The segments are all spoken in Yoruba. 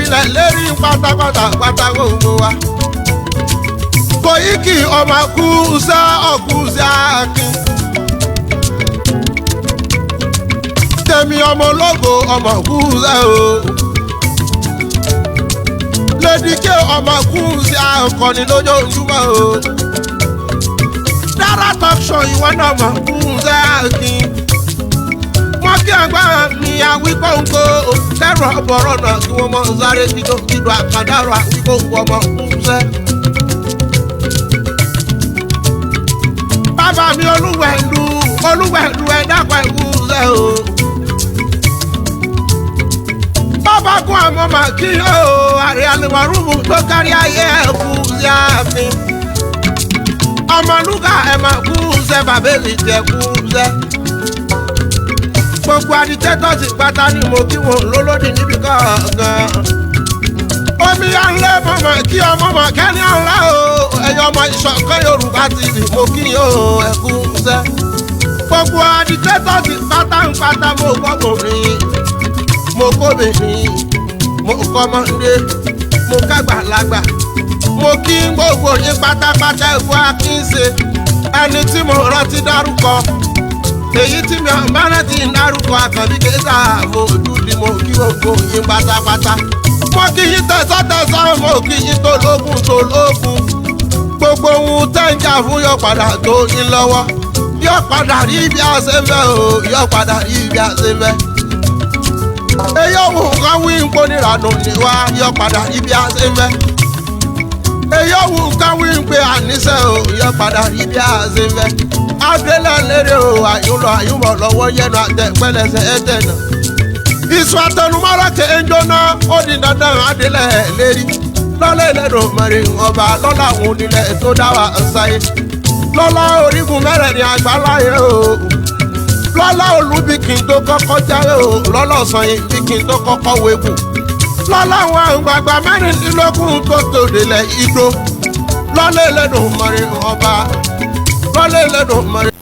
lórílẹ̀ lérí pátápátá pátá gbogbo wa. Koiki ọmọ kúùsá ọ̀kúùsá akin. Tẹ̀mí ọmọ ológo ọmọ kúùsá o. Lédìké ọmọ kúùsá ọkọni lójoojúmọ́ o. Dára tọ́ṣọ ìwọ náà mọ̀ kúùsá akin. Wọ́n kí àgbà mi àwíkóńkó lẹ́rọ ọ̀bọ̀rọ̀ náà kí wọ́n mọ̀ sáré kídó àkàdárò àwíkóńkó ọmọ kúùsá. Bàbá mi olúwẹ̀lú ẹ̀dàpọ̀ ẹ̀kúnṣẹ́ o. Bàbá kún àmọ́ mà kí o, àrí àlùmọ̀rúmù tó kárí ayé ẹ̀kúnṣẹ́ àfin. Ọmọlúkà ẹ̀ mà kúnṣẹ́ bàbá èlì jẹ́ kúnṣẹ́. Gbogbo adìtẹ́tọ̀sì pátá ni mo kí wọn lólódì níbi kankan. Omi ànlẹ́ mọ̀mọ́ kí ọmọ mọ̀ kẹ́ni ànlá o. Ẹ̀yọ́ ọmọ ìṣọ̀kan Yorùbá ti rì mo kí o ẹ̀kúnṣẹ́. Gbogbo adìtẹ́tọ̀sì pátá mo gbọ́kùnrin. Mo kóbìnrin, mo kọ́mọdé, mo kágbàlagbà. Mo kí gbogbo yín pátápátá ẹ̀kú akínṣe. Ẹni tí mo rántí dárúkọ. Èyí tí mi ò bá rántí dárúkọ Àkànbí Kéésà mo dúdú mo kí gbogbo yín pátápátá. Mo kí yín tẹ̀sán mo kí yín tológun. Gbogbo ohun tẹ́ ń jà fún yóò padà tó yín lọ́wọ́. Yóò padà rí bí a ṣe fẹ́ o, yóò padà rí bí a ṣe fẹ́. Èyí òun kan wí ń pọ́n ìrànà níwá yóò padà rí bí a ṣe fẹ́. Èyí òun kan wí ń pe àníṣe o, yóò padà rí bí a ṣe fẹ́. Adélẹ̀ lérè o, àyùnbọ̀ lọ́wọ́ yẹnu àtẹ̀pẹ́lẹsẹ̀ ẹ̀tẹ̀ náà. Ìṣù àtẹnumọ́rọ̀ kẹ́ ń jóná ó di dandan adélẹ̀ lérí. Lọ́lá ìlẹ́dùn mẹ́rin ọba lọ́lá àwọn onílẹ̀ tó dá wa ṣáyé. Lọ́lá orígun mẹ́rẹ̀ẹ̀rin àgbáláyé o. Lọ́lá olúbíkin tó kọ́kọ́ jáwé o. Lọ́lá ọ̀sanyìn bíkin tó kọ́kọ́ wéwu. Lọ́lá àwọn àgbààgbà mẹ́rìndínlógún tó tòdìlẹ̀ igbó. Lọ́lá ìlẹ́dùn mẹ́rin ọba. Lọ́lá ìlẹ́dùn mẹ́rin.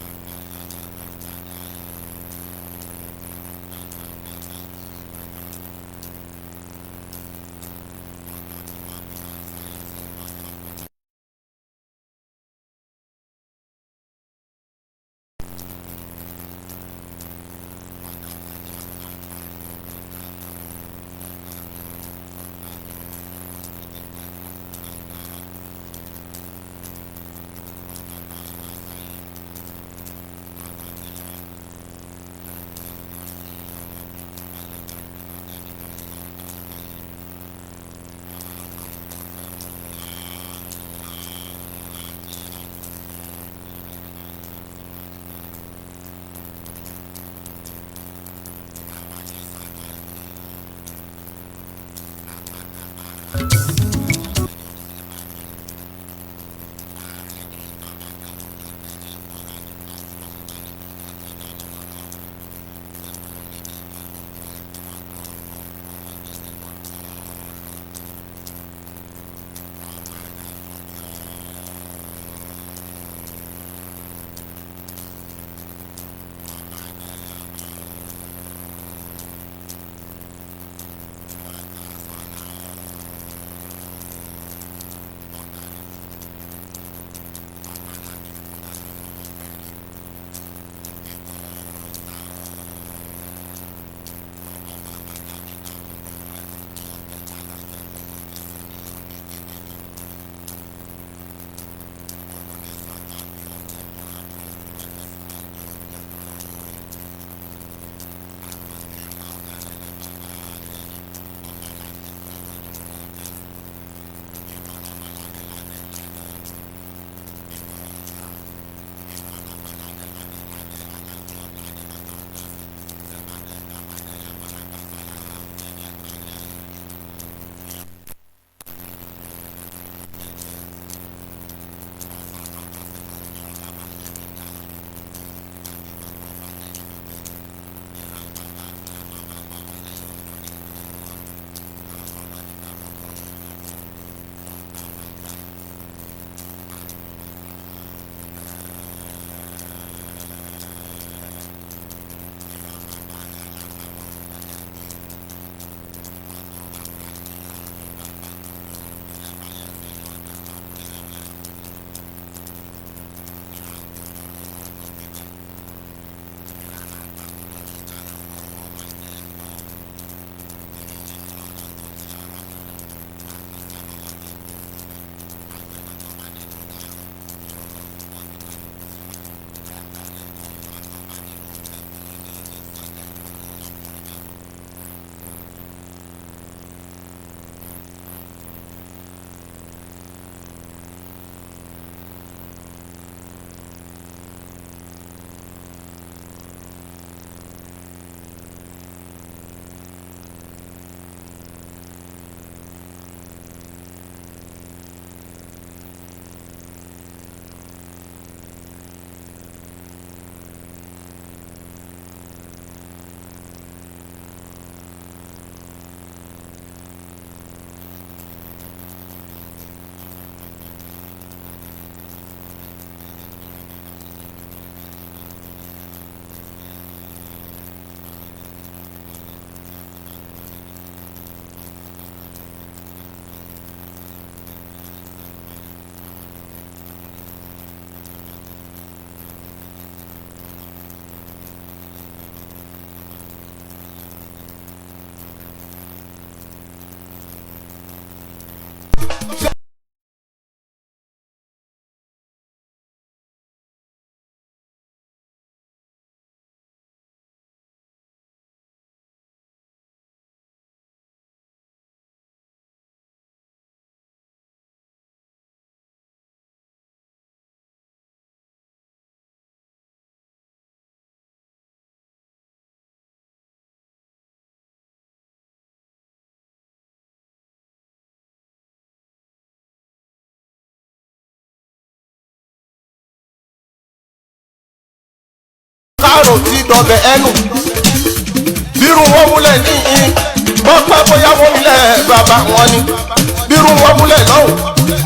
kárò tí dọ̀bẹ̀ ẹnu bírun wọn múlẹ̀ níyìn mọ́pẹ́ bóyá wọn nílẹ̀ bàbá wọn ni bírun wọn múlẹ̀ lọ́hùn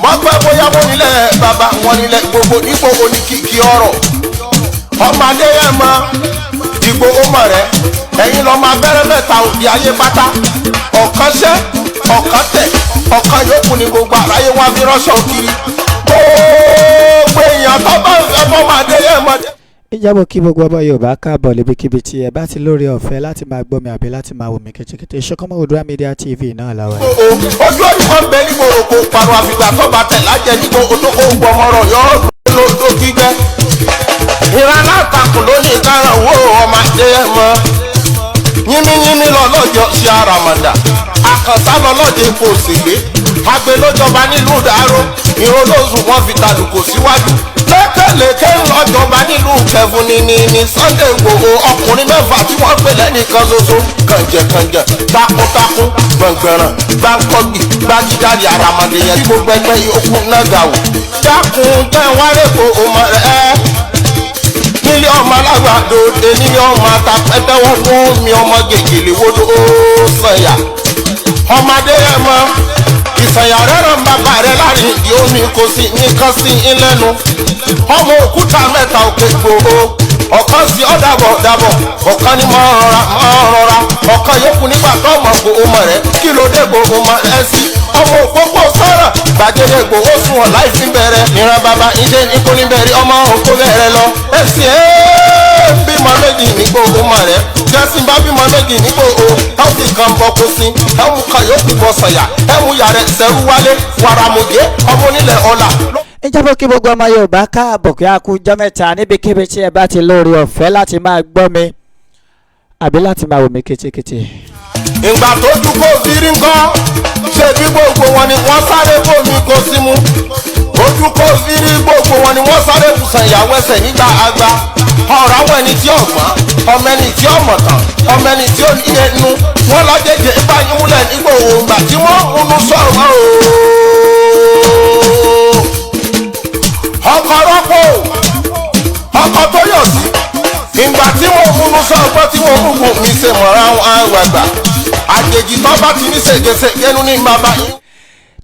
mọ́pẹ́ bóyá wọn nílẹ̀ bàbá wọn nílẹ̀ gbogbo nípò oníkìkì ọ̀rọ̀ ọmọdé yẹn mọ ìgbò ọmọ rẹ ẹ̀yin lọ máa bẹ̀rẹ̀ mẹ́ta òbí ayé pátá ọ̀kan ṣẹ́ ọ̀kan tẹ̀ ọ̀kan yòókù ní gbogbo àráyé wá fi ránṣọ́ kiri gbogbo èèyàn tó bá ń fẹ́ fọ́mọdé yẹn mọ. ìjábọ̀ kí gbogbo ọmọ Yorùbá káàbọ̀ níbikíbi tí ẹ bá ti lórí ọ̀fẹ́ láti máa gbọ́ mi àbí láti máa wò mí kétékété Ṣọ̀kan Oòduà Media TV náà làwọn. ojú ọdún kan bẹ nígbò òkò parọ́ àfìgbà tó bá tẹ̀ lájẹ nígbò òtókò gbọmọrọ yọ lódò gbígbẹ́. ìran àtàkùn ló ní káràn wo ọmọdé ẹ mọ yínmíyínmí lọ́lọ́jọ́ ṣe àràmàdà àkànṣá lọ́lọ́dẹ kò sílé agbe lójọba nílùú dàrú ìrólóṣù wọn fi tàlùkò síwájú lékèlékè ńlọjọba nílùú kẹfún ní Sunday Igboho ọkùnrin mẹ́fà tí wọ́n pè lẹ́nìkan ṣoṣo kànjẹ̀kànjẹ̀ takuntakun gbọ̀ngbẹ̀ràn gbàǹkọ́gbì gbàgídàdì àràmàdà yẹn tí gbogbo ẹgbẹ́ yòókù náà gà wò dákun jẹ́ wáré kó o mọ̀ ẹ́ nílé ọmọ alágbàdo nílé ọmọ atapẹ́tẹ́wọ́ fún mi ọmọ gègèlè wodò ó sànyà ọmọdé ẹ mọ ìsànyà rẹ ràn bàbá rẹ láàrin ìdí omi kò sí nìkan sí ilẹ̀nu ọmọ òkúta mẹ́ta òkè gbòó ọ̀kan sí ọ̀dàbọ̀ ọ̀kan ní mọ́ rọra ọ̀kan yòókù nígbà tó ọmọ gbòó mọ̀ rẹ kí ló dé gbòó mọ̀ ẹ sí ọmọ òpópó sọ̀rọ̀ gbàgede gbòó sùn ọ̀ láì fi bẹ̀rẹ̀ ìran bàbá ìdè nípò níbẹ̀rẹ̀ ọmọ òkú bẹ̀rẹ̀ lọ ẹ̀sìn bímọ méjì nígbò ọmọ rẹ jẹ́sìn bá bímọ méjì nígbò o táwọn fi kan bọ́ kó sí ẹ̀mú kan yòókù bọ́ sọ̀yà ẹ̀mú yàrá ẹ̀sẹ̀rú wálé wàràmùgé ọmọ onílẹ̀ ọ̀la. ìjábọ̀ kí gbogbo ọmọ Yorùbá káàbọ̀ kí a kú ọjọ́ mẹ́ta níbikíbi tí ẹ bá ti lórí ọ̀fẹ́ láti máa gbọ́ mi àbí láti máa wò mí kétékété. ìgbà tó dúpọ̀ fírí ńkọ́ ṣé bí gbogbo wọn ni wọ́n sáré bómi kó sí mu ojú kó fírí gbogbo wọn ni wọ́n sáré bùsàn ìyàwó ẹsẹ̀ nígbà àgbà ọ̀rọ̀ àwọn ẹni tí ọ̀gbọ́n ọmọ ẹni tí ọ̀mọ̀tàn ọmọ ẹni tí ó ní ẹnu wọn lọ́jẹ̀jẹ̀ ìbáyé múlẹ̀ nígbà òǹgbà tí wọ́n múnú sọ̀rọ̀ ọkọ̀ rọ́pò ọkọ̀ tó yọ̀ sí ìgbà tí wọ́n múnú sọ̀rọ̀ tí wọ́n mú mi ṣe mọ̀ra àwọn àgbàgbà àjèjì tó bá ti ní ṣègeṣège ní bàbá yín.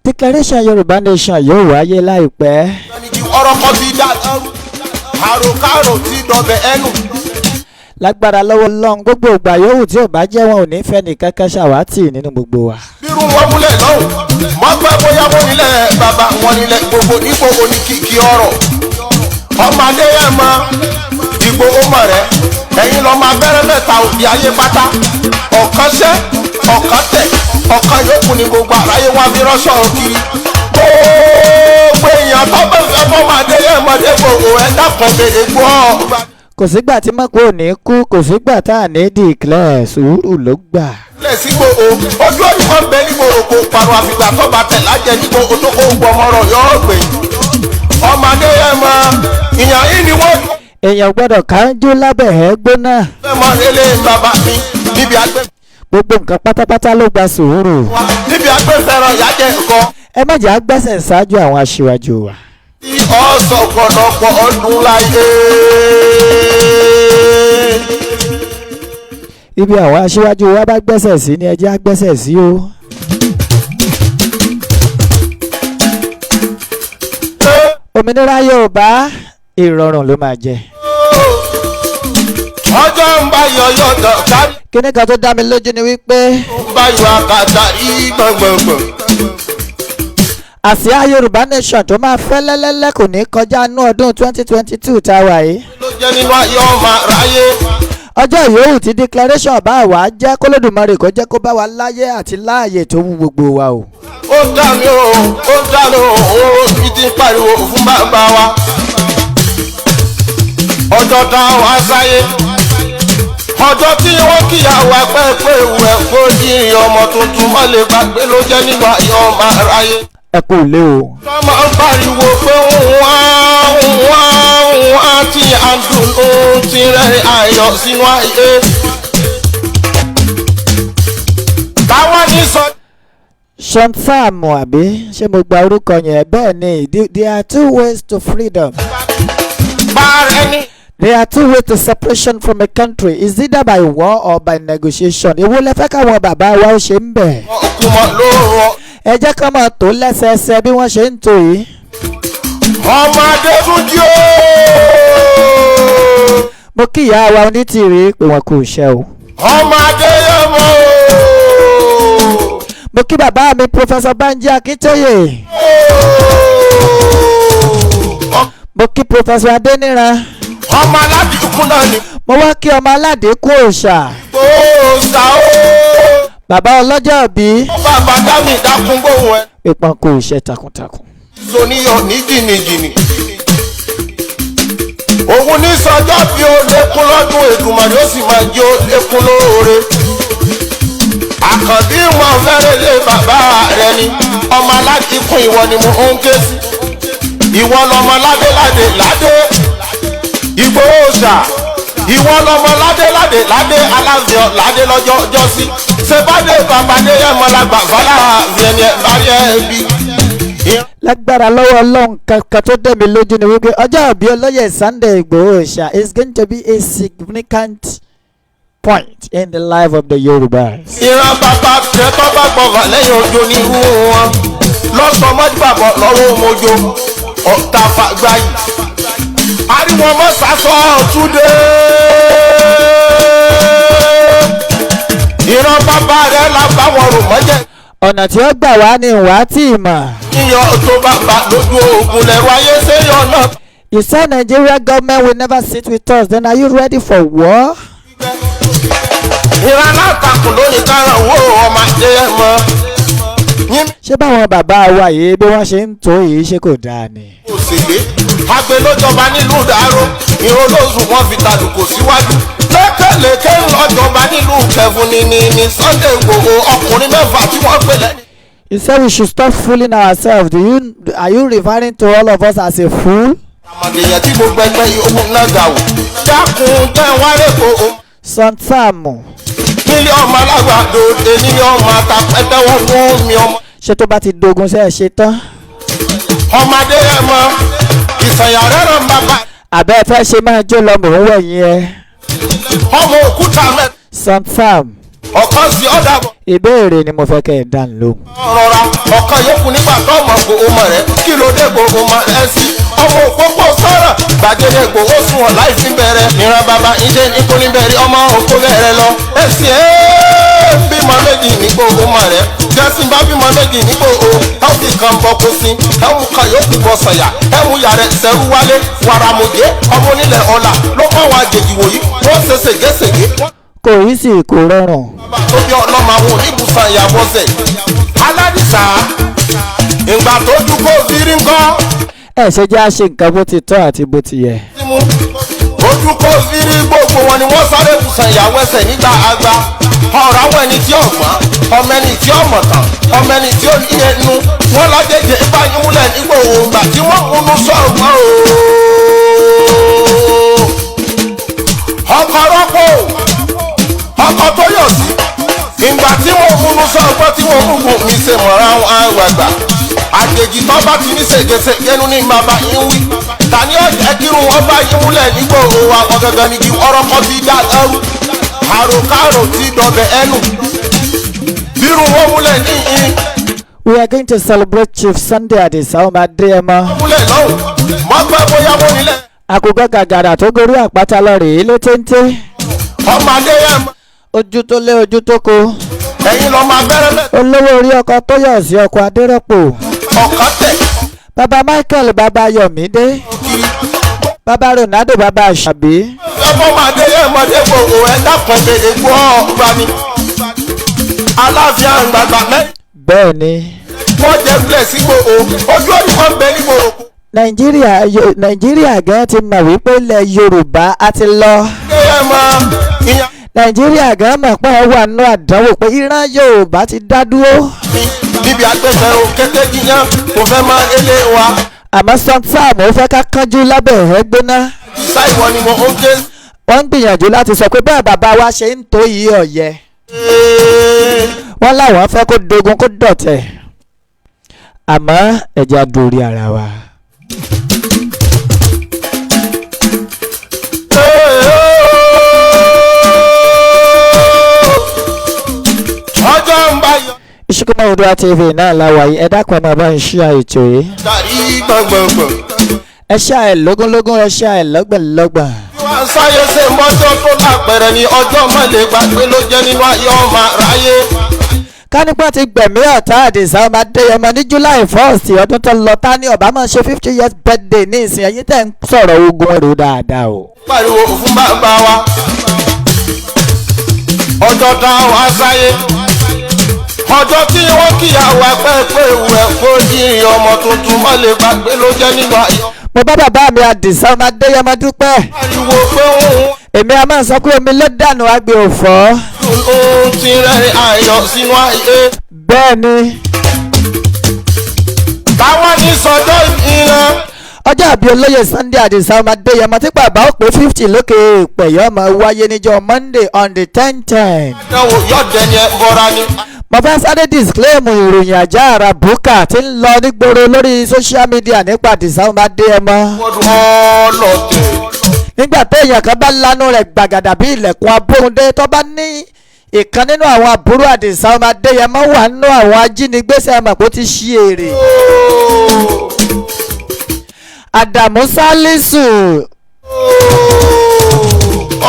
Declaration Yorùbá Nation yóò wáyé láìpẹ́. ọ̀rọ̀ kan ti dá lọ́rùn àròkárò tí dọ̀bẹ̀ ẹnu. lágbára lọ́wọ́ lọ́n gbogbo ìgbà yòówù tí ò bá jẹ́ wọn ò ní fẹ́ ní kankan ṣàwátì nínú gbogbo wa. bírun wọn múlẹ̀ lọ́hùn mọ́pẹ́ bóyá wọn nílẹ̀ bàbá wọn nílẹ̀ gbogbo nípò oníkìkì ọ̀rọ̀ ọmọdé yẹn mọ ìgbò ọmọ rẹ ẹ̀yin lọ máa bẹ̀rẹ̀ mẹ́ta òbí ayé pátá ọ̀kan ṣẹ́ ọ̀kan tẹ̀ ọ̀kan yòókù ní gbogbo àráyé wá fi ránṣọ́ kiri gbogbo èèyàn tó bá fẹ́ fọ́mọdé yẹn mọ̀dé gbogbo ẹ̀ dàpọ̀ bèrè gbọ́. kò sígbà tí mọ́kò ò ní kú kò sígbà tá à ní declare sùúrù ló gbà. lẹ́sí gbòó ojú ọdún kan bẹ nígbò òkò parọ́ àfìgbà tó bá tẹ̀ lájẹ nígbò òtókò gbọmọrọ̀ yọ ọ̀gbẹ̀ ọmọdé yẹn mọ ìyàn yìí ni wọ́n. èèyàn gbọ́dọ̀ kájú lábẹ́ ẹ̀ gbóná. fẹ́ mọ ilé bàbá mi níbi àgbẹ̀. gbogbo nǹkan pátápátá ló gba sùúrù. níbi àgbẹ̀ fẹ́ràn ìyájẹ́ nǹkan. ẹ má jẹ́ àgbẹ̀sẹ̀ ṣáájú àwọn aṣíwájú wa. ọ̀sọ̀ ọ̀pọ̀lọpọ̀ ọdún láyé. ibi àwọn aṣíwájú wa bá gbẹ́sẹ̀ sí ni ẹ jẹ́ àgbẹ̀sẹ̀ sí o. òmìnira Yorùbá ìrọ̀rùn ló máa jẹ. ọjọ́ ń bá yọyọ kárí. kíní kan tó dá mi lójú ni wípé. ń bá yọ àkàtà yìí gbọ̀ngbọ̀ngbọ̀n. àsíá Yorùbá Nation tó máa fẹ́ lẹ́lẹ́lẹ́ kò ní kọjá inú ọdún 2022 tá a wà yìí. ló jẹ́ nínú ayé ọmọ aráyé. ọjọ́ yòówù tí declaration bá wà á jẹ́ k'Olódùmarè kó jẹ́ kó bá wa láyé àti láàyè tó wù gbogbo wa o. ó dànù òun fi ti pariwo fún bàbá wa. ọjọ́ tá a wá sáyé ọjọ́ tí wọ́n kíyàwó pẹ́pẹ́ ìwẹ̀ fojì ọmọ tuntun má lè gbàgbé ló jẹ́ nígbà yọ ọmọ aráyé. ẹ kú lé o. wọ́n máa ń pariwo pé wọ́n ti àdùnnú ti rẹ̀ ayọ̀ sínú ayé. táwọn ní sọ. Sean Sam àbí ṣé mo gba orúkọ yẹn bẹ́ẹ̀ ni there are two ways to freedom. báàrẹ̀ ni. There are two ways to separation from a country. Is either by war or by negotiation. Èwo lẹ fẹ́ káwọn bàbá wa ó ṣe ń bẹ̀. ọkùnrin lóòrùn. Ẹ jẹ́ ká máa tó lẹ́sẹẹsẹ bí wọ́n ṣe ń tò yìí. ọmọdé tún jí o. Mo kí ìyá wa onítìrí pé wọn kò ṣe o. ọmọdé yẹn mọ́ o. Mo kí bàbá mi Professor Banji Akintoye. Mo kí Professor Adeniran. ọmọ aládìkún náà ni. Mo wá kí ọmọ aládìkú òòṣà. òòṣà o. Bàbá ọlọ́jọ́ bí. bàbá dámì dákun gbóhùn ẹ. Ìpọ́n kò ṣe takuntakun. zoníyàn ní jìnnìjìnnì. òun ní sọjọ́ bí ó lékún lọ́dún Èdùmàrè ó sì máa jẹ́ ó lékún lóore. àkàndí wọn fẹ́rẹ̀ lé bàbá rẹ ni ọmọ aládìkún ìwọ ni mo ń ké sí. ìwọ lọmọ ládéládé ládé. Ìgbòho ṣà ìwọ lọmọ ládé aláàfin ládé lọ́jọ́ ọjọ́sí ṣèbádé babadé yẹmọlágbà fọláàfin ẹni báyẹ bí. Lágbára lọ́wọ́ Ọlọ́run kankan tó dẹ̀ mí lójú ni wípé ọjọ́ ìbí olóyè Sunday Igboho Oòṣà is going to be a significant point in the life of the Yorubas. ìran bàbá tẹ tó bá gbọ̀ngàn lẹ́yìn ojú ní irú wọn lọ́sọ̀mọ́jú bàbọ̀ lọ́wọ́ mojo ọ̀tá fàgbáyì. ariwo ọmọ sasọ túnde. ìran bàbá rẹ̀ la bá wọn rò mọ́jẹ́. ọ̀nà tí ó gbà wá ní ìwà tí ì mọ̀. yíyan tó bàbá lójú ogun lẹ́rọ ayé séyàn náà. You said Nigeria government will never sit with us. Then are you ready for war? ìran alátakùn lónìí káràn wo ọmọ ajé mọ́. ṣé báwọn bàbá wa yìí bí wọ́n ṣe ń tó yìí ṣe kò dáa ni. òṣèlè agbe lójọba nílùú dàrú ìró lóṣù wọn fi tàdùkò síwájú lékèlékè ńlọjọba nílùú kẹfún ní Sunday Igboho ọkùnrin mẹ́fà tí wọ́n pè lẹ́ni. You said we should stop fooling ourselves. Are you referring to all of us as a fool? àmọ̀déyàn tí mo gbẹgbẹ́ yìí ogun náà gà wò dákun tẹ́ wálé kó o. Sọ́ńtàmù. nílé ọmọ alágbàdo òde nílé ọmọ àtàpẹ́tẹ́wọ́ fún mi ọmọ. ṣé tó bá ti dogun ṣe é ṣe tán. ọmọdé ẹ mọ ìsànyà rẹ̀ ràn bàbá. àbẹ́ ẹ fẹ́ ṣe máa jó lọ mò ń wẹ̀yìn ẹ. ọmọ òkúta mẹ́. Sọ́ńtàmù. ọ̀kan sí ọ̀dà bọ̀. ìbéèrè ni mo fẹ́ kẹ́ ẹ dá lóhùn. rọra ọ̀kan yòókù nígbà tó ọmọ gbòó rẹ̀ kí ló dé gbòó mọ ẹ sí. ọmọ òpópó sọ̀rọ̀ gbàgede gbòó sùn ọ̀ láì fi bẹ̀rẹ̀. ìran bàbá ìṣe ikú ní bẹ̀rẹ̀ ọmọ òkú bẹ̀rẹ̀ lọ. èsì ẹ̀ bímọ méjì ní gbòó mọ rẹ̀ jẹ́sìn bá bímọ méjì ní gbòó táwọn fi kan bọ́ kó sí. ẹ̀mú kan yòókù bọ̀ sọ̀yà ẹ̀mú yàrá ìṣẹ́rú wálé wàràmùjẹ́ ọmọ onílẹ̀ ọ̀la ló kọ́ wa àjèjì wòyí wọ́n ṣe ṣègéṣègé. kò yí sí kò rọrùn. tó bí ọlọ́mọ àwọn oníbùsàn ìyàwó ṣe aládìsá ìgbà tó dúpọ̀ òfìrí ńkọ́. ẹ ṣe jẹ́ àṣe nǹkan bó ti tọ́ àti bó ti yẹ. ojú kò fírí gbogbo wọn ni wọ́n sáré bùsàn ìyàwó ẹsẹ̀ nígbà àgbà ọ̀rọ̀ àwọn ẹni tí ọ̀gbọ́n ọmọ ẹni tí ọmọ tán ọmọ ẹni tí ó ní ẹnu wọn lọ́jẹ̀jẹ̀ ìbáyé múlẹ̀ nígbà òǹgbà tí wọ́n múnú sọ̀gbọ́n o. ọkọ̀ rọ́pò ọkọ̀ tó yọ̀ sí ìgbà tí wọ́n múnú sọ̀gbọ́n tí wọ́n mú gùn mi ṣe mọ̀ra àwọn àgbàgbà àjèjì tó bá ti ní ṣègeṣègénu ní bàbá yín wí tani ọ̀jẹ̀ kírun wọn bá yín múlẹ̀ nígbà òun àwọn gangan ní kí ọ̀rọ̀kọ ti dá ẹrú àròkárò ti dọ̀bẹ̀ ẹnu bírun wọn múlẹ̀ níyìn. We are going to celebrate Chief Sunday Adisa Ọmọdéyẹmọ. múlẹ̀ lọ́hùn mọ́pẹ́ bóyá wọ́n nílẹ̀. àkùkọ gàgàrà tó gorí àpáta lọ rèé lé téńté. Ọmọdéyẹmọ. ojú tó lé ojú tó ko. ẹ̀yin lọ máa bẹ̀rẹ̀ mẹ́. olówó orí ọkọ tó yọ̀ sí ọkọ̀ adérọ́pò. ọ̀kan tẹ̀. bàbá Michael bàbá Yọ̀mídé. bàbá Ronaldo bàbá àṣàbí. ọmọ màdé yẹn mọdé gbogbo ẹ dákun bèrè gbọ́ ọgbà mi. aláàfin àgbàgbà mẹ́rin. bẹ́ẹ̀ ni. wọ́n jẹ́ bílẹ̀ sí gbogbo ojú ọdún kan bẹ ní gbogbo. nàìjíríà gan ti mọ̀ wípé ilẹ̀ yorùbá á ti lọ. nàìjíríà gan mọ̀ pé ẹ wà nínú àdánwò pé ìran yorùbá ti dá dúró. níbi àgbẹ̀fẹ̀ o kékeré yíyan kò fẹ́ máa lélẹ̀ wa. àmọ́ sọ́ńtàmù ó fẹ́ ká kánjú lábẹ́ ẹ̀ gbóná. sáìwọ ni mo ń ké. wọ́n ń gbìyànjú láti sọ pé bẹ́ẹ̀ bàbá wa ṣe ń tó yí ọ̀yẹ́. wọ́n láwọn fẹ́ kó dogun kó dọ̀tẹ̀. àmọ́ ẹ̀jẹ̀ àdórí ara wa. ọjọ́ ń bá yọ. Ìṣíkúmọ́ Oòduà TV náà láwa yìí ẹ dákun ẹ máa bá ń ṣí ètò yìí. dàrí gbọ̀ngbọ̀ngbọ̀n. ẹ ṣá ẹ lógúnlógún ẹ ṣá ẹ lọ́gbọ̀nlọ́gbọ̀n. wọ́n sáyé ṣe mọ́jọ́ tó lápẹ̀rẹ̀ ní ọjọ́ mọ́lẹ̀ gbàgbé ló jẹ́ nínú ayé ọmọ aráyé. kánípọ̀ ti gbẹ̀mí ọ̀tá Àdìsá ọmọ Adéyẹmọ ní July 1st ọdún tó lọ tá ní Obama ṣe 50 years birthday ní ìsìn ẹ̀yìn tẹ̀ ń sọ̀rọ̀ ogun ẹ̀rọ dáadáa o. pariwo fún bàbá wa ọjọ́ tá a wá sáyé ọjọ́ tí wọ́n kíyàwó pẹ́ẹ́pẹ́ ìwẹ̀ fojì ọmọ tuntun mọ́lẹ̀ gbàgbé ló jẹ́ nínú ayé. mo bá bàbá mi Àdìsá ọmọ Adéyẹmọ dúpẹ́. pariwo pé òun. èmi a máa sọ pé omi ló dànù agbè òfò. òun ti rẹ́rìn ayọ̀ sínú ayé. bẹ́ẹ̀ ni. táwọn ní sọjọ́ ìran. ọjọ́ àbí olóyè Sunday Àdìsá ọmọ Adéyẹmọ tí bàbá ó pé 50 lókè ìpẹ̀yọ́ máa wáyé níjọ́ Monday on the 10/10. àdánwò yọ̀dẹ̀ ni ẹ bọ́ra ni. mo fẹ́ sáré disclaim ìròyìn àjá ara bùkà tí ń lọ nígboro lórí social media nípa Àdìsá ọmọ Adéyẹmọ. ọlọ́tẹ̀. nígbà téèyàn kan bá lanu rẹ̀ gbàgàdà bí ilẹ̀kùn abóhundé tó bá ní ìkan nínú àwọn àbúrò Àdìsá ọmọ Adéyẹmọ wà nínú àwọn ajínigbé sẹ́mọ̀ kó ti ṣí èrè. Àdàmú Sálísù.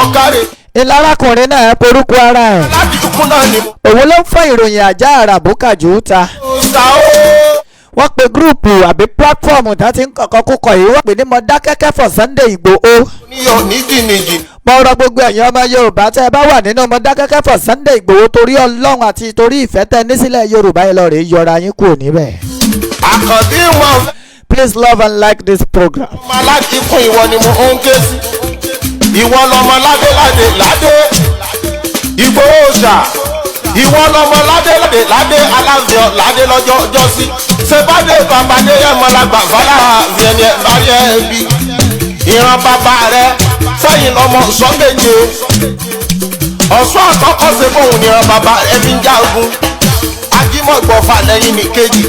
ọ̀kàrẹ̀. ìlarakùnrin náà porúkọ ara ẹ̀. láti ikú náà ni. òun ló ń fọ́ ìròyìn àjá ara bùkà jù ú ta. wọ́n pe gúrùpù àbí pílátífọ̀mù tá ti ń kọ̀kọ́ kúkọ yìí wọ́n pè ní Mọdákẹ́kẹ́ for Sunday Ìgbòho. níyọ̀ níjìnìjì. mo rọ gbogbo ẹ̀yin ọmọ Yorùbá tẹ́ ẹ bá wà nínú Mọdákẹ́kẹ́ for Sunday Ìgbòho torí Ọlọ́run àti torí ìfẹ́ tẹ́ ní sílẹ̀ Yorùbá yìí lọ rèé yọra yín kúrò níbẹ̀. àkàndí wọn. Please love and like this program. ọmọ aláàjì kún ìwọ ni mo ń ké sí. ìwọ lọmọ ládéládé ládé. Ìgbòho ṣá. ìwọ lọmọ ládéládé ládé aláàfin ládé lọ́jọ́ ọjọ́ sí. ṣèbádé babadé yẹn mọ́lágbà fọlá àfihàn ẹ̀ bárí ẹ̀ bí. ìran bàbá rẹ sẹ́yìn lọ́mọ sọ́méje. ọ̀ṣọ́ àkọ́kọ́ ṣe fóun ní ìran bàbá rẹ fi ń jagun. ajímọ̀gbọ̀fà lẹ́yìn ní kejì.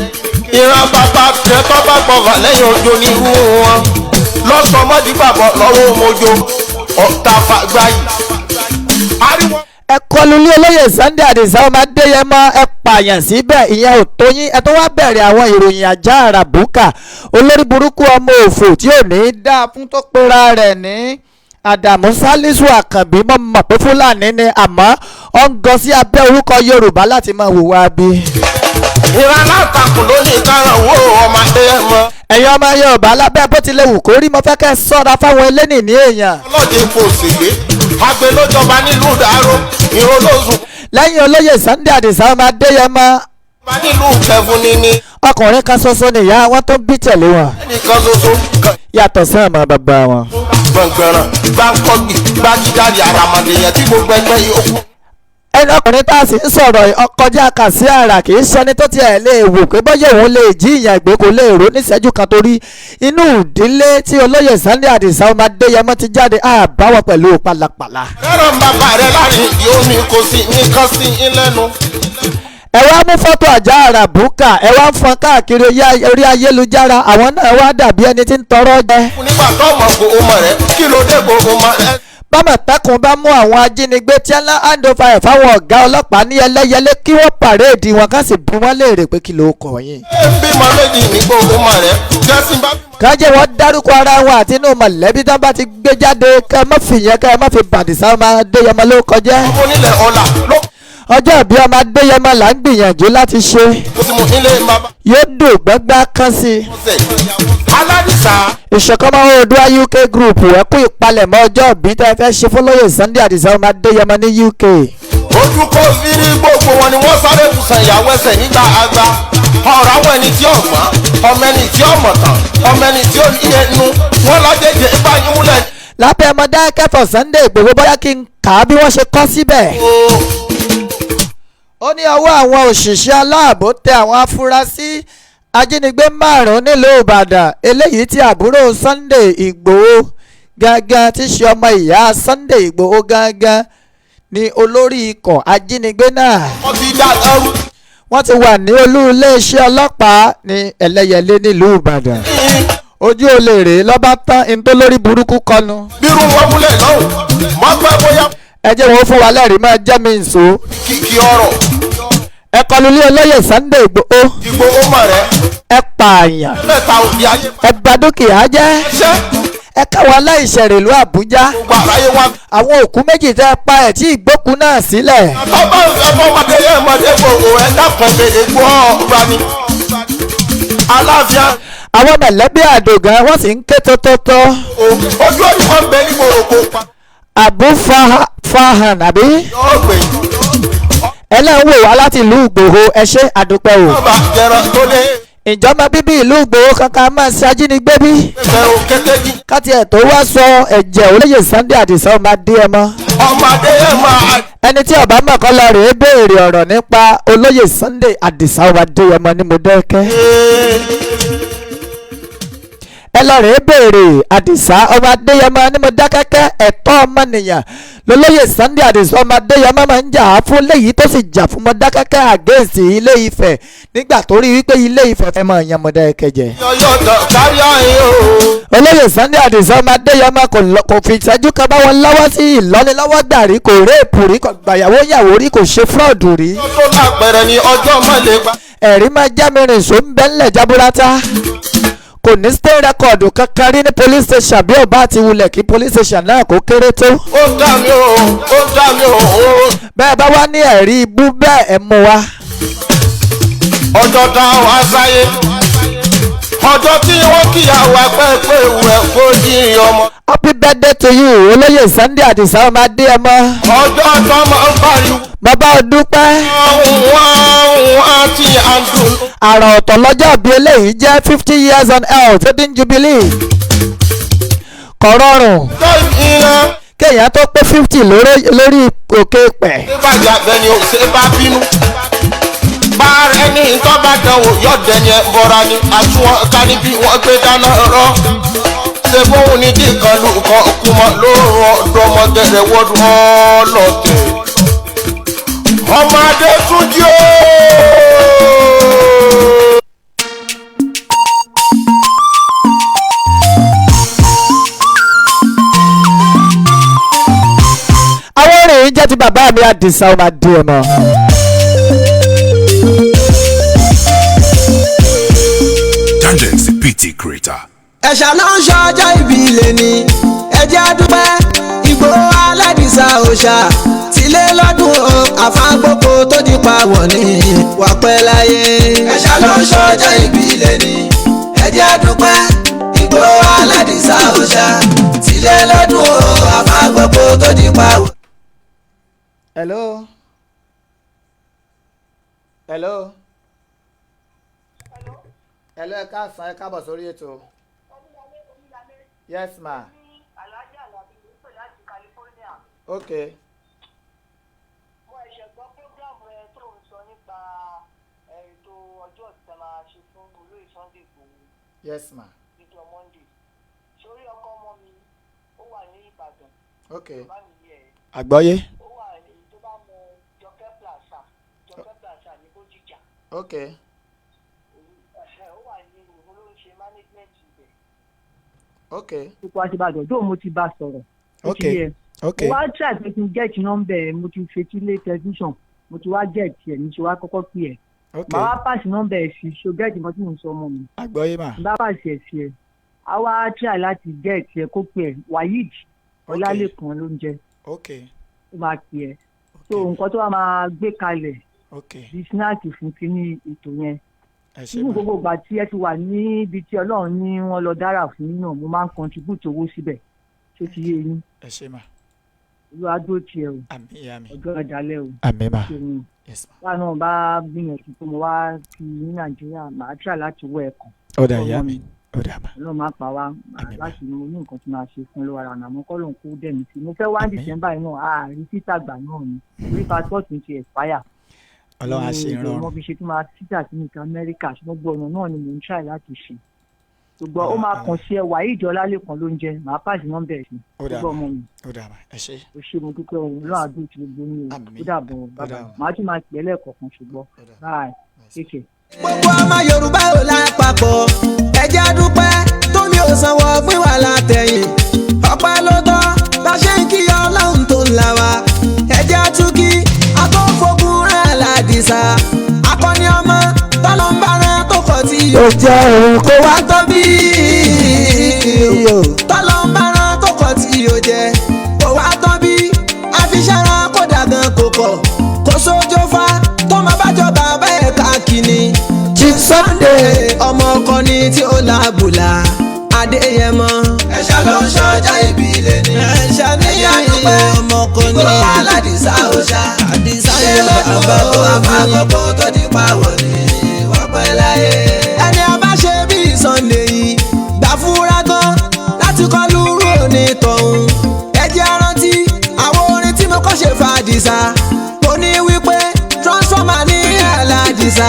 ìran bàbá rẹ tó bá gbọ̀fà lẹ́yìn ojú ní irú wọn. lọ́sọ̀mọ́dì bàbọ̀ lọ́wọ́ mojo ọ̀tá fàgbáyì. ariwo. ẹ kọlu ní olóyè Sunday Àdìsá ọmọ Adéyẹmọ ẹ pààyàn síbẹ̀ ìyẹn ò tó yín ẹ tó wá bẹ̀rẹ̀ àwọn ìròyìn àjá ara bùkà olórí burúkú ọmọ òfò tí ò ní í dáa fún tó pera rẹ̀ ní Àdàmú Sálísù Àkànbí mọ̀ mọ̀ pé Fúlàní ni àmọ́ ó ń gọ sí abẹ́ orúkọ Yorùbá láti máa hùwà bí. ìran alátakùn ló ní ìkaràn wo ọmọ Adéyẹmọ. ẹ̀yin ọmọ Yorùbá lábẹ́ bó tilẹ̀ wù kó rí mo fẹ́ kẹ́ ẹ sọ́ra fáwọn eléni ní èèyàn. ọlọ́dẹ kò sì gbé agbe lójọba nílùú Dàró ìró lóṣù. lẹ́yìn olóyè Sunday Àdìsá ọmọ Adéyẹmọ. bá nílùú Kẹfún ní. ọkùnrin kan ṣoṣo nìyá wọn tó ń bí tẹ̀lé wọn. ẹnìkan ṣoṣo. yàtọ̀ sí ọmọ bàbá wọn. gbọ̀ngbọ̀ràn gbàǹkọ́gbì gbàgídàdì àràmàdèyàn tí gbogbo ẹgbẹ́ yìí ó kú. ẹni ọkùnrin tá a sì ń sọ̀rọ̀ ọkọjá kà sí àrà kì í ṣẹni tó tiẹ̀ lè wò pé bọ́yọ̀ òun lè jí ìyàn ìgbé kò lè rò níṣẹ́jú kan torí inú ìdílé tí olóyè Sunday Àdìsá ọmọ Adéyẹmọ ti jáde àbáwọ̀ pẹ̀lú pàlàpàlà. fẹ́ràn bàbá rẹ̀ láàrin ìdí omi kò sí nìkan sí i lẹ́nu. ẹ wá mú fọ́tò àjá àrà bùkà ẹ wá ń fọn káàkiri orí ayélujára àwọn náà wá dàbí ẹni tí ń tọrọ jẹ. nígbà tó mọ̀ kó o mọ̀ rẹ̀ kí ló dé kó o mọ̀ rẹ̀. bámọ̀tẹ́kùn bá mú àwọn ajínigbé tí ẹlá handover ẹ̀ fáwọn ọ̀gá ọlọ́pàá ní ẹlẹ́yẹlé kí wọ́n pàréèdì wọn ká sì bí wọ́n léèrè pé kí ló kọ̀ yín. ẹ ń bímọ méjì ní kó o mọ̀ rẹ̀ jẹ́sìn bá. kájẹ́ wọ́n dárúkọ ara wọn àti inú mọ̀lẹ́bí tó bá ti gbé jáde kẹ́ ẹ má fi yẹn kẹ́ ẹ má fi Àdìsá ọmọ Adéyẹmọ ló kọjá. ọmọ onílẹ̀ ọ̀la ló. ọjọ́ ìbí ọmọ Adéyẹmọ là ń gbìyànjú láti ṣe. mo ti mú ilé bàbá. yóò dùn gbẹ́gbá kan sí i. aládìsá. ìṣọ̀kan máa ń Oòduà UK group ẹ kú ìpalẹ̀mọ́ ọjọ́ ìbí tẹ́ fẹ́ ṣe fọlọ́yè Sunday Àdìsá ọmọ Adéyẹmọ ní UK. ojú kò fi rí gbogbo wọn ni wọ́n sáré bùsàn ìyàwó ẹsẹ̀ nígbà àgbà. ọ̀rọ̀ àwọn ẹni tí ó gbọ́n ọmọ ẹni tí ó mọ̀ tán ọmọ ẹni tí ó ní ẹnu wọn lọ́jẹ̀jẹ̀ ìbáyìí múlẹ̀. lábẹ́ ọmọdé akẹ́fọ̀ Sunday Ìgbòho bóyá kí n kà á bí wọ́n ṣe kọ́ síbẹ̀. ó ní ọwọ́ àwọn òṣìṣẹ́ aláàbò tẹ àwọn afurasí ajínigbé 5 nílùú Ìbàdàn eléyìí tí àbúrò Sunday Ìgbòho gangan tí ṣe ọmọ ìyá Sunday Ìgbòho gangan ni olórí ikọ̀ ajínigbé náà. wọ́n ti dá ẹrú. wọ́n ti wà ní olú iléeṣẹ́ ọlọ́pàá ní Ẹlẹ́yẹlé nílùú Ìbàdàn. ojú olè rèé lọ́ba tán in tó lórí burúkú kọnu. bírú wọn múlẹ̀ lọ́hùn mọ́ pẹ́ bóyá. ẹ jẹ́ wọn fún wa lẹ́rìí máa jẹ́ mi nsò. kìkì ọ̀rọ̀. ẹ kọlu ilé olóyè Sunday Ìgbòho. Ìgbòho mọ̀ rẹ̀. ẹ pààyàn. mẹ́ta òbí ayé. ẹ bà dúkìá jẹ́. ṣẹ́. ẹ káwọn aláìṣẹ̀rẹ̀ ìlú Àbújá. gbogbo àráyé wa. àwọn òkú méjì tẹ́ pa ẹ̀ tí ìgbókun náà sílẹ̀. ọba ọmọdé yẹn mọdé gbogbo ẹ dákun bèèrè gbọ́ ọba ni. aláfíà. àwọn mẹ̀lẹ́bí àdògán wọ́n sì ń ké tótótó. ojú òní wọn bẹ ní gbòòrò pa. Abu Fahan àbí. yóò gbè. ẹlẹ́wọ̀n wá láti ìlú Ìgbòho ẹ ṣé àdúpẹ́ o. ọba jẹran tó lé. ìjọba bíbí ìlú Ìgbòho kankan máa ṣe ajínigbé bí. bẹ́ẹ̀ o kékeré. káti ẹ̀ tó wá sọ ẹ̀jẹ̀ olóyè Sunday Àdìsá ọmọ Adéyẹmọ. ọmọdé yẹn máa. ẹni tí ọba mọ̀kọ́ lọ rèé béèrè ọ̀rọ̀ nípa olóyè Sunday Àdìsá ọmọ Adéyẹmọ ní Mọdákẹ́kẹ́. ẹ lọ rèé béèrè Àdìsá ọmọ Adéyẹmọ ní Mọdákẹ́kẹ́ ẹ̀tọ́ ọmọnìyàn lolóyè Sunday Àdìsá ọmọ Adéyẹmọ máa ń jà á fún léyìí tó sì jà fún Mọdákẹ́kẹ́ àgẹ́sì Ilé Ifẹ̀ nígbà tó rí wípé Ilé Ifẹ̀ fẹ́ máa yan Mọdákẹ́kẹ́ jẹ. yọyọ kárí ayé o. olóyè Sunday Àdìsá ọmọ Adéyẹmọ kò fi ìṣẹ́jú kan bá wọn lọ́wọ́ sí ìlọ́nilọ́wọ́ gbàrí kò réèpù rí kò gbàyàwó yàwó rí kò ṣe fúrọ́ọ̀dù rí. tó lápẹ̀rẹ̀ ni ọjọ́ mọ́lẹ̀ gbà. ẹ̀rí máa já mi rìn só ń bẹ́ńlẹ̀ jaburata kò ní stay record kankan rí ní police station bí ọba àti wulẹ̀ kí police station náà kó kéré tó. ó dá mi o ó dá mi o. bẹ́ẹ̀ bá wá ní ẹ̀rí ibú bẹ́ẹ̀ ẹ̀ mú wa. ọjọ́ tá a wá sáyé ọjọ́ tí wọ́n kíyàwó ẹgbẹ́ pé ìwẹ̀ kó yí ọmọ. happy birthday to you olóyè Sunday Àdìsá ọmọ Adéyẹmọ. ọjọ́ tó máa ń pariwo. bàbá ọdúpẹ́. wọ́n ti àdùn. àrà ọ̀tọ̀ lọ́jọ́ bí eléyìí jẹ́ 50 years on earth wedding jubilee. kò rọrùn tó ìran. kéèyàn tó pé 50 lórí òkè pẹ̀. ìbàjẹ́ àgbẹ̀ni ò ṣe bá bínú. bá ẹni tó bá dánwò yóò dẹni ẹ bọ́ra ni àtúwọ̀n ká ní bí wọ́n gbé dáná rọ́. ṣé bóun ní kí kan lù kọ́ kú mọ́ lóòrùn ọ̀dọ́mọdé wọ́dún ọlọ́tẹ̀. ọmọdé tún jí o. àwọn orin yìí jẹ́ ti bàbá mi Àdìsá ọmọ Adéyẹmọ. Tangents PT creator. ẹ̀ṣà ló ń ṣọjọ́ ìbí ilé ni ẹjẹ́ àdúpẹ́ Ìgbòho aládìsá òòṣà tílé lọ́dún o àfáàgbòkò tó di pawọ̀ ní wàpẹ́ láyé. ẹ̀ṣà ló ń ṣọjọ́ ìbí ilé ni ẹjẹ́ àdúpẹ́ Ìgbòho aládìsá òòṣà tílé lọ́dún o àfáàgbòkò tó di pawọ̀. hello. hello. hello ẹ káàsán ẹ káàbọ̀ sórí ètò. yes ma. ok. mo ẹ̀ṣẹ̀ gbọ́ program rẹ tó ń sọ nípa ètò ọjọ́ ìta máa ṣe fún olóyè Sunday Ìgbòho. yes ma. níjọ́ Monday sórí ọkọ ọmọ mi ó wà ní Ìbàdàn. ok. bá mi yẹ ẹ. àgbọ́yé. ó wà ní tó bá mọ Jọkẹ́ Plaza ní Bódìjà. ok. ó wà ní òun ló ń ṣe management ibẹ̀. ok. ipò àṣebàdàn tó mo ti bá sọ̀rọ̀. ok. ok. mo wá try pé kí n get nọ́mbà ẹ̀ mo ti fetí lé tẹlifíṣàn mo ti wá get ẹ̀ ní ṣe wá kọ́kọ́ pè ẹ̀. ok. màá wá pàṣẹ nọ́mbà ẹ̀ sí ṣo get nǹkan tí mo ń sọ ọmọ mi. àgbọ́yé ma. n bá pàṣẹ ẹ̀ sí ẹ̀ a wá try láti get ẹ̀ kó pè ẹ̀ Waheed Ọlálékan ló ń jẹ́ ok. ó máa pè ẹ̀ so nǹkan tó wá máa gbé kalẹ̀ ok. di snack fún kíní ètò yẹn nínú gbogbo ìgbà tí ẹ ti wà níbi tí Ọlọ́run ní wọ́n lọ dára fún yín náà mo máa ń contribute owó síbẹ̀ tó ti yé yín. ẹ ṣe mà. Olúwa dúró tiẹ̀ o. àmín àmín. ọjọ́ ìdálẹ́ o. àmín mà. yes ma. wà náà bá gbìyànjú pé mo wá sí ní Nàìjíríà màá try láti wọ ẹ̀kan. ó dà ìyá mi. ó dà mà. Ọlọ́run máa pa wá láti ní nǹkan tí máa ṣe fún lọ́wọ́ ara àmọ́ kọ́ ló ń kó dẹ̀mí sí. mo fẹ́ wá ní December náà àárín títà gbà náà ni orí passport mi ti expire. Ọlọ́run á ṣe ìrọ̀rùn. mo fi ṣe tí máa títà sí nìkan Amẹ́ríkà ṣùgbọ́n gbogbo ọ̀nà náà ni mò ń try láti ṣe. gbogbo ó máa kàn sí ẹwà ìjọ lálẹ́kan ló ń jẹ màá pàṣẹ nọ́mbà ẹ̀ sí. gbogbo ọmọ mi. ó dà mà ẹ ṣe. o ṣe mo dúpẹ́ ohun lọ́wọ́ àdúrà tí gbogbo mi ò ó dàbọ̀ bàbá màá tún máa pẹ́ lẹ́ẹ̀kọ̀ọ̀kan ṣùgbọ́n báyìí kéèké. gbogbo ọmọ Yorùbá ò lápapọ̀ ẹ jẹ́ a dúpẹ́ tómi ò sanwó pín wà látẹ̀yìn ọpẹ́ ló tọ́ bá ṣe ń kí Ọlọ́run tó ń là wá ẹ jẹ́ a tún kí akọ́fọ́gun rẹ̀ ládìsá akọni ọmọ tọ́lọ́mbàrán tó kọ̀ tí ó jẹ́ òun kó wá tọ́ bí tọ́lọ́mbàrán tó kọ̀ tí yóò jẹ́ kó wá tọ́ bí àfiṣẹ́ra kó dàgàn kò kọ̀ kó sójó fa tó máa bá jọba bẹ́ẹ̀ káàkiri Chief Sunday ọmọ ọkọ ni tí ó lábùlà Adéyẹmọ ẹ̀ṣà ló ń ṣọjá ìbílẹ̀ ni ẹ̀ṣà níyà dúpẹ́ ọmọ ọkọ ni ìgbò aládìsá òṣà àdìsá yẹn àbákò tó di pàwọ̀ ni wọ́n pẹ́ láyé. ẹni a bá ṣe bí Sunday yìí gbà fúra gan láti kọ́ lúrú òní tọ̀hún ẹ jẹ́ á rántí àwọn orin tí mo kọ́ ṣe fàdìsá kò ní wípé transformer ní aládìsá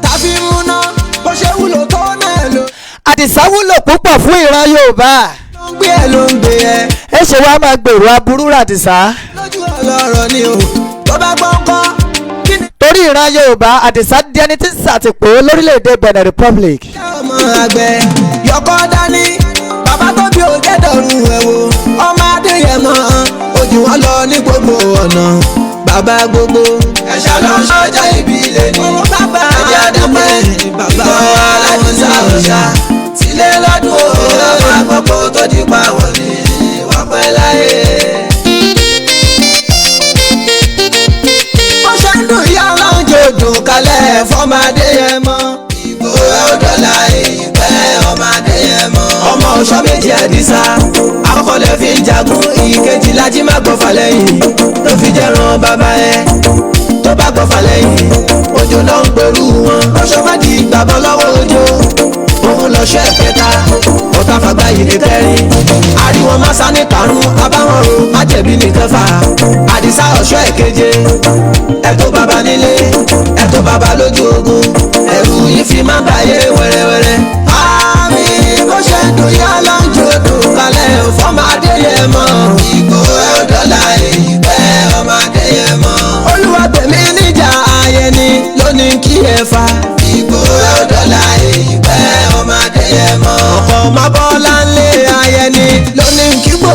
tàbí múná bó ṣe wúlò tó náà lò. Àdìsá wúlò púpọ̀ fún ìran Yorùbá. ló ń gbé ẹ ló ń gbé ẹ. ẹ ṣe wá máa gbèrò aburú Àdìsá. lójú ọlọ́rọ̀ ni o tó bá gbọ́ ńkọ́ kí ni. torí ìran Yorùbá Àdìsá di ẹni tí ń ṣàtìpó lórílẹ̀‐èdè Benin Republic. ọmọ àgbẹ̀ yọkọ́ dání bàbá tó bí òjẹ́dọ̀rùn ẹ̀ wò ọmọ Adéyẹmọ ojú wọn lọ ní gbogbo ọ̀nà bàbá gbogbo ẹ̀ṣà ló ń ṣọjá ìbílẹ̀ ni bàbá àdàpẹ́ bàbá aládìsá òṣà sílé lọ́dún ọ̀rọ̀ àgbọ̀pọ̀ tó di pàwọ̀ ni wọ́n pẹ́ láyé. ó ṣe ń dùn ìyá ọlọ́run jòjò kalẹ̀ fọ́mọ Adéyẹmọ ìgbò ọ̀dọ́là ìpẹ́ ọmọ Adéyẹmọ ọmọ ọ̀ṣọ́ méjì Àdìsá àkọ́kọ́ lè fi ń jagun ìkejì lájí má gbọ́fà lẹ́yìn ló fi jẹ́ràn bàbá ẹ̀ tó bá gbọ́fà lẹ́yìn òjò náà ń pẹ̀lú wọn ọ̀ṣọ́ má di gbàgbọ́ lọ́wọ́ òjò òun lọ́ṣọ́ ẹ̀kẹta ọ̀tá fàgbà yìí ní kẹrin ariwo masa ní karùn-ún abáwọn ro má jẹ̀bi ní kẹfà Àdìsá ọ̀ṣọ́ ẹ̀keje ẹ̀tọ́ bàbá nílé ẹ̀tọ́ bàbá lójú ogun ẹ̀rù yìí fi má bàyé wẹ́rẹ́wẹ́rẹ́ àmì bó ṣe ń dùn yá lọ́njọ́ dùn kalẹ̀ fọ́mọ Adéyẹmọ ìgbò ọ̀dọ́là ìpẹ́ ọmọ Adéyẹmọ Olúwa tèmi níjà ayẹni lónìí kí ẹ fa ìgbò ọ̀dọ́là ìpẹ́ ọmọ Adéyẹmọ ọkọ̀ mábọ́lá ńlẹ̀ ayẹni lónìí kí gbò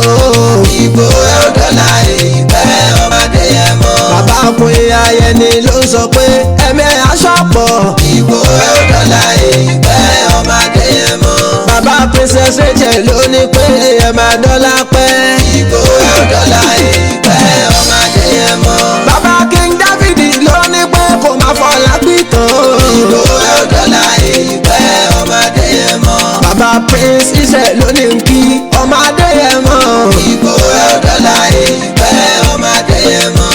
ìgbò ọ̀dọ́là ìpẹ́ ọmọ Adéyẹmọ bàbá ọkùnrin ayẹni ló ń sọ pé ẹ̀mí aṣọ́pọ̀ ìgbò ọ̀dọ́là ìpẹ́ ọmọ Adéyẹmọ bàbá Princess Rachel ló ní pé ẹ máa dọ́là pẹ́ ìgbò ọ̀dọ́là ìpẹ́ ọmọ Adéyẹmọ bàbá King David ló ní pé kò máa fọlá pìtàn ìgbò ọ̀dọ́là ìpẹ́ ọmọ Adéyẹmọ bàbá Prince Israel ló ní kí ọmọ Adéyẹmọ ìgbò ọ̀dọ́là ìpẹ́ ọmọ Adéyẹmọ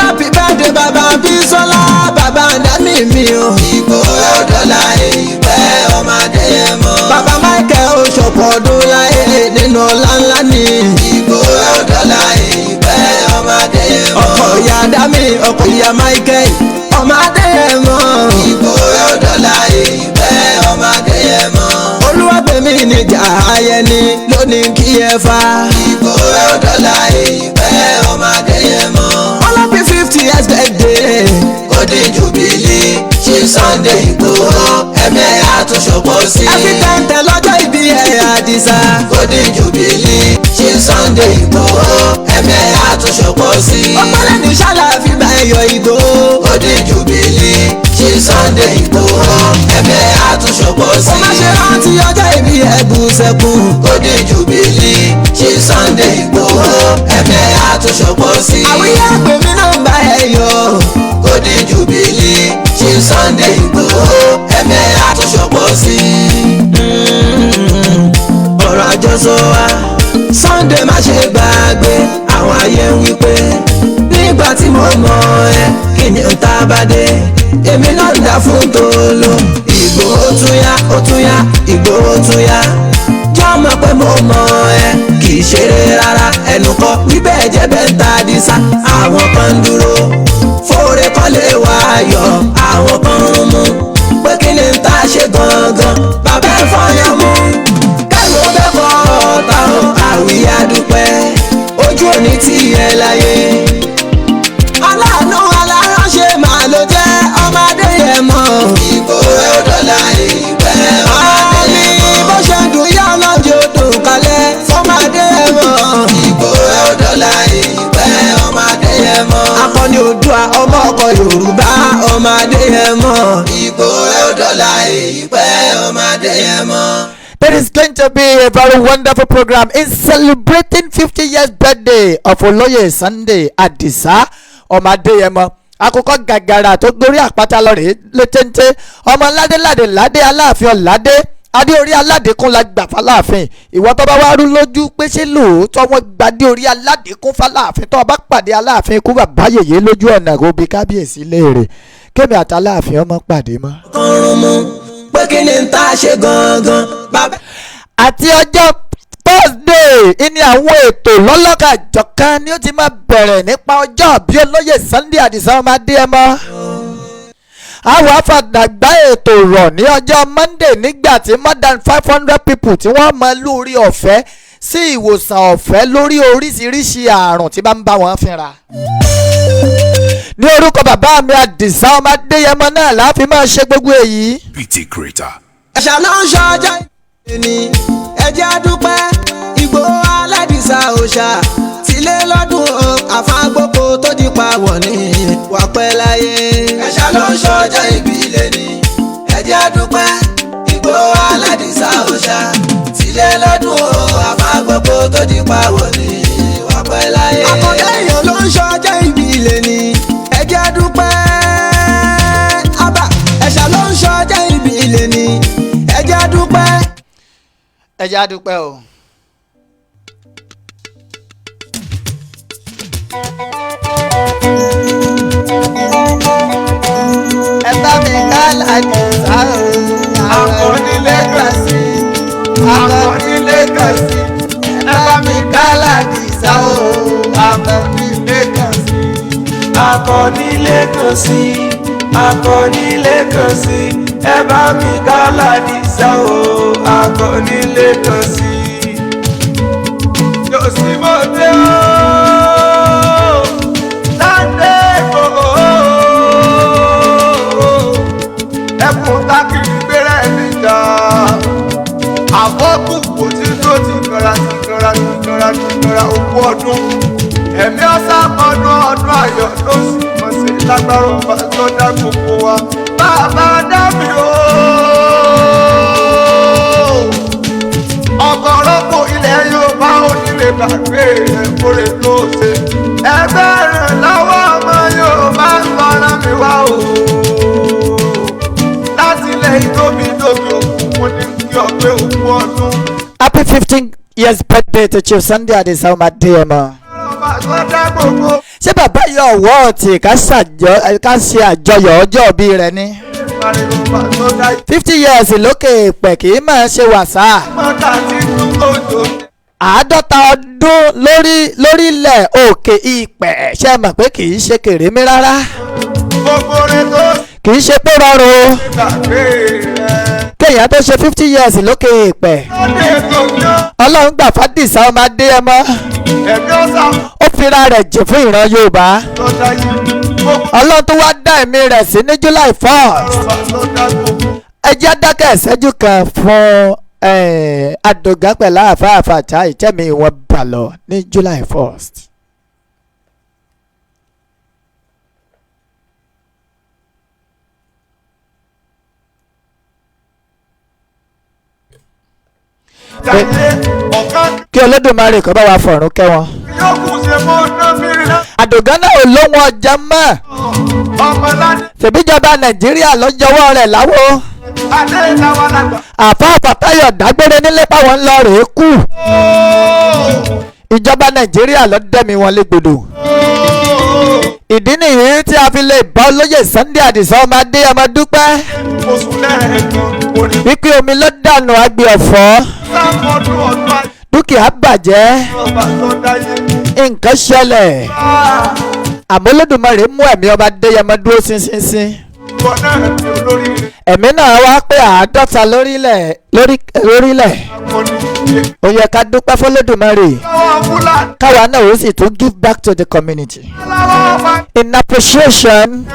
happy birthday bàbá Bísọ́lá bàbá Dami mi o ìgbò ọ̀dọ́là ìpẹ́ ọmọ Adéyẹmọ bàbá Michael oṣọ̀pọ̀ ọdún láyé nínú ọlá ńlá ni ìgbò ọ̀dọ́là ìpẹ́ ọmọ Adéyẹmọ ọkọ ìyá Dami ọkọ ìyá Michael ọmọ Adéyẹmọ ìgbò ọ̀dọ́là ìpẹ́ ọmọ Adéyẹmọ Olúwàgbẹ̀mí níjà ayẹni lónìí kí ẹ fa ìgbò ọ̀dọ́là ìpẹ́ ọmọ Adéyẹmọ ọlọ́pìn 50 years birthday Golden Jubilee ṣe Sunday Ìgbòho ẹ̀mẹ́ àtúnṣọpọ̀ sí every time tẹ lọ́jọ́ ìbí ẹ̀ Àdìsá Golden Jubilee ṣe Sunday Ìgbòho ẹ̀mẹ́ àtúnṣọpọ̀ sí ọpọlẹ́ ní ṣàlàfí bá ẹyọ Ìgbòho Golden Jubilee ṣe Sunday Ìgbòho ẹ̀mẹ́ àtúnṣọpọ̀ sí ó má ṣe rántí ọjọ́ ìbí ẹ̀ Bùsẹ̀kù Golden Jubilee ṣe Sunday Ìgbòho ẹ̀mẹ́ àtúnṣọpọ̀ sí àwíyé àgbèmí náà bá ẹ yọ Golden Jubilee ṣe Sunday Ìgbòho ẹ̀mẹ́ sí ọ̀rọ̀ àjọsọ wa. Sunday má ṣe gbàgbé àwọn ayé ń wí pé nígbà tí mo mọ̀ ẹ́ kí ni n ta bá dé èmi náà ń dá fún tòló. Ìgbòho tún yá ó tún yá Ìgbòho tún yá jọ́ mọ̀ pé mo mọ̀ ẹ́ kì í ṣeré rárá ẹnu kọ́ wíbẹ̀ jẹ́ bẹ́ẹ̀ ta di sá. Àwọn kan ń dúró fóore kan lè wá ayọ̀ àwọn kan ń mú pé kí ni n ta ṣe gangan bàbá ẹ̀ fọyán mú. Kẹ́lò bẹ́ẹ̀ kọ́ ọ̀tá o àwíyá dúpẹ́ ojú òní tí ẹ láyé. Aláàánú aláránṣẹ́ màá ló jẹ́ ọmọdé yẹn mọ́. Ìgbòho ẹ̀ dọ́là ìpẹ́ ọmọdé yẹn mọ́. Bó ṣe dùn yá ọlọ́jọ́ dùn kalẹ̀ fọmọdé yẹn mọ́. Ìgbòho ẹ̀ dọ́là ìpẹ́ ọmọdé yẹn mọ́. Akọni Oòduà ọmọ ọkọ Yorùbá ọmọdé yẹn mọ́. Ìgbòho ẹ̀ dọ́là ìpẹ́ ọmọdé yẹn mọ́. It is going to be a very wonderful program in celebrating 50 years birthday of Oloye Sunday Adisa ọmọ Adéyẹmọ. Àkókò gàgàrà tó gorí àpáta lọ rèé létéńté ọmọ ládéládé ládé aláàfin ọ̀ládé adé orí aládékún la gbà fáláàfin. Ìwọ tó bá wá rú lójú pé ṣé lóòótọ́ wọ́n gbadé orí aládékún fáláàfin tó bá pàdé aláàfin ikú bàbá yèyé lójú ọ̀nà kó bí kábíyèsí léèrè kémi àtàláàfin ọmọ pàdé mọ́. Kọ́run mú pé kí ni n ta ṣe gangan bàbá. Àti ọjọ́ Thursday ìní àwọn ètò lọ́lọ́kàjọ̀kan ni ó ti máa bẹ̀rẹ̀ nípa ọjọ́ bí Olóyè Sunday Adisa ọmọ Adéyẹmọ. Àwọn afàdàgbà ètò rọ̀ ní ọjọ́ Monday nígbà tí more than 500 people tí wọ́n mọ lórí ọ̀fẹ́ sí ìwòsàn ọ̀fẹ́ lórí oríṣiríṣi àrùn tí bá ń bá wọn fínra. Ní orúkọ bàbá mi Adisa ọmọ Adéyẹmọ náà la fi máa ṣe gbogbo èyí. PT Creator. Ẹ̀ṣà ló ń ṣọjọ́ ìní ẹ̀jẹ̀ àdúpẹ́ Ìgbòho aládìsá òòṣà tilé lọ́dún àfàgbòkò tó di pa wọ̀ ní wàpẹ́ láyé. Ẹ̀ṣà ló ń ṣọjọ́ ìbílẹ̀ ní ẹ̀jẹ̀ àdúpẹ́ Ìgbòho aládìsá òòṣà tilé lọ́dún àfàgbòkò tó di pa wọ̀ ní wàpẹ́ láyé. Àkọ́dá èèyàn ló ń ṣọjọ́ ìbílẹ̀ ní ẹ̀jẹ̀ àdúpẹ́ àbá. Ẹ̀ṣà ló ń ṣọjọ́ ìbílẹ̀ ní ẹ̀jẹ̀ àdúpẹ́. Ẹ̀jẹ̀ àdúpẹ́ o. Ẹ bá mi ká Adisa o. Akọni Lẹ́gàsì. Akọni Lẹ́gàsì. Ẹ bá mi ká Adisa o. Akọni Lẹ́gàsì. Akọni Lẹ́gàsì. Akọni Lẹ́gàsì. Ẹ bá mi ká Adisa o. Akọni Lẹ́gàsì. Yòsí mo dé o. Sunday Igboho. Ẹkùn tákìrì gbéra ẹni jà. Àfọ́kù kò tí tó ti kọra ogún ọdún. Ẹ̀mí ọ̀sán ọdún ayọ̀ ló sì mọ̀ sí lágbára ọba tó dá gbogbo wa. Bàbá dá mi o. Ọ̀pọ̀lọpọ̀ ilẹ̀ Yorùbá onílé gbàgbé rẹ̀ kórè tó ṣe. Ẹgbẹ́ rẹ̀ lọ́wọ́ ọmọ Yorùbá ń fọ́nrán mi wá o. Láti ilẹ̀ ìtóbi òkun ní kí ọgbẹ́ òkú ọdún. Happy 15 years birthday to Chief Sunday Adisa ọmọ Adéyẹmọ. Ṣé bàbá yọ ọ̀wọ́ ọ̀tì ká ṣe àjọyọ̀ ọjọ́ bí rẹ̀ ni? 50 years lókè èpè kì í máa ṣe wàsá. 50 ọdún lórílẹ̀ òkè ìpẹ̀ ṣe mọ̀ pé kì í ṣe kèrémí rárá. Kì í ṣe pé rọrùn. Kéèyàn tó ṣe 50 years lókè èpẹ̀. Ọlọ́run gbà f'Adisa ọmọ Adéyẹmọ. Ó fira rẹ̀ jì fún ìran Yorùbá. Ọlọ́run tó wá dá ẹ̀mí rẹ̀ sí ní July 1st. Ẹ jẹ́ dákẹ́ ìṣẹ́jú kan fún Adògán pẹ̀lú àfáàfàtà ìtẹ́mi wọn bà lọ ní July 1st. Kí Olódùmarè kó bá wa fọ̀run kẹ́ wọn. Àdògán náà ò lóhun ọjà mọ́. Ṣèbíjọba Nàìjíríà ló jọwọ́ rẹ̀ láwo. Adédáwà lágbà. àfa àfàtàyọ̀ dágbére nílé páwọn ńlọ rèé kú ìjọba nàìjíríà ló dẹ́mi wọn légbodò ìdí nìyí tí a fi lè bá olóyè Sunday Adisa ọmọ Adéyẹmọ dúpẹ́ Oṣù lẹ́ẹ̀kan orí. wípé omi ló dànù agbe ọ̀fọ́ Sáfọdún ọdún àti dúkìá bàjẹ́ ọba tó dáyé. nǹkan ṣẹlẹ̀ àmọ́ Olódùmarè mú ẹ̀mí ọba Adéyẹmọ dúró ṣinṣinṣin Ìwọ náà ni olórí rẹ̀. ẹ̀mí náà wá pé 50 lórílẹ̀ Akọni ó yẹ ká dúpẹ́ f'Olódùmarè lọ́wọ́ Fúlàní. káwa náà ó sì tún give back to the community Lọ́wọ́ ọba. in appreciation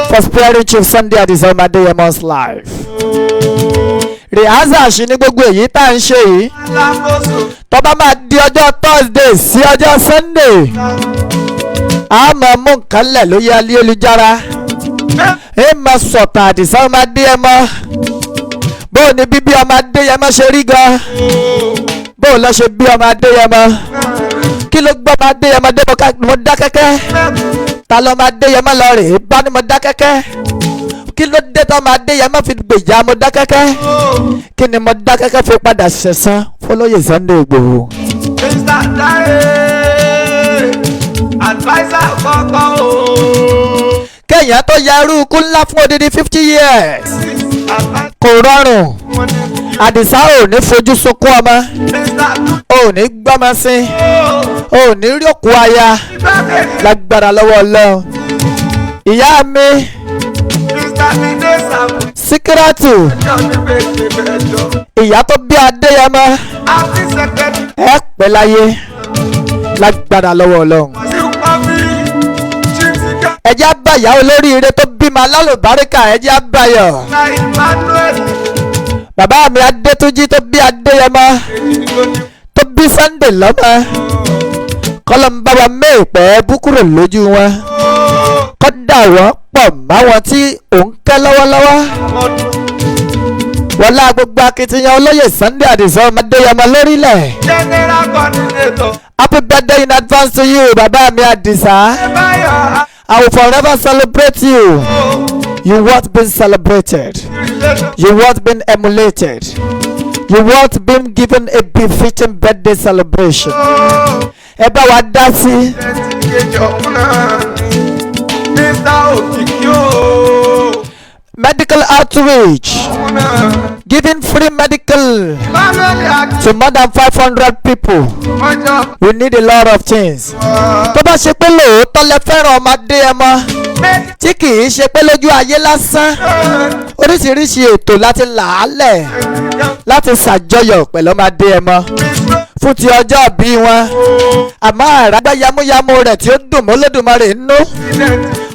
for sparing Chief Sunday Adisa ọmọ Adéyẹmọ's life. rìhásà sí ní gbogbo èyí tá à ń ṣe yìí Alákòóso. tó bá máa di ọjọ́ Thursday sí ọjọ́ Sunday a máa mú nǹkan lẹ̀ lórí ayélujára ẹ máa sọ̀tàn Àdìsá ọmọ Adéyẹmọ bóò ni bíbí ọmọ Adéyẹmọ ṣe rí gan bóò lọ ṣe bí ọmọ Adéyẹmọ kí ló gbọ́ ọmọ Adéyẹmọ dé mo dá kẹ́kẹ́ ta lọ́mọ Adéyẹmọ lọ rèé bá ní mo dá kẹ́kẹ́ kí ló dé tọ́mọ Adéyẹmọ fi gbèjà mo dá kẹ́kẹ́ kí ni mo dá kẹ́kẹ́ fi padà ṣẹ̀san fọlọ́yè Sunday Igboho. Mr. Dare. Advisor kọ̀ọ̀kan o. kéèyàn tó ya irú ikú ńlá fún odidi 50 years kò rọrùn Àdìsá ò ní fojú sunkún ọmọ ò ní gbọ́mọ sí ò ní rí òkú aya lágbára lọ́wọ́ Ọlọ́run ìyá mi Síkírátù ìyá tó bí Adéyẹmọ ẹ pẹ́ láyé lágbára lọ́wọ́ Ọlọ́run ẹjẹ́ àbáyá olóríire tó bímọ alálùbáríkà ẹjẹ́ àbáyọ̀ bàbá mi Adétúnjí tó bí Adéyẹmọ tó bí Sunday lọ́mọ kọ́lọ́mbà wa mẹ́ẹ̀pẹ́ búkúrò lójú wọn kọ́ dà wọ́n pọ̀ máwọn tí òun kẹ́ lọ́wọ́lọ́wọ́ wọlá gbogbo akitiyan olóyè Sunday Adisa ọmọ Adéyẹmọ lórílẹ̀. General coordinator. Happy birthday in advance to you bàbá mi Adisa. I will forever celebrate you. You want been celebrated. You want been emulated. You want been given a befitting birthday celebration. Ẹ bá wa dá sí. Medical outreach. Giving free medical to more than 500 people. We need a lot of things. Tó bá ṣe pé lóòótọ́ lẹ fẹ́ràn ọmọ Adéyẹmọ tí kì í ṣe pé lójú ayé lásán oríṣiríṣi ètò láti làálẹ̀ láti ṣàjọyọ̀ pẹ̀lú ọmọ Adéyẹmọ fún ti ọjọ́ bí wọn àmọ́ àràgbá yamuyamu rẹ̀ tí ó dùn mọ́ Olódùmarè nínú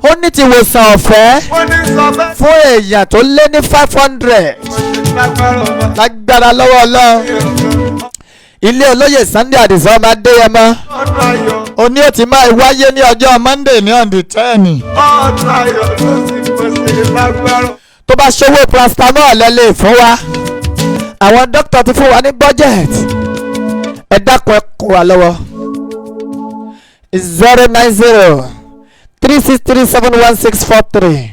ó ní ti wòsàn ọ̀fẹ́ fún èèyàn tó lé ní 500 lágbára lọ́wọ́ Ọlọ́run ilé olóyè Sunday Adisa ọmọ Adéyẹmọ òní ó ti máa wáyé ní ọjọ́ Monday ní on the 10. tó bá ṣòwò paracetamol lẹ́lẹ̀ fún wa àwọn dókítà ti fún wa ní budget ẹ dákun ẹ kún wa lọ́wọ́ 090 3637163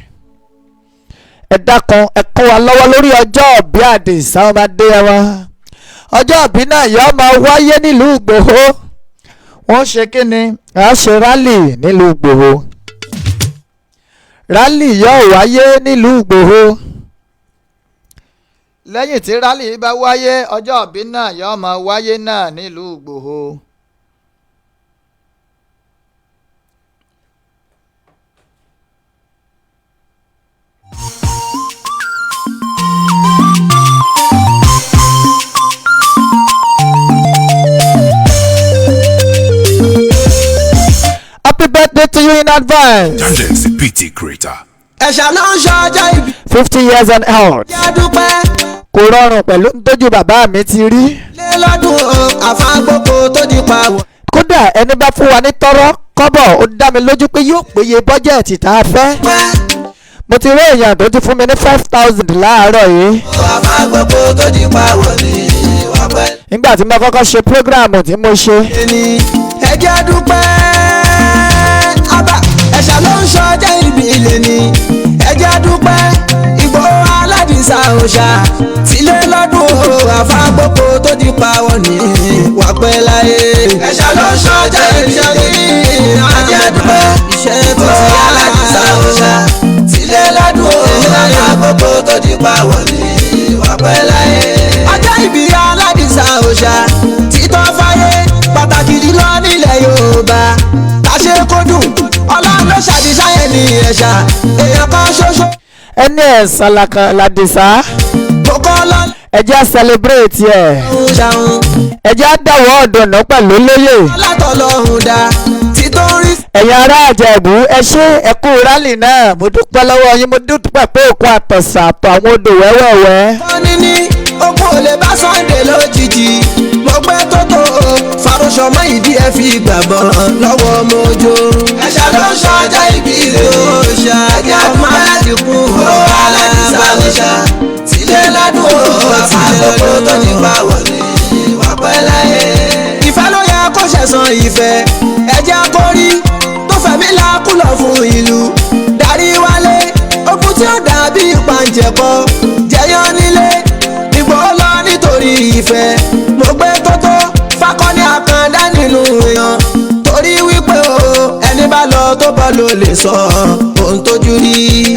ẹ dákun ẹ kún wa lọ́wọ́ lórí ọjọ́ ìbí Adisa ọmọ Adéyẹmọ ọjọ́ ìbí náà yóò máa wáyé nílùú Ìgbòho wọ́n ṣe kí ni a ṣe rálì nílùú Ìgbòho rálì yóò wáyé nílùú Ìgbòho lẹ́yìn tí rálì bá wáyé ọjọ́ ìbí náà yóò máa wáyé náà nílùú Ìgbòho. Happy birthday to you in advance. Tangents PT Creator. ẹ̀ṣà ló ń ṣọjọ́ ìbí. 50 years and out. yá dúpẹ́. kò rọrùn pẹ̀lú tójú bàbá mi ti rí. lé lọ́dún àfáàgbòkò tó di pa wọ̀. kódà ẹni bá fún wa ní tọ́rọ́ kọ́bọ̀ ó dá mi lójú pé yóò péye bọ́jẹ̀tì tá a fẹ́. mo ti rí èèyàn tó ti fún mi ní 5,000 láàárọ̀ yìí. àfáàgbòkò tó di pa wọ̀ ni wọ́n pẹ́. nígbà tí mo kọ́kọ́ ṣe prógráàmù tí mo ṣe. ẹ jẹ́ dúpẹ́ ẹ̀ṣà ló ń ṣọjọ́ ìbí ilé ni ẹ jẹ́ dúpẹ́ Ìgbòho Aládìsá aládìsá òòṣà tílé lọ́dún o àfàgbọ́kọ tó di pawọ́ ní wàpẹ́ láyé. ẹ̀ṣà ló ń ṣọjọ́ ìṣẹ́ ní àjẹdúpẹ́ iṣẹ́ tó ti aládìsá òòṣà tílé lọ́dún o àfàgbọ́kọ tó di pawọ́ ní wàpẹ́ láyé. ọjọ́ ìbí aládìsá òòṣà títọ́ fáyé pàtàkì jùlọ nílẹ̀ Yorùbá kàṣe kó dùn Ọlọ́run ló ṣàdìsá yẹn ní ẹ̀ṣà èèyàn kan ṣoṣo. ẹni ẹ̀sán làdìsá ẹ jẹ́ celebrate ẹ̀ ẹ jẹ́ dáwọ́ ọ̀dọ̀nà pẹ̀lú lóye. ẹ̀yin ará Ìjẹ̀bú ẹ ṣé ẹ kú rálì náà mo dúpẹ́ lọ́wọ́ yín mo dúpẹ́ pé òkú àtọ̀sà àtọ̀ àwọn odò wẹ́wẹ́wẹ́. wọ́n ní oko ò lè bá Sunday lójijì mo gbé tótó farosọ mọ ìdí ẹ fi gbàgbọ́ lọ́wọ́ mojo. ẹ̀ṣà ló ń ṣọjọ́ ìbí rẹ̀ òòṣà ọmọ aládìkú ọ̀rọ̀ aládìsá òòṣà tílé ládùn àfàgbọ́kọ tó ní pawọ́ ní wàpẹ́ láyé. ìfẹ́ ló yẹ kó ṣẹ̀san ìfẹ́ ẹ̀jẹ̀ akórí tó fẹ̀mí làákùlọ̀ fún ìlú darí wálé ogun tí ó dàbí ìpàǹjẹ̀kọ jẹyọ nílé ìgbò lọ nítorí ìfẹ́ mo gbé tótó fakọni àkàndá nínú èèyàn torí wípé o ẹni bá lọ tó bọ́ ló lè sọ ohun tójú rí.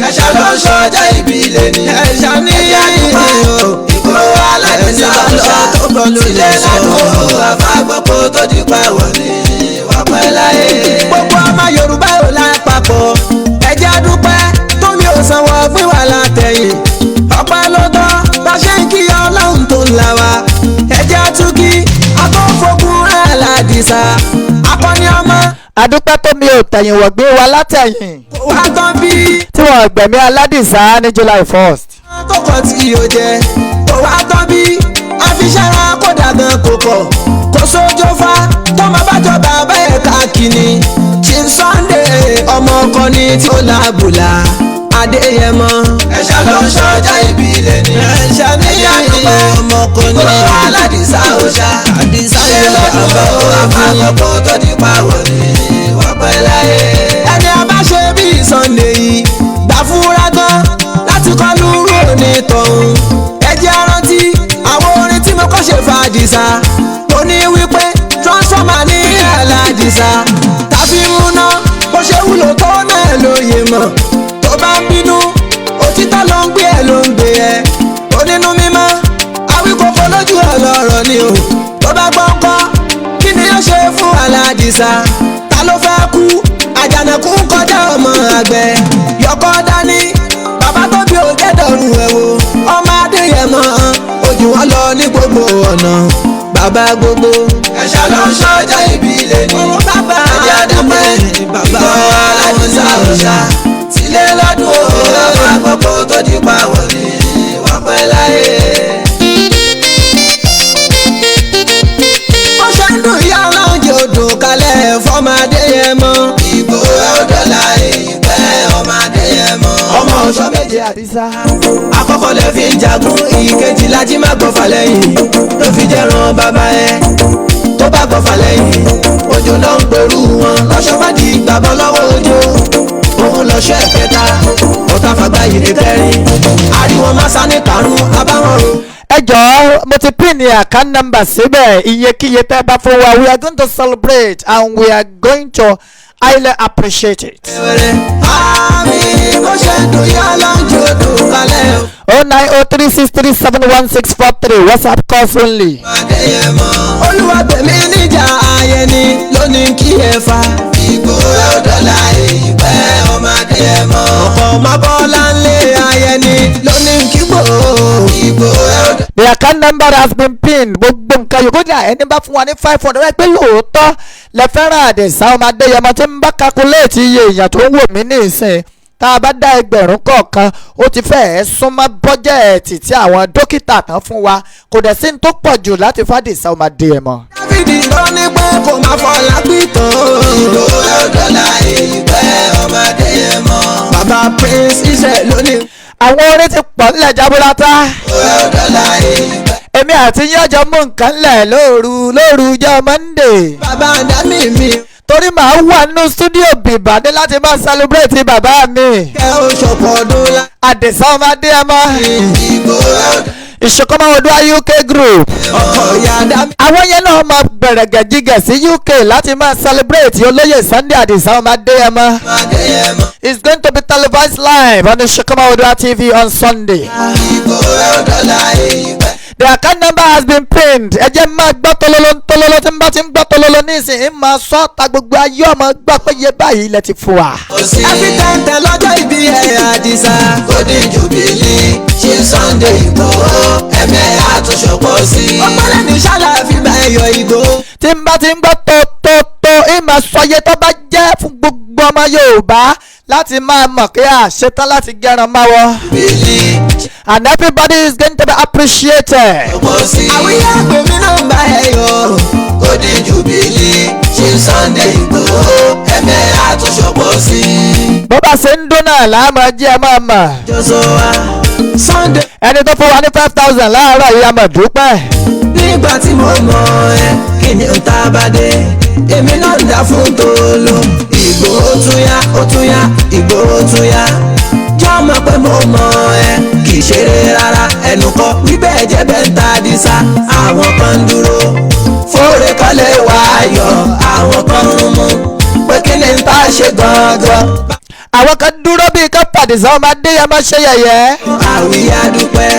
ẹ̀ṣà ló ń ṣọjọ́ ìbí lè ní ẹ̀ṣà ní ìgbò aládìsá òòṣà tó bọ́ ló lè sọ àfàgbọ́kọ tó di pawọ́ ní wàpẹ́ láyé. gbogbo ọmọ Yorùbá ò lápapọ̀ ẹ̀jẹ̀ dúpẹ́ tómi ò sanwó pín wà látẹ̀yìn ọpẹ́ ló tọ́ bá ṣe ń kí Ọlọ́run tó ń là wá ẹ̀jẹ̀ àtúkí akọ́fọ́gun rẹ̀ aládìsá akọni ọmọ. adúpẹ́ tómi ò tẹ̀yìn wọ̀ gbé wa látẹ̀yìn wà á tán bí. tí wọ́n gbẹ̀mí aládìsá ní July 1st. tó kàn tí yóò jẹ kò wá tán bí àfiṣẹ́ra kó dàgbọ́n kò pọ̀ kò sójó fa tó máa bá jọba bẹ́ẹ̀ káàkiri Chief Sunday ọmọ ọkọ ní tí ó lábùlà Adéyẹmọ. ẹ̀ṣà ló ń ṣọjọ́ ìbí lè ní ẹ̀ṣà ní àdúgbò ọmọ ọkọ ní aládìsá òòṣà àdìsá lọ́dún àfàgbọ́kọ tó di pawọ́ ní wàpẹ́ láyé. ẹni a bá ṣe bí Sunday yìí gbà fúnra gan láti kọ́ lúrú ní tọ̀hún ẹ̀jẹ̀ rántí àwọn orin tí mo kọ́ ṣe fàdìsá mo ní wípé transformer ní aládìsá tàbí múná bó ṣe wúlò tó náà lóye mọ̀ tó bá ń bínú òtítọ́ ló ń gbé ẹ ló ń gbé ẹ onínú mímọ́ àwíkòkò lójú ọlọ́rọ̀ ni o tó bá gbọ́ ńkọ́ kí ni yóò ṣe fún aládìsá ta ló fẹ́ kú àjànàkú kọjá ọmọ àgbẹ̀ yọkọ́ dání bàbá tó bí ògẹ́dọ̀rùn ẹ̀ wò ọmọ Adéyẹmọ ojú wọn lọ ní gbogbo ọ̀nà bàbá gbogbo. ẹ̀ṣà ló ń ṣọjọ́ ìbí lè ní ẹ̀jẹ̀ àdúpẹ́ bàbá aládìsá òòṣà tílé lọ́dún o àfàgbọ́kọ tó di pawọ́ ní wàpẹ́ láyé. ó ṣe ń dùn ìyá ọlọ́jọ́ odò kalẹ̀ fọ́mọ Adéyẹmọ. ìgbò ọ̀dọ́là ìpẹ́ ọmọ Adéyẹmọ. ọmọ ọ̀ṣọ́ méje àdìsá. àkọ́kọ́ lè fi jagun ìkejì lájí má gbọ́fà lẹ́yìn ló fi jẹ́ràn bàbá ẹ tó bá gbọ́fà lẹ́yìn òjò ló ń pẹ̀lú wọn lọ́ṣọ́ má di gbàgbọ́ lọ́wọ́ òjò òun lọ́ṣọ́ ẹ̀kẹta ọ̀tá fàgbà yìí ní kẹrin ariwo masa ní karùn-ún abáwọn ro. ẹ jọ̀ọ́ mo ti pin ní account number síbẹ̀ iyekíye tẹ́ bá fún wa we are going to celebrate and we are going to highly appreciate it. àmì bó ṣe dùn yá lọ́jọ́ dùn kalẹ̀ o. 09036371643 WhatsApp calls only. Adéyẹmọ olúwàgbẹ̀mí níjà ayẹni lónìí kí ẹ fa. ìgbò ọ̀dọ́là ìpẹ́ ọmọ Adéyẹmọ. ọ̀pọ̀ ọmọ bọ́lá ńlẹ̀ ayẹni lónìí kí gbò. ìgbò ọ̀dọ́. The account number has been pinned. gbogbo nǹkan yòókù jà ẹni bá fún wa ní 500 wáyé pé lóòótọ́ lẹ fẹ́ràn Àdìsá ọmọ Adéyẹmọ tí ń bá calculate iye èèyàn tó ń wò mí ní ìsìn tá a bá dá ẹgbẹ̀rún kọ̀ọ̀kan ó ti fẹ́ẹ̀ súnmọ́ bọ́jẹ̀ẹ̀tì tí àwọn dókítà tán fún wa kò dẹ̀ sí ní tó pọ̀ jù láti fàdìsá ọmọ Adéyẹmọ. Dáfídì ló ní pé kò máa fọ lápìtàn. ìgbò ọ̀dọ́là ìpẹ́ ọmọ Adéyẹmọ. bàbá Prince Israel ló ní. àwọn orin ti pọ̀ nílẹ̀ jaburata. ìgbò ọ̀dọ́là ìpẹ́. èmi àti yín ọjọ́ mú nǹkan lẹ̀ lóru ọjọ́ Monday. bàbá dami mi. torí màá wà nínú studio bìbà ní láti máa celebrate bàbá mi. kẹ́ ó ṣọ̀pọ̀ ọdún lá. Àdìsá ọmọ Adéyẹmọ. Ìgbòho Ìṣọ̀kanmọ́wọ́dún UK group. ọkọ̀ ìyá dá mi. Àwọn yẹn náà máa bẹ̀rẹ̀ gẹ̀jígẹ̀ sí UK láti máa celebrate olóyè Sunday Àdìsá ọmọ Adéyẹmọ. Adéyẹmọ. It's going to be televised live on the Ìṣọ̀kanmọ́wọ́dún TV on Sunday. Ìgbòho dọ́là ìgbẹ́. The account number has been pinned. Ẹ jẹ́ máa gbọ́ tololo tí n bá ti ń gbọ́ tololo nísìnyí máa sọ ta gbogbo ayé ọmọ gbọ́ pé iye báyìí ilẹ̀ ti fún wa. African tẹ lọ́jọ́ ìbí ẹ̀ Àdìsá. Golden Jubilee ṣe Sunday Ìgbòho ẹ̀mẹ́ àtúnṣọpọ̀ sí. ọpọlọ ní sálàfí bá ẹyọ Ìgbòho. Tí n bá ti ń gbọ́ tó ìmọ̀ sọyẹ tó bá jẹ́ fún gbogbo ọmọ Yorùbá láti máa mọ̀ kí a ṣetán láti gẹran máa wọ. And everybody is going to be appreciated. àwíyá gbèmí náà bá ẹyọ. Golden Jubilee ṣe Sunday Ìgbòho ẹ̀mẹ́ àtúnṣọpọ̀ sí. Bó bá ṣe ń dún náà láàmú ẹjẹ́ ẹ máa mọ̀. Joshua Sunday. Ẹni tó fún wa ní 5,000 láàárọ̀ yìí a mọ̀ dúpẹ́. nígbà tí mo mọ̀ ẹ́ kí ni ó tá a bá dé èmi náà ń dá fún tòló. Ìgbòho tún yá ó tún yá Ìgbòho tún yá jọ́ mọ̀ pé mo mọ̀ ẹ́ kì í ṣeré rárá ẹnu kọ́ wíbẹ̀ ẹ̀jẹ̀ bẹ́ẹ̀ ń ta Àdìsá. àwọn kan ń dúró fóore kọ́lé wá yọ àwọn kan ń mú pé kí ni ń tá a ṣe gangan. Àwọn kan dúró bíi ká Àdìsá ọmọ Adéyẹmọ ṣe yẹ̀yẹ́. àwíyá dúpẹ́.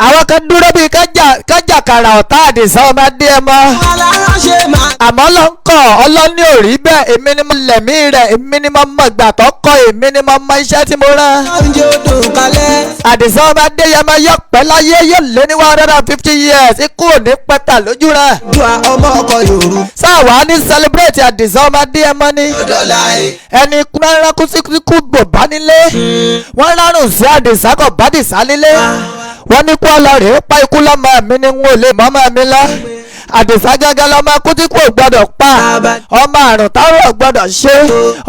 Àwọn kan dúró bíi kájà kàrà ọ̀tá Àdìsá ọmọ Adéyẹmọ. aláránṣẹ́ máa. Àmọ́ ló ń kọ̀ ọlọ́ní ò rí bẹ́ẹ̀ èmi ni mo lẹ̀mí rẹ̀ èmi ni mo mọ ìgbà tó kọ́ èmi ni mo mọ iṣẹ́ tí mo rán. oúnjẹ odò kalẹ̀. Àdìsá ọmọ Adéyẹmọ yọ pẹ́ láyé yóò lé ní 150 years ikú ò ní pẹ́ta lójú rẹ̀. dùn ọmọ ọkọ Yorùbá. sáwa ní celebrate Àdìsá ọmọ Adéyẹmọ ní. dọ́là ẹ̀. ẹni kúnlẹ́rán kú sí kú bò bá nílé. wọ́n rárùn sí Àdìsá kò bá Àdìsá nílé. wọ́n ní kú ọlọ́rẹ̀ pa ikú lọ́mọ mi ni n ò lè mọ́mọ́ mi lọ. Àdìsá gángan lọ́mọ kú tí kò gbọ́dọ̀ pa. ọmọ àrùn táwọn ò gbọ́dọ̀ ṣe.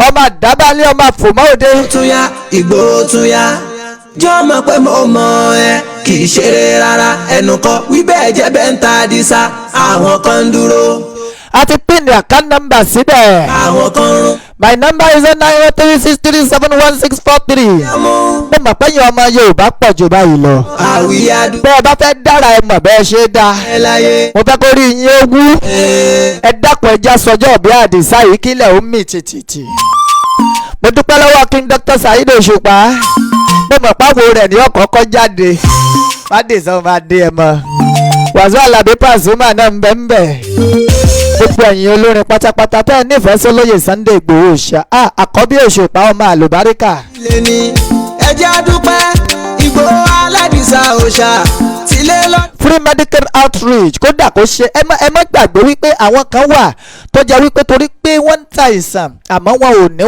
ọmọ àdábálẹ̀ ọmọ àfòmọ́ òde. tún yá Ìgbòho tún yá jọ́ mọ̀ pé mo mọ̀ ẹ́ kì í ṣeré rárá ẹnu kọ́ wíbẹ̀ ẹ̀jẹ̀ bẹ́ẹ̀ ń ta Àdìsá. àwọn kan ń dúró a ti pin the account number síbẹ̀. àwọn kan ń rún. My number is 90363711643. mo mọ̀ pé yín ọmọ Yorùbá pọ̀ jù báyìí lọ. àwíyá bẹ́ẹ̀ bá fẹ́ dára ẹ mọ̀ bẹ́ẹ̀ ṣe é dá. dúpẹ́ láyé. mo fẹ́ kó rí yín ó wú. ẹ dákun ẹja sọjọ́ bí Àdìsá yìí kílẹ̀ ó mì tìtìtì. mo dúpẹ́ lọ́wọ́ King Dr. Saheed Òṣùpá. mo mọ̀ páwo rẹ̀ ní ọ̀kọ̀ọ̀kọ̀ jáde. Àdìsá ọmọ Adéyẹmọ. Wàsíù Àlàbí Pasuma náà ń bẹ ń bẹ. gbogbo ẹ̀yin olórin pátápátá tẹ́ ẹ nífẹ̀ẹ́ sólóyè Sunday Ìgbòho ṣá àkọ́bí Òṣùpá ọmọ àlùbáríkà. ilé ni ẹjẹ́ àdúpẹ́ Ìgbòho aládìsá òòṣà tilé lọ. Free medical outreach kódà kó ṣe ẹ má gbàgbé wípé àwọn kan wà tó jẹ́ wípé torí pé wọ́n ń ta ìsàn àmọ́ wọn ò ní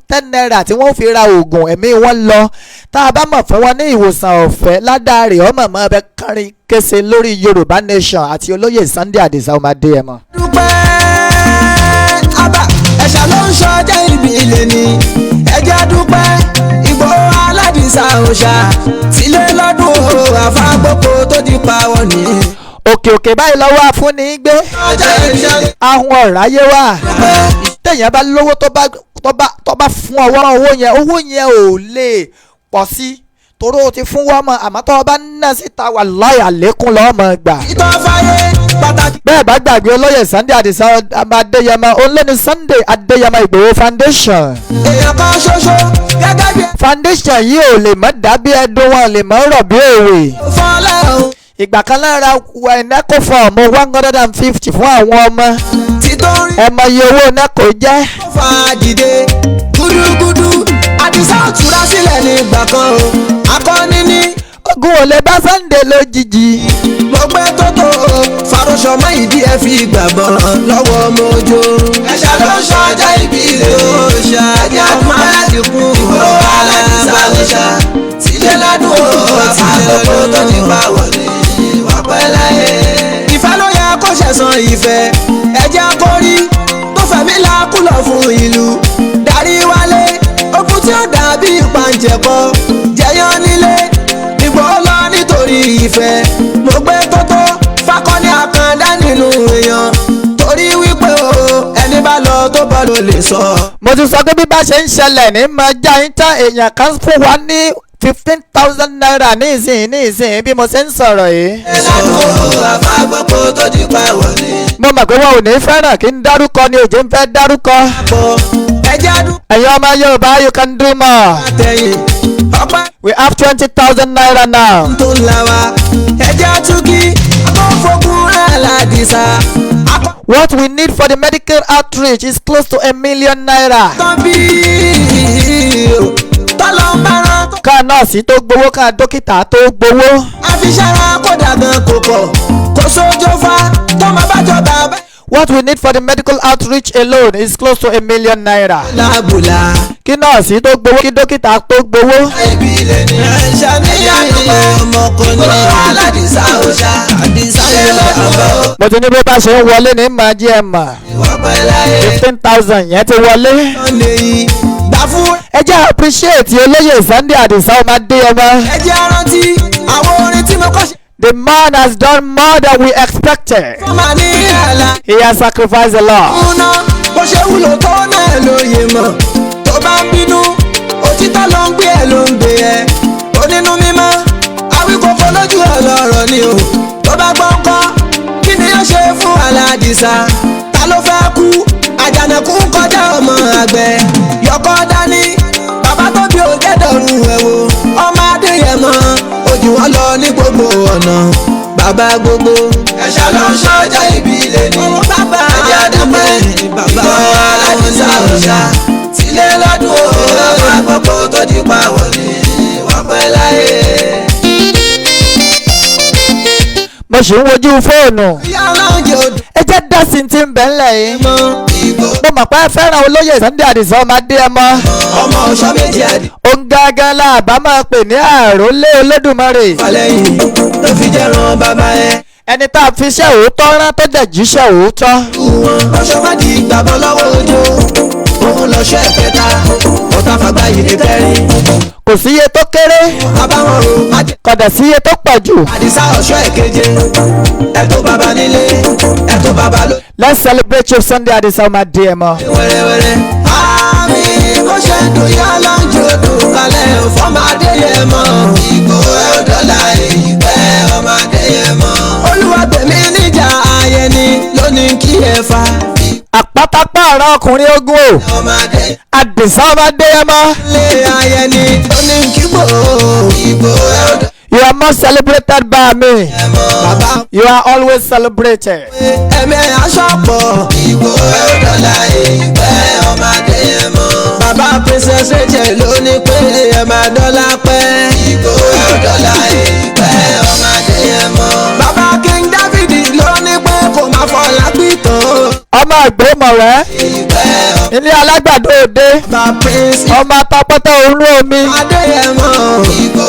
10 naira tí wọ́n fi ra oògùn ẹ̀mí wọn lọ tá a bá mọ̀ fún wọn ní ìwòsàn ọ̀fẹ́ ládàrí ọmọ ọmọ ẹbẹ kárin kése lórí Yorùbá Nation àti olóyè Sunday Àdìsá ọmọ Adéyẹmọ. dúpẹ́ àbá ẹ̀ṣà ló ń ṣọjọ́ ìbí ilé ni ẹjẹ́ dúpẹ́ Ìgbòho aládìsá òòṣà tilé lọ́dún àfàgbọ́kọ tó di pa wọ́n ní. òkè báyìí lọ́wọ́ afúnni gbé ahun ọ̀ráyé wà téèyàn bá lówó tó bá fún owó yẹn ò lè pọ̀ sí torí o ti fún wọ́n mọ̀ àmọ́ tó o bá ná síta wà láyà lékún lọ́mọ gbà. ìtọ́ fàyè pàtàkì. bẹ́ẹ̀ bá gbàgbé olóyè Sunday Àdìsá Adéyẹmọ olóyè Sunday Adéyẹmọ Ìgbòho foundation. èèyàn kan ṣoṣo gẹ́gẹ́ bí. foundation yìí ò lè mọ́ dàbí ẹdun wọn lè mọ́ rọ̀ bí òwe. fọlẹ́ o. ìgbà kan lára neco form 150 fún àwọn ọmọ. títorí. ẹ mọ iye owó neco jẹ́. fa dìde gúdúgúdú Àdìsá òtúra sílẹ̀ nígbà kan o akọni ní. ogun ò lè bá Sunday lójijì. mo gbé tótó farosọ mọ ìdí ẹ fi gbàgbọ́ lọ́wọ́ mojo. ẹ̀ṣà ló ń ṣọjọ́ ìbí rẹ̀ o ṣáájú àdúgbò àdìkú Ìgbòho aládìsá òòṣà tilé ládùn o àfàgbọ́kọ tó ní pa wọlé wà pẹ́ láyé. ìfẹ́ ló yẹ kó ṣẹ̀san ìfẹ́ ẹ̀jẹ̀ akórí tó fẹ̀mí làákùlọ̀ fún ìlú darí wálé ogun tí ó dàbí ìpàǹjẹ̀kọ jẹyàn nílé Ìgbòho lọ nítorí ìfẹ́ mo gbé tótó fakọni àkàndá nínú èèyàn torí wípé o ẹni bá lọ tó bá lò lè sọ. mo ti sọ pé bí bá ṣe ń ṣẹlẹ̀ ní mọ̀já yín tán èèyàn kan fún wa ní 15,000 naira ní ìsìn bí mo ṣe ń sọ̀rọ̀ yìí. ìlànà àfàgbọ́pọ̀ tó di pa wọlé. mo mọ̀ pé wọn ò ní fẹ́ràn kí n dárúkọ ni òjò ń fẹ́ dárúkọ. ẹjẹ́ àdúgbò ẹ̀yin ọmọ Yorùbá you can do more. àtẹ̀yìn ọpẹ́ we have 20,000 naira now. tó ń la wa ẹjẹ́ àtúkì akọ́fọ́kùn aládìsá. What we need for the medical outreach is close to 1 million naira. tán bí tọ́lọ́ ń bá rán tó. ká nọ́ọ̀sì tó gbowó ká dókítà tó gbowó. àfiṣẹ́ra kó dàgbọ́n kò pọ̀ kó sójó fa tó máa bá jọba bẹ́ẹ̀. What we need for the medical outreach alone is close to 1 million naira. lábùlà. kí nọ́ọ̀sì tó gbowó kí dókítà tó gbowó. ibi ilé ni ṣàníyàn ọmọkùnrin aládìsá ọ̀ṣà àdìsá ilẹ̀ àbọ̀. mo ti ní bí bá ṣe ń wọlé ní màá jí ẹ mọ̀. ìwà pẹ̀láyé 15,000 yẹn ti wọlé. lọ́nà yìí gbà fún. ẹ jẹ́ appreciate olóyè Sunday Adisa ọmọ Adéyẹmọ. ẹ jẹ́ rántí àwọn orin tí mo kọ́ ṣe. The man has done more than we expected. fọ́mà ní àlà. He has sacrificed a lot. múná bó ṣe wúlò tó náà lóye mọ̀ tó bá ń bínú òtítọ́ ló ń gbé ẹ ló ń gbé ẹ onínú mímọ́ àwíkòkò lójú ọlọ́rọ̀ ni o tó bá gbọ́ ńkọ́ kí ni ó ṣe fún aládìsá ta ló fẹ́ kú àjànàkú ń kọjá ọmọ àgbẹ̀ yọkọ́ dání bàbá tó bí ògẹ́dọ̀rùn ẹ̀ wò ọmọ Adéyẹmọ ojú wọn lọ ní gbogbo ọ̀nà bàbá gbogbo ẹ̀ṣà ló ń ṣọjọ́ ìbí ilé ni bàbá àdàpẹ́ bàbá aládìsá ọ̀ṣà sílé lọ́dún o bàbá gbogbo tó di pa wọlé wọ́n pẹ́ láyé. mo ṣì ń wojú fóònù. ìyá ọlọ́jọ́ odò ẹ jẹ́ dásì tí ń bẹ̀ ńlẹ̀ yìí. mọ́ ìgbò mo mọ̀ pé ẹ fẹ́ràn olóyè Sunday Adisa ọmọ Adéyẹmọ. ọmọ ọ̀ṣọ́ méjì àdì òun gángan láàbá máa pè ní àrólé Olódùmarè. falẹ́yìn ló fi jẹ́ ran bàbá ẹ̀. ẹni tá a fi iṣẹ́ òótọ́ rán tó dẹ̀ jíṣẹ́ òótọ́. wọn ọ̀ṣọ́ má di gbàgbọ́ lọ́wọ́ ojú òun lọ́ṣọ́ ẹ̀kẹta ọ̀tá fàgbà yìí lè kẹrin kò sí iye tó kéré àbáwọn ro má jẹ́ kò dẹ̀ sí iye tó pọ̀ jù. àdìsá ọ̀ṣọ́ ẹ̀keje ẹ̀tọ́ bàbá nílé ẹ̀tọ́ bàbá ló. Let's celebrate Chief Sunday Adisa ọmọ Adéyẹmọ. wẹ́rẹ́wẹ́rẹ́ àmì bó ṣe ń dùn yá lọ́njọ́ dùn kalẹ̀ fọ́mọ Adéyẹmọ ìgò ẹ̀ọ́dọ́là ìgbẹ́ ọmọ Adéyẹmọ. Olúwàgbẹ̀mí níjà ayẹni lónìí kí ẹ fa àpátápá ọ̀rọ̀ ọkùnrin ogun o. ọmọ Adéyẹmọ. Adisa ọmọ Adéyẹmọ. ilé ayẹni lónìí kígbò ìgò ẹ̀ọ́dọ́là. You are more celebrated by me. bàbá You are always celebrated. ẹ̀mí aṣọ́pọ̀ ìgò ẹ̀ọ́dọ́là ìgbẹ́ ọmọ Adéyẹmọ. bàbá princess Rachel ló ní pé ẹ máa dọ́là pẹ́ ìgò ẹ̀ọ́dọ́là ìgbẹ́ ọmọ Adéyẹmọ. bàbá King David ló ní pé kò má fọlá pìtàn ọmọ ìgbómọ̀ rẹ̀ ìgbẹ́ ilé alágbàdo òde bàbá prince ọmọ atapọ́tọ́ òun omi. Adéyẹmọ ìgò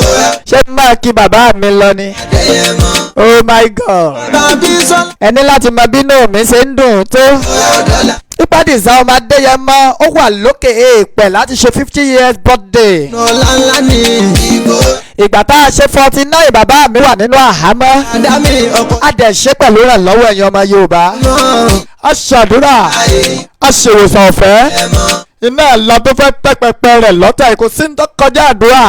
ṣé máa kí bàbá mi lọ ni. Adéyẹmọ. Oh my God. bàbá bísọ́lá ẹ ní láti mọ bínú mi ṣe ń dùn tó. ẹ̀ọ́dọ́là Adisa ọmọ Adéyẹmọ ó wà lókè èèpẹ̀ láti ṣe 50 years birthday. nọ̀ọ́lá ńlá ní ìgò ìgbà tá a ṣe 49 bàbá mi wà nínú àhámọ́. àdámì ọkọ̀ a dẹ̀ ṣe pẹ̀lú ìrànlọ́wọ́ ẹ̀yin ọmọ Yorùbá. náà a ṣàdúrà a ṣèwòsàn ọ̀fẹ́. iná ẹ̀lọ tó fẹ́ tẹ́ pẹpẹ rẹ̀ lọ́tẹ̀ kò sí ní tó kọjá àdúrà.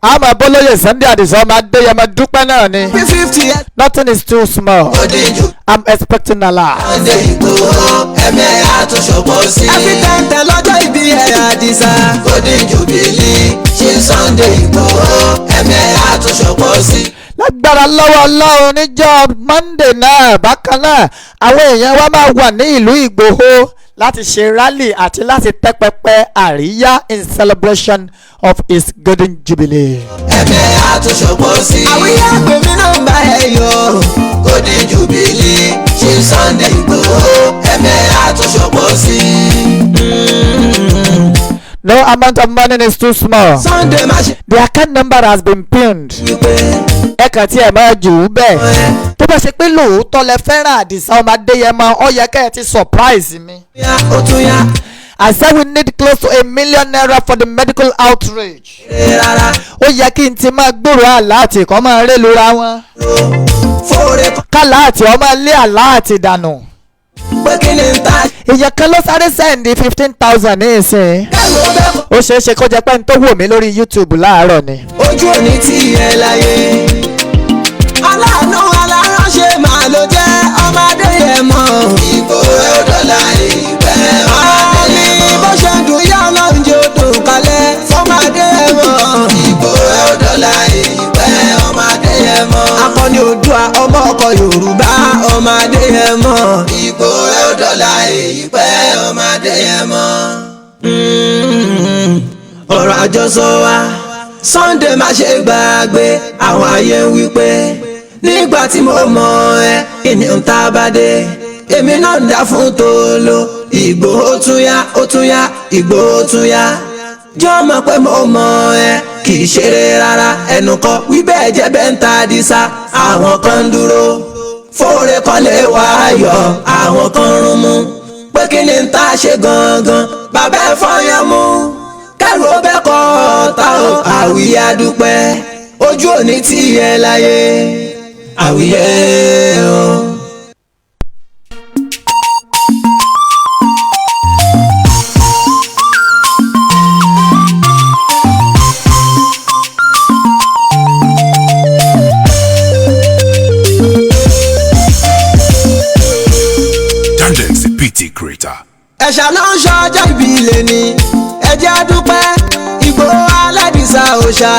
a máa bólóyè Sunday Adisa ọmọ Adéyẹmọ dúpẹ́ náà ni. 50 Nothing is too small. ọdíjú I'm expecting a lot. ọdẹ Ìgbòho ẹ̀mí àtúnṣọpọ̀ sí. ẹbí tẹ̀ǹtẹ̀ lọ́jọ́ ìbí ẹ̀ Àdìsá. golden jubilee ṣe Sunday Ìgbòho ẹ̀mí àtúnṣọpọ̀ sí. lágbára lọ́wọ́ Ọlọ́run níjọ́ Monday náà bákan náà àwọn èèyàn wa máa wà ní ìlú Ìgbòho láti ṣe rally àti láti tẹ́ pẹpẹ àríyá in celebration of his golden jubilee. ẹ̀mí àtúnṣọpọ̀ sí. àwíyá gbèmí náà ń bá ẹ yọ. golden jubilee ṣe Sunday Ìgbòho ẹ̀mí àtúnṣọpọ̀ sí. No amount of money is too small. Sunday má ṣe The account number has been pinned. wípé ẹ kàn tí ẹ máa jù ú bẹ́ẹ̀. tó bá ṣe pé lóòótọ́ lẹ fẹ́ràn Àdìsá ọmọ Adéyẹmọ ó yẹ kẹ́ ẹ ti surprise mi. yá ó tún yá I said we need close to 1 million naira for the medical outreach. rárá ó yẹ kí n ti máa gbòòrò àláàtì kọ́ máa ré lura wọn. fóore kan káláàtì ọmọ ilé àláàtì dànù. pé pé kí ni ń ta. ìyẹn kan ló sáré sẹ́ǹdì 15,000 ní ìsìn. kẹ́rù ó bẹ́ kọ́. ó ṣeé ṣe kó jẹ́ pé n tó wò mí lórí YouTube láàárọ̀ ni. ojú òní tí ẹ láyé aláàánú aláránṣẹ́ máa ló jẹ́ ọmọdé yẹn mọ́. ìbò ẹ̀ ò dọ́là ìgbẹ́ ọmọdé yẹn mọ́. bó ṣe dùn yá ọlọ́run jẹ́ odò kalẹ̀ fọmọdé yẹn mọ́. ìbò ẹ̀ ò dọ́là ìgbẹ́ ọmọdé yẹn mọ́. akọni Oòduà ọmọ ọkọ Yorùbá ọmọdé yẹn mọ́. ìbò ẹ̀ ò dọ́là ìgbẹ́ ọmọdé yẹn mọ́. ọ̀rọ̀ àjọsọ wa Sunday má ṣe gbàgbé àwọn ayé ń wí pé nígbà tí mo mọ̀ ẹ́ ìní ń ta bá dé èmi náà ń dá fún Tolo Ìgbòho tún yá ó tún yá Ìgbòho tún yá jọ́ mọ̀ pé mo mọ̀ ẹ́ kì í ṣeré rárá ẹnu kọ́ wí bẹ́ẹ̀ jẹ́ bẹ́ẹ̀ ń ta àdìsá àwọn kan ń dúró fóore kan lè wá ayọ̀ àwọn kan ń rún mú pé kí ni ń ta ṣe gangan bàbá ẹ̀ fọyán mú kẹ́rù ó bẹ́ kọ́ ọ̀tá o àwíyé adúpẹ́ ojú òní tí ẹ láyé àwíyé o. Tangents PT Creator. ẹ̀ṣà ló ń ṣọjọ́ ìbí ilé ni ẹjẹ́ dúpẹ́ Ìgbòho aládìsá òòṣà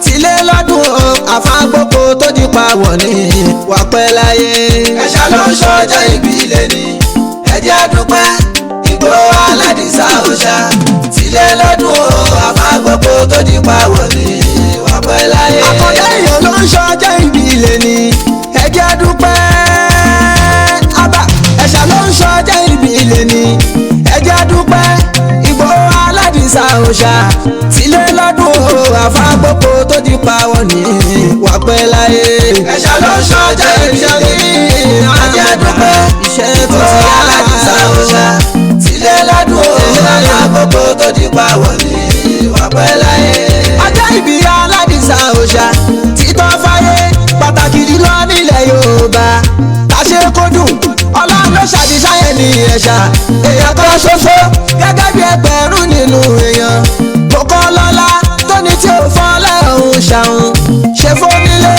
tílé lọ́dún o àfàgbòkò tó di pawọ̀ ní wà pẹ́ láyé. ẹ̀ṣà ló ń ṣọjọ́ ìbí ilé ni ẹjẹ́ dúpẹ́ Ìgbòho aládìsá òòṣà tílé lọ́dún o àfàgbòkò tó di pawọ̀ ní wà pẹ́ láyé. àkọ́dá èèyàn ló ń ṣọjọ́ ìbí ilé ni ẹjẹ́ dúpẹ́ àbá ẹ̀ṣà ló ń ṣọjọ́ ìbí ilé ni ẹjẹ́ dúpẹ́ Ìgbòho aládìsá òòṣà tílé lọ́dún o àfàgbòkò tó di pawọ́ ní wà pẹ́ láyé. ẹ̀ṣà ló ń ṣọjọ́ ìbí ilé ni ẹjẹ́ dúpẹ́ Ìgbòho aládìsá òòṣà tílé lọ́dún o àfàgbòkò tó di pawọ́ ní wà pẹ́ láyé. ọjọ́ ìbí aládìsá òòṣà títọ́ fáyé pàtàkì jùlọ nílẹ̀ Yorùbá kàṣe kó dùn Ọlọ́run ló ṣàdìsáyẹ̀ ní ẹ̀ṣà èèyàn kan ṣoṣo gẹ́gẹ́ bí ẹgbẹ̀rún nínú èèyàn kókó lọ́lá tó ní tí ò fọ́ lẹ́hùn ṣàhùn ṣe fónílé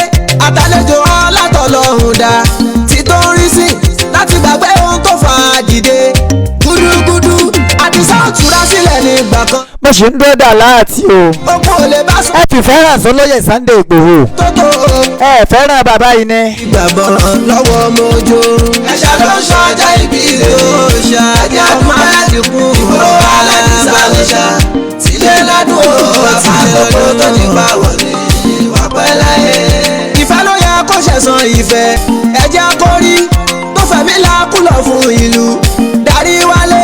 àtàlejò ọlátọ̀lọ́hùn dá tí tó ń rí sí láti gbàgbé ohun tó fà á dìde gúdúgúdú àdìsá òtúrá sílẹ̀ nígbà kan. mo ṣì ń dúró dà láàtì o. okun ò lè bá sọ. ẹ ti fẹ́ràn sọlóyè Sunday Ìgbòho. tó tó o. ẹ fẹ́ràn bàbá yìí ni. ìgbàgbọ́ lọ́wọ́ mojo. ẹ̀ṣà ló ń ṣọjọ́ ìbí ilé òòṣà. ẹ̀jẹ̀ ọmọ aládìkún Ìgbòho aládìsá òòṣà. tílé ládùn o àfàgbòkò tó ní pawọ́ ní wà pẹ́ láyé. ìfẹ́ ló yẹ kó ṣẹ̀san ìfẹ́ ẹ̀jẹ̀ akórí tó fẹ̀mí làákùlọ̀ fún ìlú. darí wálé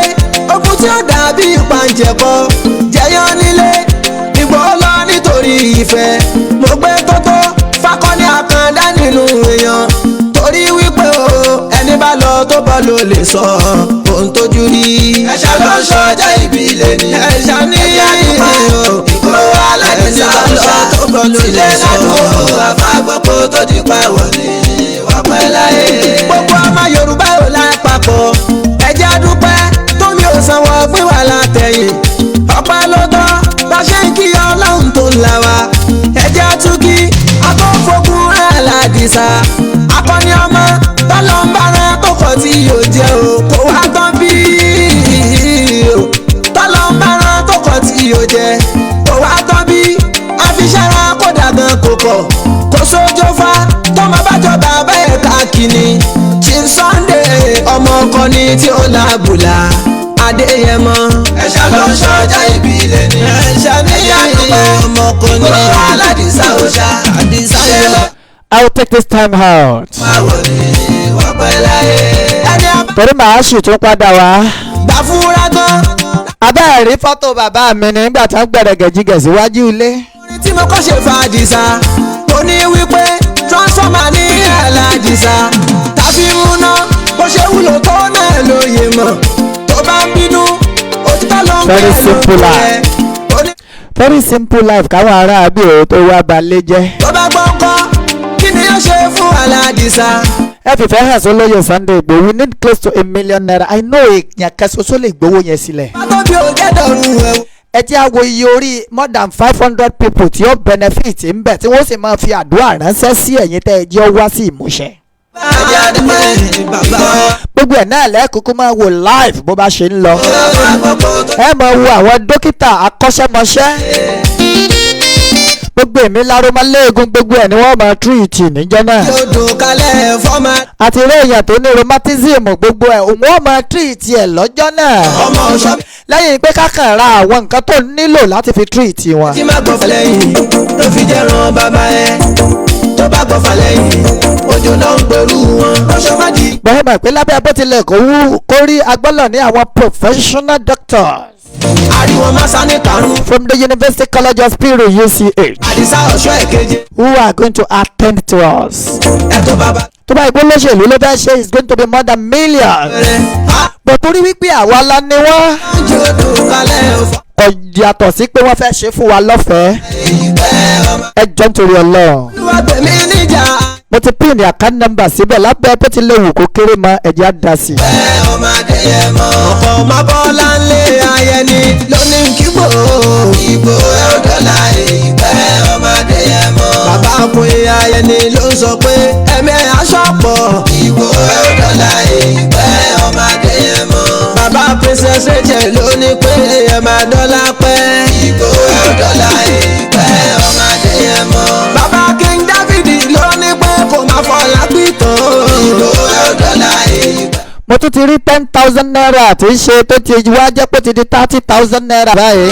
ogun tí ó dàbí ìpàǹjẹ̀kọ jẹyàn nílé Ìgbòho lọ nítorí ìfẹ́ mo gbé tótó fakọni àkàndá nínú èèyàn torí wípé o ẹni bá lọ tó bọ́ ló lè sọ ohun tójú rí. ẹ̀ṣà ló ń ṣọjọ́ ìbí ilé ni ẹ̀ṣà ní Ìgbòho aládìsá òòṣà tílé ládùn o àfàgbòkò tó di pawọ́ ní wà pẹ́ láyé. gbogbo ọmọ Yorùbá ò lápapọ̀ ẹ̀jẹ̀ dúpẹ́ tómi ò sanwó pín wà látẹ̀yìn ọpẹ́ ló tọ́ bá ṣe ń kí Ọlọ́run tó ń là wá ẹ̀jẹ̀ àtúkí akọ́fọ́gun aládìsá akọni ọmọ tọ́lọ́ ń bára tó kọ̀ tí yóò jẹ́ o kó wá tán bí o tọ́lọ́ ń bára tó kọ̀ tí yóò jẹ́ kó wá tán bí àfiṣẹ́ra kó dàgbọ́n kò kọ̀ kó sójó fa tọ́mọ bá jọ bàbá ẹ̀ káàkiri Chief Sunday ọmọ ọkọ ni tí ó lábùlà Adéyẹmọ. ẹ̀ṣà ló ń ṣọjọ́ ìbí ilé ni ẹ̀ṣà ní ọmọ ọkọ ni Ìgbòho aládìsá òòṣà àdìsá yẹn. I will take this time out. báwo ni wọ́n pẹ́ láyé. ẹni àbá torí màá sì tún padà wá. gbà fúnra gan. abẹ́ rí fọ́tò bàbá mi nígbà tí wọ́n gbẹ̀rẹ̀gẹ̀jigẹ̀ síwájú ilé. orin tí mo kọ́ ṣe fàdìsá tó ní wípé transformer ní aládìsá tàbí múná bó ṣe wúlò tó náà lóye mọ̀ tó bá ń bínú òtítọ́ ló ń Very simple life. Very simple life káwọn ará àbí òun tó wá balẹ̀ jẹ́. tó bá gbọ́ ńkọ́ kí ni yóò ṣe fún aládìsá. ẹ fìfẹ́ hàn sí olóyè Sunday Igboho. We need close to $1 million. I know èèyàn kan ṣoṣo lè gbowó yẹn sílẹ̀. Àtọ́bí ò jẹ́ dọ̀rùn ẹ̀wọ̀n. ẹ jẹ́ àwo iye orí more than 500 people tí ó benefit ń bẹ̀ tí wọ́n sì máa fi àdúrà ránṣẹ́ sí ẹ̀yin tẹ́ ẹ jẹ́ wá sí ìmúṣẹ. gbogbo ẹ̀ náà lẹ́ẹ̀kúkú máa wò live bó bá ṣe ń lọ. ẹ máa wo àwọn dókítà akọ́ṣẹ́mọṣẹ́. gbogbo èmi lárúmọléegun gbogbo ẹ̀ ni wọ́n máa tírìtì níjọ́ náà. àti eré èèyàn tó ní rheumatism gbogbo ẹ̀ wọ́n máa tírìtì ẹ̀ lọ́jọ́ náà. lẹ́yìn pé kákan ra àwọn nǹkan tó nílò láti fi tírìtì wọn. tí má gbọ́ fẹ́lẹ́yìn ló fi jẹ́ ran bàbá ẹ̀ tó bá gbọ́ fẹ́lẹ́yìn ojú náà ń pẹ̀lú wọn lọ́sọ̀mọ́dì. bẹ́ẹ̀ mọ̀ pé lábẹ́ bó tilẹ̀ kó rí agbọ́lọ̀ ní àwọn professional doctors. ariwo masa ní karùn. from the University College of Spirit UCH. àdìsá ọ̀ṣọ́ èkejì. who are going to attend to us. ẹ̀tọ́ bàbá. tó bá ìgbó lóṣèlú ló fẹ́ ṣe is going to be more than millions. bó torí wípé àwa la ni wọ́n. kò yàtọ̀ sí pé wọ́n fẹ́ ṣe fún wa lọ́fẹ̀ẹ́. ẹ jọ nítorí Ọlọ́run. mo ti pín ní account number síbẹ̀ lábẹ́ bó ti léwu kó kéré mọ́ ẹ̀jẹ̀ á dá sí. ọ̀pọ̀ ọmọ bọ́lá ń lé ayẹni lónìí kígbò. ìgbò ẹ̀ dọ́là ìgbẹ́ ọmọdé yẹn mọ́. bàbá ọkùnrin ayẹni ló ń sọ pé ẹ̀mí aṣọ pọ̀. ìgbò ẹ̀ dọ́là ìgbẹ́ ọmọdé yẹn mọ́. bàbá princess Rachel ló ní pé ẹ̀mí dọ́là pẹ́. ìgbò ẹ̀ dọ́là ìgbẹ́ ọmọdé yẹn mọ́. bàbá King David ló ní pé kò má fọ́ lápìtàn. ìgbò ẹ̀ dọ́là ìgbẹ́. mo tún ti rí 10,000 naira tí í ṣe tó ti wá jẹ́ pé ó ti di 30,000 naira báyìí.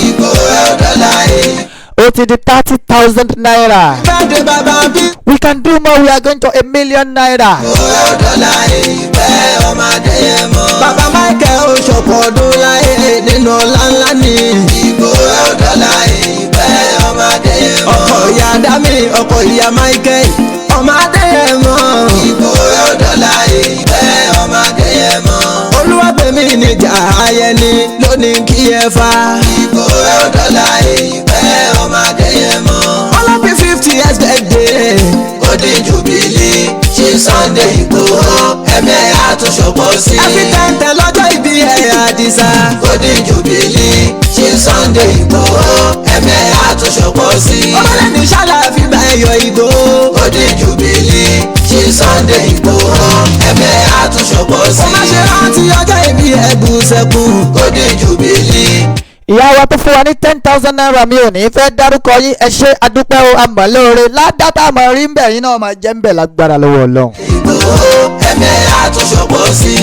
ìgbò ẹ̀ dọ́là ìgbẹ́. ó ti di 30,000 naira. bẹ́ẹ̀ni bàbá bí. we can do more. We are going to $1 million naira. dọ́là ìgbẹ́ ọmọdé yẹn mọ́. bàbá Michael oṣọ̀pọ̀ ọdún láyé nínú ọlá ńlá ni. ìgbò dọ́là ìgbẹ́ ọmọdé yẹn mọ́. ọkọ̀ ìyá Dami ọkọ̀ ìyá Michael ọmọdé yẹn mọ́. ìgbò dọ́là ìgbẹ́ ọmọdé yẹn mọ́. Olúwàgbẹ̀mí níjà ayẹni lónìí kí ẹ fa. ìgbò dọ́là ìgbẹ́ ọmọdé yẹn mọ́. ọlọ́pìn 50 years birthday òde Jubilee ṣe Sunday Igboho ẹ̀mẹ́ àtúnṣọpọ̀ sí. ẹbí tẹ̀ǹtẹ̀ lọ́jọ́ ìbí ẹ̀ Àdìsá. òde Jubilee ṣe Sunday Igboho ẹ̀mẹ́ àtúnṣọpọ̀ sí. ọmọlẹ́ni ṣàlàyé bá ẹ̀yọ Igboho. òde Jubilee ṣe Sunday Igboho ẹ̀mẹ́ àtúnṣọpọ̀ sí. ọmọ ṣe rántí ọjọ́ ìbí ẹ̀ Bùsẹ̀kù. òde Jubilee. ìyá wa tó fún wa ní 10,000 naira mi ò ní fẹ́ dárúkọ yín ẹ ṣe adúpẹ́ o amọ̀lóore ládàtà àmọ̀ rí ń bẹ̀ yín náà máa jẹ́ ń bẹ̀ lágbára lọ́wọ́ Ọlọ́run. Ìgbòho ẹ̀mẹ́ àtúnṣọpọ̀ sí.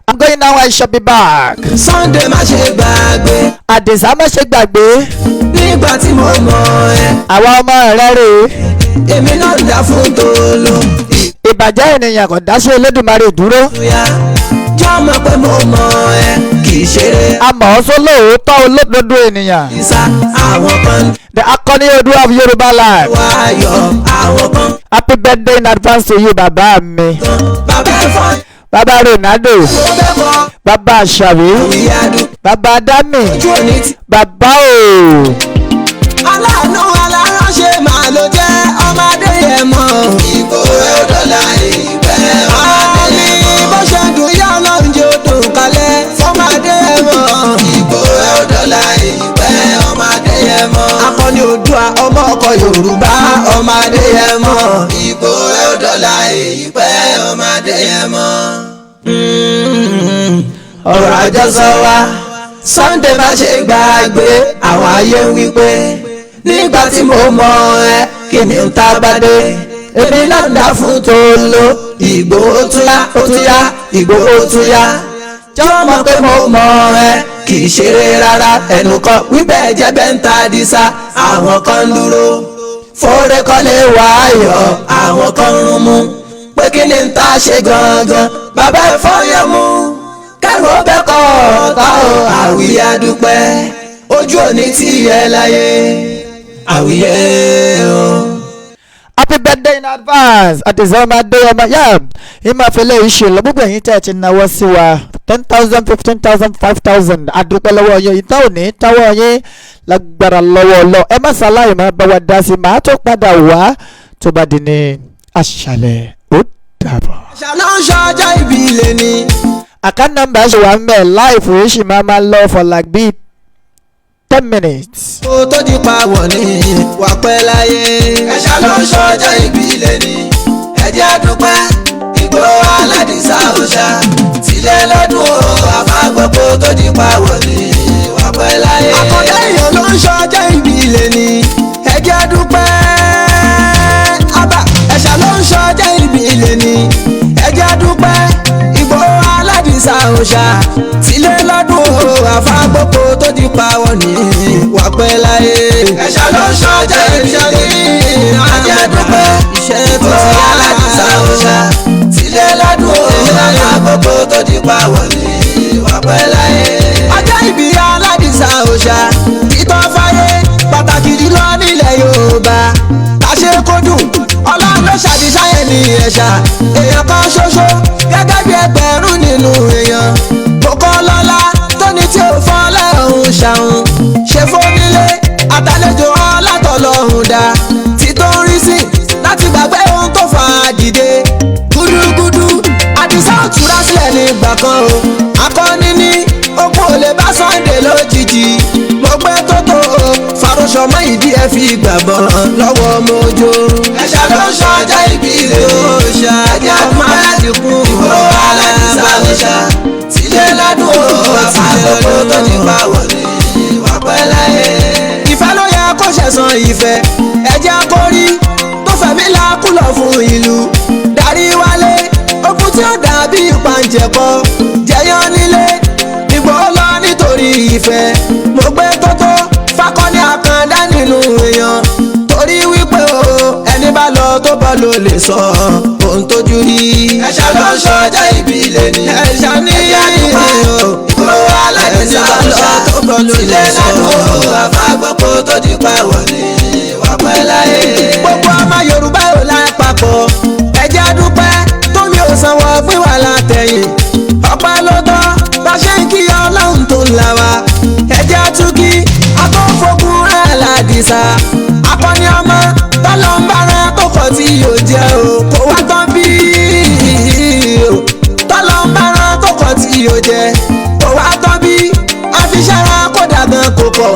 I'm going now. I shall be back. Sunday má ṣe gbàgbé. Àdìsá má ṣe gbàgbé. nígbà tí mo mọ̀ ẹ́. àwa ọmọ rẹ rèé. èmi náà ń dá fún tòló. ìbàjẹ́ ènìyàn kò dá sí Elédùmarè dúró. jọ́ mọ̀ pé mo mọ̀ ẹ́ kì í ṣeré. àmọ́ sọ lóòótọ́ olódodo ènìyàn. ìsà àwọn kan. the akọni Oòduà of Yorùbá land. wá ayọ̀ àwọn kan. happy birthday in advance to you bàbá mi. bàbá ẹ̀fọ́. bàbá Ronaldo. mo bẹ́ bọ́. bàbá Àṣàbí. ìyàdù. bàbá Dami. ojú òní ti. bàbá o. aláàánú aláránṣẹ́ máa ló jẹ́ ọmọdé yẹn mọ́. Ìgbòho dọ́là ìgbẹ́ ọmọdé yẹn mọ́. bó ṣe dùn yá ọlọ́run jẹ́ odò kalẹ̀ fọmọdé yẹn mọ́. Ìgbòho dọ́là ìgbẹ́ ọmọdé yẹn mọ́. akọni Oòduà ọmọ ọkọ Yorùbá ọmọdé yẹn mọ́. Ìgbòho dọ́là ìgbẹ́ ọmọdé yẹn mọ́. ọ̀rọ̀ àjọsọ wa Sunday má ṣe gbàgbé àwọn ayé ń wí pé nígbà tí mo mọ̀ ẹ́ kí ni ń ta bá dé èmi náà ń dá fún tòló. Ìgbòho tún yá ó tún yá Ìgbòho tún yá jọ́ mọ̀ pé mo mọ̀ ẹ́ kì í ṣeré rárá ẹnu kan wíbẹ̀ jẹ́ bẹ́ńtà Àdìsá àwọn kan ń dúró fóore kọ́lé wáyọ̀ àwọn kan ń rún mú pé kí ni ń ta ṣe gangan bàbá ẹ̀fọ́ yẹn mú kẹ́rù bẹ́ẹ̀ kọ́ ọ̀tá o àwíyá dúpẹ́ ojú òní tí yẹ láyé àwíyé o. happy birthday in advance Àdìsá ọmọdé ọmọ yá ìmọ̀fẹ́lẹ́ ìṣe lọ gbogbo ẹ̀yin tẹ́ ẹ ti náwó sí wa 10,000 15,000 5,000 àdúpẹ́ lọ́wọ́ yín ìtàn òní táwọ̀ yín lágbára lọ́wọ́ lọ ẹ má ṣàlàyé má bá wa dá sí màá tó padà wá tó bá di ní àṣàlẹ̀ ó dàbọ̀. ṣàlọ́ ń ṣọjọ́ ìbí ilé ni. account number ṣe wà ń bẹ̀ live yìí ṣì máa lọ for like bíi 10 minutes. kó tó di pa wọ̀ ní wà pẹ́ láyé. ṣàlọ́ ń ṣọjọ́ ìbí ilé ni. ẹ jẹ́ a dúpẹ́ Ìgbòho Aládìsá òòṣà tilé lọ́dún o àfàgbọ́pọ̀ tó di pa wọ̀ ní wà pẹ́ láyé. àkọ́dá èèyàn ló ń ṣọjọ́ ìbí ilé ni. ẹ jẹ́ a dúpẹ́ ẹ̀ṣà ló ń ṣọjọ́ ìbí ilé ni. ẹ jẹ́ a dúpẹ́ Ìgbòho Aládìsá òòṣà tilé lọ́dún o àfàgbọ́pọ̀ tó di pa wọ̀ ní wà pẹ́ láyé. ẹ̀ṣà ló ń ṣọjọ́ ìbí ilé ni. ẹ jẹ́ a dúpẹ́ Ìgbòho Aládìsá òòṣà tilé lọ́dún o àfàgbọ́pọ̀ tó di pa wọ̀ ní wà pẹ́ láyé. ọjọ́ ìbí Aládìsá òòṣà ìtàn fáyé pàtàkì jùlọ nílẹ̀ Yorùbá àṣẹ kó dùn Ọlọ́run ló ṣàdìsáyẹ̀ ní ẹ̀ṣà èèyàn kan ṣoṣo gẹ́gẹ́ bí ẹgbẹ̀rún nínú èèyàn kókó lọ́lá tóní tí ò fọ́n lẹ́hùn ṣàhùn ṣe fónílé àtàlejò ọlátọ̀lọ́hùn dá tí tó ń rí sí láti gbàgbé ohun tó fà á dìde gúdúgúdú Àdìsá ò túra sílẹ̀ nígbà kan o akọni ní okun ò lè bá Sunday lójijì mo gbé tótó o farosọ mọ ìdí ẹ fi gbàgbọ́ lọ́wọ́ mojo. ẹ̀ṣà ló ń ṣọjọ́ ìbí ilé òòṣà ẹ̀jẹ̀ ọmọ aládìkún Ìgbòho Aládìsá òòṣà tilé lọ́dún o àfàgbọ́pọ̀ tó ti pa wọlé wà pẹ́ láyé. ìfẹ́ ló yẹ kó ṣẹ̀san ìfẹ́ ẹ̀jẹ̀ akórí tó fẹ̀mí làákùlọ̀ fún ìlú darí wálé okun tí ó dàbí ìpàǹjẹ̀kọ jẹyàn nílé Ìgbòho lọ nítorí ìfẹ́ mo gbé tótó fakọni àkàndá nínú èèyàn torí wípé o ẹni bá lọ tó bọ́ ló lè sọ ohun tójú rí. ẹ̀ṣà ló ń ṣọjọ́ ìbí ilé ni. ẹ̀ṣà ní Ìgbòho Aládìsá òòṣà tilé lọ́dún o àfàgbọ́pọ̀ tó di pa wọlé wà pẹ́ láyé. gbogbo ọmọ Yorùbá ò lápapọ̀ ẹ jẹ́ a dúpẹ́ tómi ò sanwó fún wa látẹ̀yìn ọpẹ́ ló tọ́ bá ṣe ń kí Ọlọ́run tó ń là wá ẹ jẹ́ a tún kí akọ́fọ́gun Aládìsá akọni ọmọ tọ́lọ́ ń bára tó kọ̀ tí yóò jẹ́ o kó wá tán bí tọ́lọ́ ń bára tó kọ̀ tí yóò jẹ́ kó wá tán bí àfiṣẹ́ra kó dàgbọ́n kò pọ̀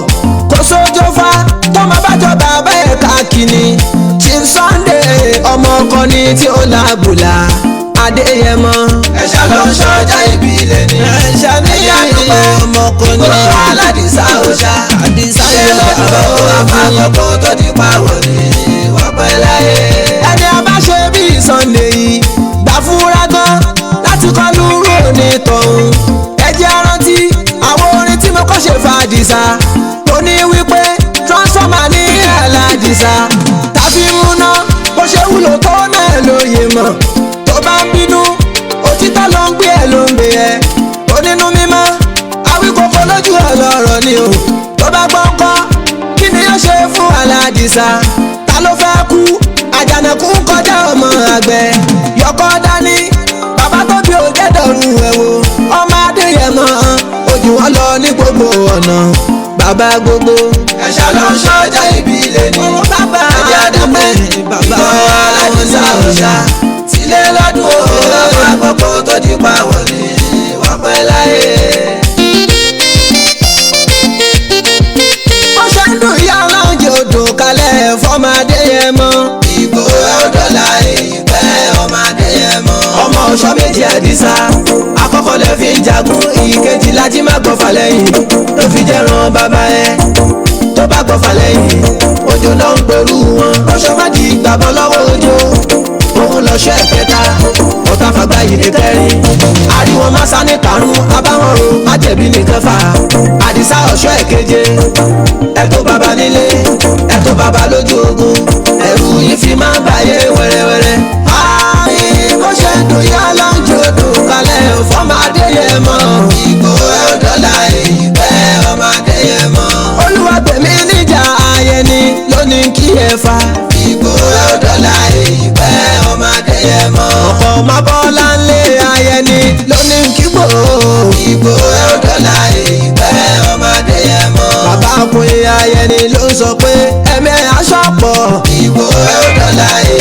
kó sójó fa tọ́mọ bá jọ bàbá ẹ̀ káàkiri Chief Sunday ọmọ ọkọ ni tí ó lábùlà Adéyẹmọ. ẹ̀ṣà ló ń ṣọjọ́ ìbí ilé ni. ẹ̀ṣà ní ìyàdúgbò ọmọkùnrin Ìgbòho Aládìsá òòṣà tilé lọ́dún o àfàgbọ́pọ̀ tó di pa wọlé wà pẹ́ láyé. ẹni a bá ṣe bí Sunday yìí gbà fúra gan láti kọ́ lúrú òní tọ̀hún. ẹ jẹ́ a rántí àwọn orin tí mo kọ́ ṣe fàdìsá mo ní wípé transformer ní Aládìsá tàbí múná bó ṣe wúlò tó náà lóye mọ̀ tó bá ń bínú òtítọ́ ló ń gbé ẹ ló ń gbé ẹ onínú mímọ́ àwíkòkò lójú ọlọ́rọ̀ ni o tó bá gbọ́ ńkọ́ kí ni yóò ṣe fún Aládìsá ta ló fẹ́ kú àjànàkú kọjá ọmọ àgbẹ̀ yọkọ́ dání bàbá tó bí òjẹ́dọ̀rùn ẹ̀ wò ọmọ Adéyẹmọ ojú wọn lọ ní gbogbo ọ̀nà bàbá gbogbo. ẹ̀ṣà ló ń ṣọjọ́ ìbí ilé ni. bàbá àdàpẹ́ Ìgbòho Aládìsá òòṣà tilé lọ́dún o àfàgbọ́pọ̀ tó di pa wọlé wà pẹ́ láyé. ó ṣe ń dùn ìyá ọlọ́njẹ odò kalẹ̀ fọ́mọ Adéyẹmọ. Ìgbòho dọ́là ìpẹ́ ọmọ Adéyẹmọ. ọmọ ọ̀ṣọ́ méjì Àdìsá àkọ́kọ́ lẹ fi ń jagun ìkejì lájí má gbọ́fà lẹ́yìn ló fi jẹ́ ran bàbá ẹ tó bá gbọ́fà lẹ́yìn òjò náà ń pẹ̀lú wọn ọ̀ṣọ́ má di gbàgbọ́ lọ́wọ́ òjò òun lọ́ṣọ́ ẹ̀kẹta ọ̀tá fàgbà yìí ní kẹrin ariwo masa ní karùn-ún abáwọn ro májẹ̀bí ní kẹfà Àdìsá ọ̀ṣọ́ ẹ̀keje ẹ̀tọ́ bàbá nílé ẹ̀tọ́ bàbá lójú ogun ẹ̀rù yìí fi máa ń báyé wẹ́rẹ́wẹ́rẹ́. bó ṣe dùn yá lọ́njọ́ dùn kalẹ̀ fọ́mọ Adéyẹmọ. Ìgbòho dọ́là èyí pẹ́ ọmọ Adéyẹmọ. Olúwàgbẹ̀mí níjà ayẹni lónìí kí ẹ fa. Ìgbòho dọ́là èyí pẹ́ ọmọ Adéyẹmọ. ọ̀pọ̀ ọmọ bọ́lá ń lé ayẹni lónìí kí Ìgbòho. Ìgbòho dọ́là èyí pẹ́ ọmọ Adéyẹmọ. bàbá ọkùnrin ayẹni ló ń sọ pé ẹ̀mí aṣọ pọ̀. Ìgbòho dọ́là èyí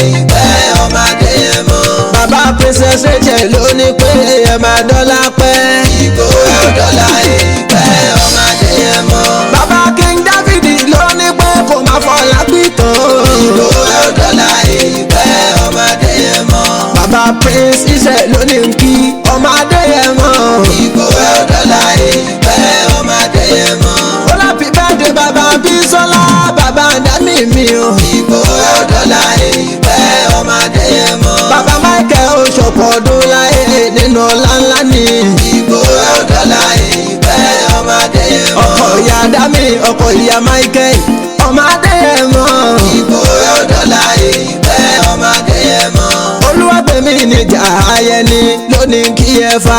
prince Israel ló ní kí ọmọ Adéyẹmọ. Ìgbòho ọ̀dọ́là ìpẹ́ ọmọ Adéyẹmọ. ó lápì bẹ́ẹ̀dẹ̀ bàbá Bísọ́lá bàbá Dami mi o. Ìgbòho ọ̀dọ́là ìpẹ́ ọmọ Adéyẹmọ. bàbá Michael Oṣọ̀pọ̀ ọdún láyé nínú ọlá ńlá ni. Ìgbòho ọ̀dọ́là ìpẹ́ ọmọ Adéyẹmọ. ọkọ ìyá Dami ọkọ ìyá Michael ọmọ Adéyẹmọ. Ìgbòho ọ̀dọ́là ìpẹ́ ọmọ Adéyẹmọ. Olúwàgbẹ̀mí níjà ayẹni lónìí kí ẹ fa.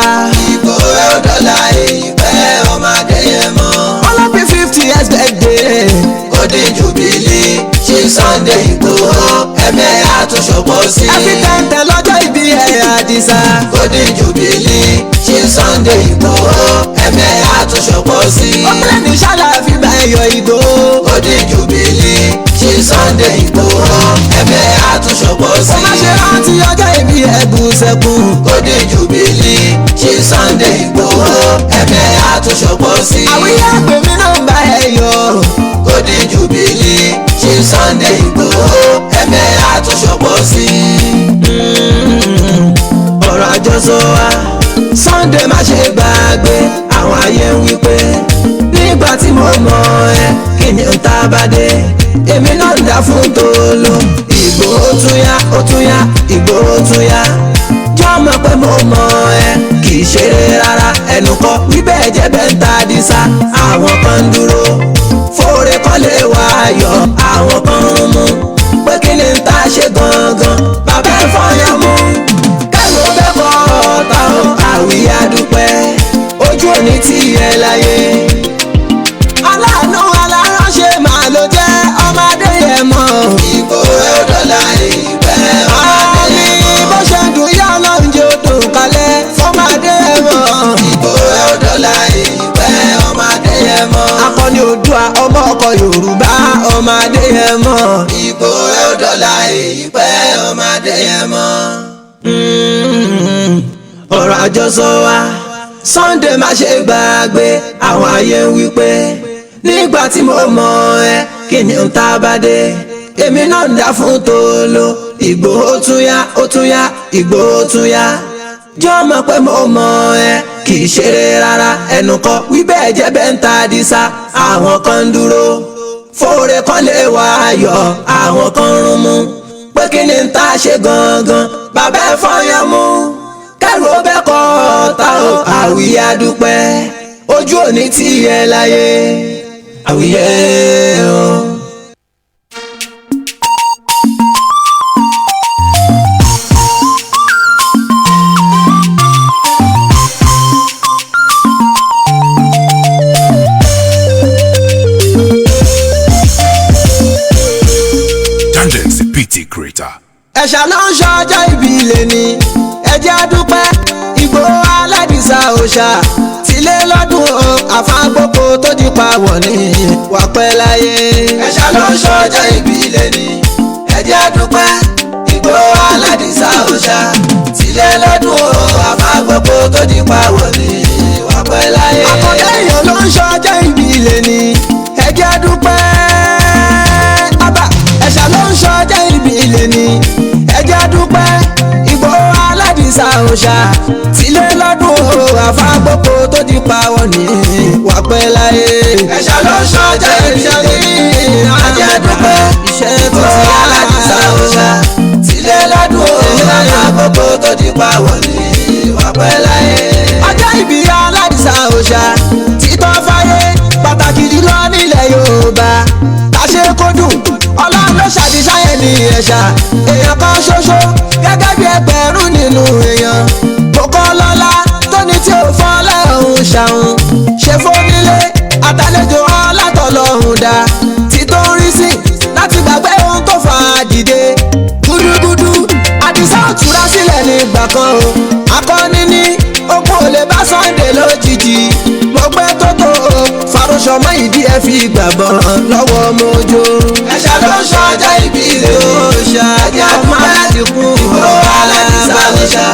Ìgbòho ọ̀dọ́là ìpẹ́ ọmọ Adéyẹmọ. ọlọ́bí 50 years birthday Golden Jubilee ṣe Sunday Ìgbòho ẹ̀mẹ́ àtúnṣọpọ̀ sí. ẹbí tẹ̀ǹtẹ̀ lọ́jọ́ ìbí ẹ̀ Àdìsá. Golden Jubilee ṣe Sunday Ìgbòho ẹ̀mẹ́ àtúnṣọpọ̀ sí. ọ̀pẹ̀lẹ̀ ní sálàfí bá ẹ̀yọ̀ Ìgbòho. Golden Jubilee ṣe Sunday Ìgbòho ẹ̀mẹ́ àtúnṣọpọ̀ sí. ó má ṣe rántí ọjọ́ ìbí ẹ̀bùn sẹ́kùn. Golden Jubilee ṣe Sunday Ìgbòho ẹ̀mẹ́ àtúnṣọpọ̀ sí. àwíyá gbèmí náà bá ẹ̀yọ̀. Golden Jubilee ṣe Sunday Ìgbòho ẹ̀mẹ́ àtúnṣọpọ̀ sí. ọ̀rọ̀ àjọsọ wa Sunday má ṣe gbàgbé àwọn ayé ń wípé nígbà tí mo mọ̀ ẹ́ kí ni n ta bá dé èmi náà ń dá fún tòló. Ìgbòho tún yá ó tún yá Ìgbòho tún yá jọ́ mọ̀ pé mo mọ̀ ẹ́ kì í ṣeré rárá ẹnu kọ́ wíbẹ̀ jẹ́ bẹ́ẹ̀ ń ta Àdìsá. àwọn kan ń dúró fóore kọ́ lè wá ayọ̀ àwọn kan ń mú pé kí ni n ta ṣe gangan bàbá ẹ̀ fọyán mú kẹ́rù ó bẹ́ kọ́ ọ̀tá o àwíyá dúpẹ́ ojú òní tí ẹ láyé. aláàánú aláránṣẹ́ màá ló jẹ́ ọmọ Adéyẹmọ. Ìgbòho ọ̀dọ́là ìpẹ́ ọmọ Adéyẹmọ. bó ṣe dùn yá ọlọ́run jẹ́ odò kalẹ̀ fọmọ Adéyẹmọ. Ìgbòho ọ̀dọ́là ìpẹ́ ọmọ Adéyẹmọ. akọni Oòduà ọmọ ọkọ Yorùbá ọmọ Adéyẹmọ. Ìgbòho ọ̀dọ́là ìpẹ́ ọmọ Adéyẹmọ. ọ̀rọ̀ àjọsọ wa Sunday má ṣe gbàgbé àwọn ayé ń wípé nígbà tí mo mọ̀ ẹ́ kí ni n ta bá dé èmi náà ń dá fún tòló. Ìgbòho tún yá ó tún yá Ìgbòho tún yá jọ́ mọ̀ pé mo mọ̀ ẹ́ kì í ṣeré rárá ẹnu kọ́ wíbẹ̀ jẹ́ bẹ́ẹ̀ ń ta Àdìsá. àwọn kan ń dúró fóore kan lè wá ayọ̀ àwọn kan ń rún mú pé kí ni n ta ṣe gangan bàbá ẹ̀ fọyán mú kẹ́rù ó bẹ́ kọ́ ọ̀tá o àwíyá dúpẹ́ ojú òní tí ẹ láyé àwíyé o. Tangents PT Creator. ẹ̀ṣà ló ń ṣọjọ́ ìbí ilé ni ẹjẹ́ dúpẹ́ Ìgbòho aládìsá òòṣà tilé lọ́dún o àfàgbòkò tó di pawọ̀ ní wà pẹ́ láyé. ẹ̀ṣà ló ń ṣọjọ́ ìbí ilé ni ẹjẹ́ dúpẹ́ Ìgbòho aládìsá òòṣà tilé lọ́dún o àfàgbòkò tó di pawọ̀ ní wà pẹ́ láyé. àkọ́dé èèyàn ló ń ṣọjọ́ ìbí ilé ni ẹjẹ́ dúpẹ́ ẹ̀ṣà ló ń ṣọjọ́ ìbí ilé ni ẹjẹ́ dúpẹ́ Ìgbòho aládìsá òòṣà tilé lọ́dún o àfàgbòkò tó di pawọ́ ní wà pẹ́ láyé. ẹ̀ṣà ló ń ṣọjọ́ ìbí ilé ni ẹjẹ́ dúpẹ́ Ìgbòho aládìsá òòṣà tilé lọ́dún o àfàgbòkò tó di pawọ́ ní wà pẹ́ láyé. ọjọ́ ìbí aládìsá òòṣà títọ́ fáyé pàtàkì jùlọ nílẹ̀ Yorùbá tàṣe kó dùn Ọlọ́run ló ṣàdìsáyẹ̀ ní ẹ̀ṣà èèyàn kan ṣoṣo gẹ́gẹ́ bí ẹgbẹ̀rún nínú èèyàn kókó lọ́lá tó ní tí ò fọ́ lẹ́hùn ṣàhùn ṣe fónílé àtàlejò ọlátọ̀lọ́hùn dá títọ́ rí sí láti gbàgbé ohun tó fà á dìde gúdúgúdú Àdìsá ò túra sílẹ̀ nígbà kan o akọni ní okun ò lè bá Sunday lójijì mo gbé tótó o farosọmọ ìdí ẹ fi gbàgbọ́ lọ́wọ́ mojo. ẹ̀ṣà ló ń ṣọjọ́ ìbí ilé òòṣà ẹ̀jẹ̀ ọmọ àdìkún Ìgbòho aládìsá òòṣà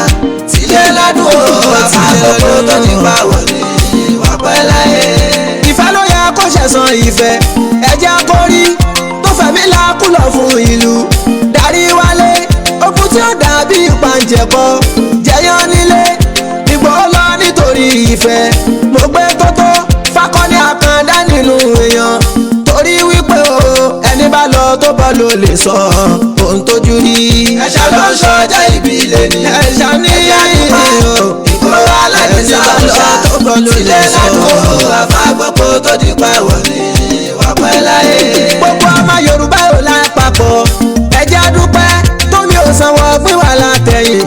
tilé lọ́dún o àfàgbòkò tó ti pawọ́ ní wà pẹ́ láyé. ìfẹ́ ló yẹ kó ṣẹ̀san ìfẹ́ ẹ̀jẹ̀ akórí tó fẹ̀mí làákùlọ̀ fún ìlú darí wálé ogun tí ó dàbí ìpàǹjẹ́ jẹ̀kọ́ jẹyán nílé Ìgbòho lọ nítorí ìfẹ́ mo gbé tótó Fákọ́ní Àkàndá nínú èèyàn torí wípé o ẹni bá lọ tó bọ́ ló lè sọ ohun tójú rí. ẹ̀ṣà ló ń ṣọjọ́ ìbílẹ̀ ni ẹ̀ṣà ní Ìgbòho Aládìsá òòṣà tó bọ́ ló lè sọ àfàgbọ́pọ̀ tó di pa wọlé wàpẹ́ láyé. gbogbo ọmọ Yorùbá ò lápapọ̀ ẹ jẹ́ a dúpẹ́ tómi ò sanwó pín wà látẹ̀yìn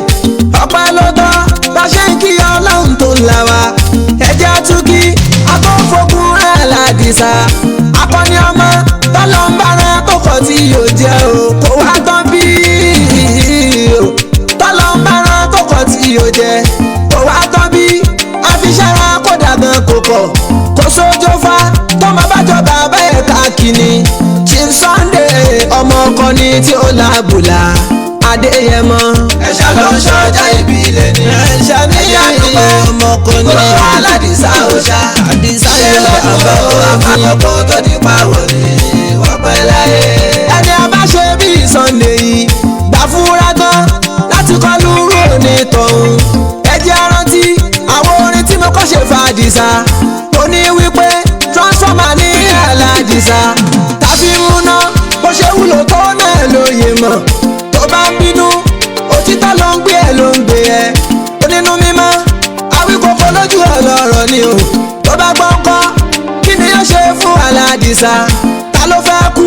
ọpẹ́ ló tọ́ bá ṣe ń kí Ọlọ́run tó ń là wá ẹ jẹ́ a tún kí akọ́fọ́gun Aládìsá akọni ọmọ tọ́lọ́ ń bára tó kọ̀ tí yóò jẹ́ o kò wá tán bí tọ́lọ́ ń bára tó kọ̀ tí yóò jẹ́ kò wá tán bí àfiṣẹ́ra kó dàgbọ́n kò kọ̀ kò sójó fa tọ́mọ bá jọba bẹ́ẹ̀ káàkiri Chief Sunday ọmọ ọkọ ni tí ó lábùlà Adéyẹmọ. ẹ̀ṣà ló ń ṣọjọ́ ìbílẹ̀ ni ẹ̀ṣà ní ọmọ ọkọ ni Ìgbòho Aládìsá òòṣà Àdìsá yẹn àfàkọ́kọ́ tó di pàwọ̀ ni wọ́n pẹ́ láyé. ẹni a bá ṣe bí Sunday yìí gbà fúnra gan láti kọ́ lúrú òní tọ̀hún ẹ jẹ́ a rántí àwọn orin tí mo kọ́ ṣe fàdìsá tó ní wípé transformer ní Aládìsá tàbí múná bó ṣe wúlò tó náà lóye mọ̀ tó bá ń bínú òtítọ́ ló ń gbé ẹ ló ń gbé ẹ onínú mímọ́ àwíkòkò lójú ọlọ́rọ̀ ni o tó bá gbọ́n kọ́ kí ni yóò ṣe fún Aládìsá ta ló fẹ́ kú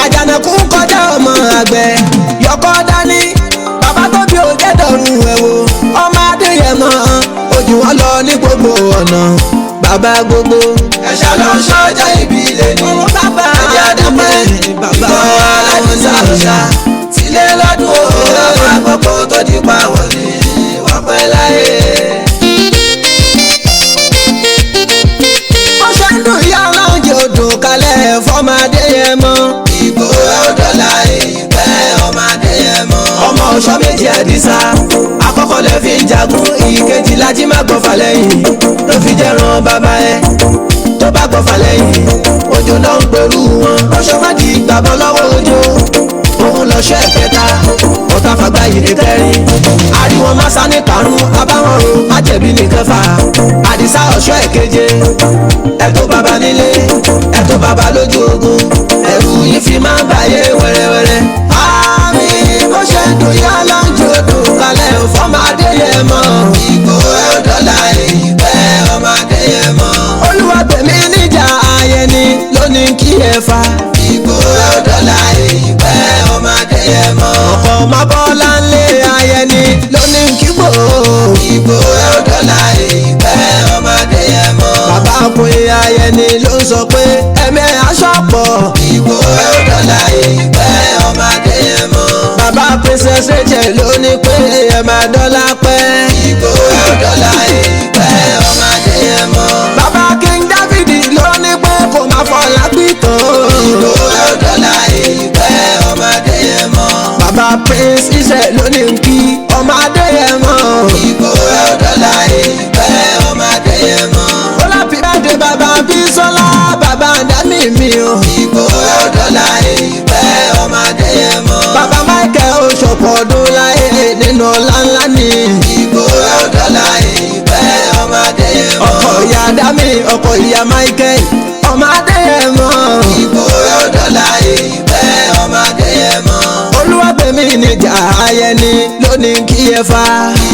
àjànàkú kọjá ọmọ àgbẹ̀ yọkọ́ dání bàbá tó bí òjẹ́dọ̀rùn ẹ̀ wò ọmọ Adéyẹmọ ojú wọn lọ ní gbogbo ọ̀nà bàbá gbogbo. ẹ̀ṣà ló ń ṣọjọ́ ìbílẹ̀ ni ẹ̀jẹ̀ àdàpẹ́ Ìgbòho Aládìsá òòṣà tilé lọ́dún o àfàgbọ́pọ̀ tó di pa wọlé wọ́n pẹ́ láyé. ó ṣe ń dùn ìyá ọlọ́njẹ́ odò kalẹ̀ fọ́mọ Adéyẹmọ. Ìgbòho dọ́là ìpẹ́ ọmọ Adéyẹmọ. ọmọ ọ̀ṣọ́ méjì Àdìsá àkọ́kọ́ lè fi jagun ìkejì lájí má gbọ́fà lẹ́yìn ló fi jẹ́ràn bàbá ẹ̀ tó bá gbọ́fà lẹ́yìn òjò náà ń pẹ̀lú wọn ọ̀ṣọ́ má di gbàbọ́ lọ́wọ́ òjò òun lọ́ṣọ́ ẹ̀kẹta ọ̀tá fàgbà yìí ní kẹrin ariwo masa ní karùn-ún abáwọn ro májẹ̀bí ní kẹfà Àdìsá ọ̀ṣọ́ ẹ̀keje ẹ̀tọ́ bàbá nílé ẹ̀tọ́ bàbá lójú ogun ẹ̀rù yìí fi máa ń báyé wẹ́rẹ́wẹ́rẹ́. àmì bó ṣe ń dùn yá lọ́njọ́ dùn kalẹ̀ fọ́mọ Adéyẹmọ. Ìgbòho dọ́là ìpẹ́ ọmọ Adéyẹmọ. Olúwa tèmi níjà ayẹni lónìí kí ẹ fa. Ìgbòho dọ́là ìpẹ́ ọmọ Adéyẹmọ. ọkọ̀ ọmọ Bọ́lá ńlé ayẹni lónìí kí Ìgbòho. Ìgbòho dọ́là ìpẹ́ ọmọ Adéyẹmọ. bàbá ọkùnrin ayẹni ló ń sọ pé ẹ̀mí aṣọ pọ̀. Ìgbòho dọ́là ìpẹ́ ọmọ Adéyẹmọ. bàbá Princess Rachel ló ní pé ẹ máa dọ́là pẹ́. Ìgbòho dọ́là ìpẹ́ ọmọ Adéyẹmọ. bàbá King David ló ní pé kò máa fọlá pìtàn. Ìgbòho dọ́là ìpẹ́ ọmọ Adéyẹmọ. bàbá Prince Israel ló ní kí ọmọ Adéyẹmọ. Ìgbòho dọ́là ìpẹ́ ọmọ Adéyẹmọ. Happy birthday bàbá Bísọ́lá bàbá Dami mi o. Ìgbòho dọ́là ìpẹ́ ọmọ Adéyẹmọ. bàbá Michael oṣọ̀pọ̀ ọdún láyé nínú ọlá ńlá ni. Ìgbòho dọ́là ìpẹ́ ọmọ Adéyẹmọ. ọkọ ìyá Dami ọkọ ìyá Michael ọmọ Adéyẹmọ. Ìgbòho dọ́là ìpẹ́ ọmọ Adéyẹmọ. Olúwapẹ̀mí níjà ayẹni lónìí kí ẹ fa.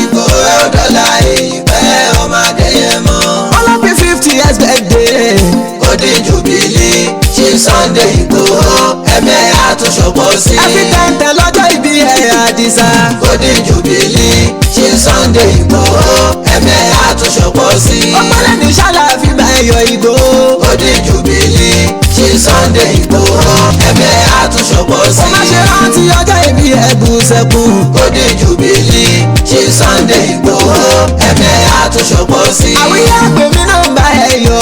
Ìgbòho dọ́là ìpẹ́ ọmọ Adéyẹmọ. ọlọ́pìn 50 years birthday Golden Jubilee Chief Sunday Ìgbòho ẹ̀mẹ́ àtúnṣọpọ̀ sí. ẹbí tẹ̀ǹtẹ̀ lọ́jọ́ ìbí ẹ̀ Àdìsá. Golden Jubilee Chief Sunday Ìgbòho ẹ̀mẹ́ àtúnṣọpọ̀ sí. ọpọlọ ní sálàfí bá ẹyọ Ìgbòho. Golden Jubilee Chief Sunday Ìgbòho ẹ̀mẹ́ àtúnṣọpọ̀ sí. ó má ṣe rántí ọjọ́ ìbí ẹ̀bùn sẹ́kù. Golden Jubilee Chief Sunday Ìgbòho ẹ̀mẹ́ àtúnṣọpọ̀ sí. àwíyá àgbèmí náà bá ẹyọ.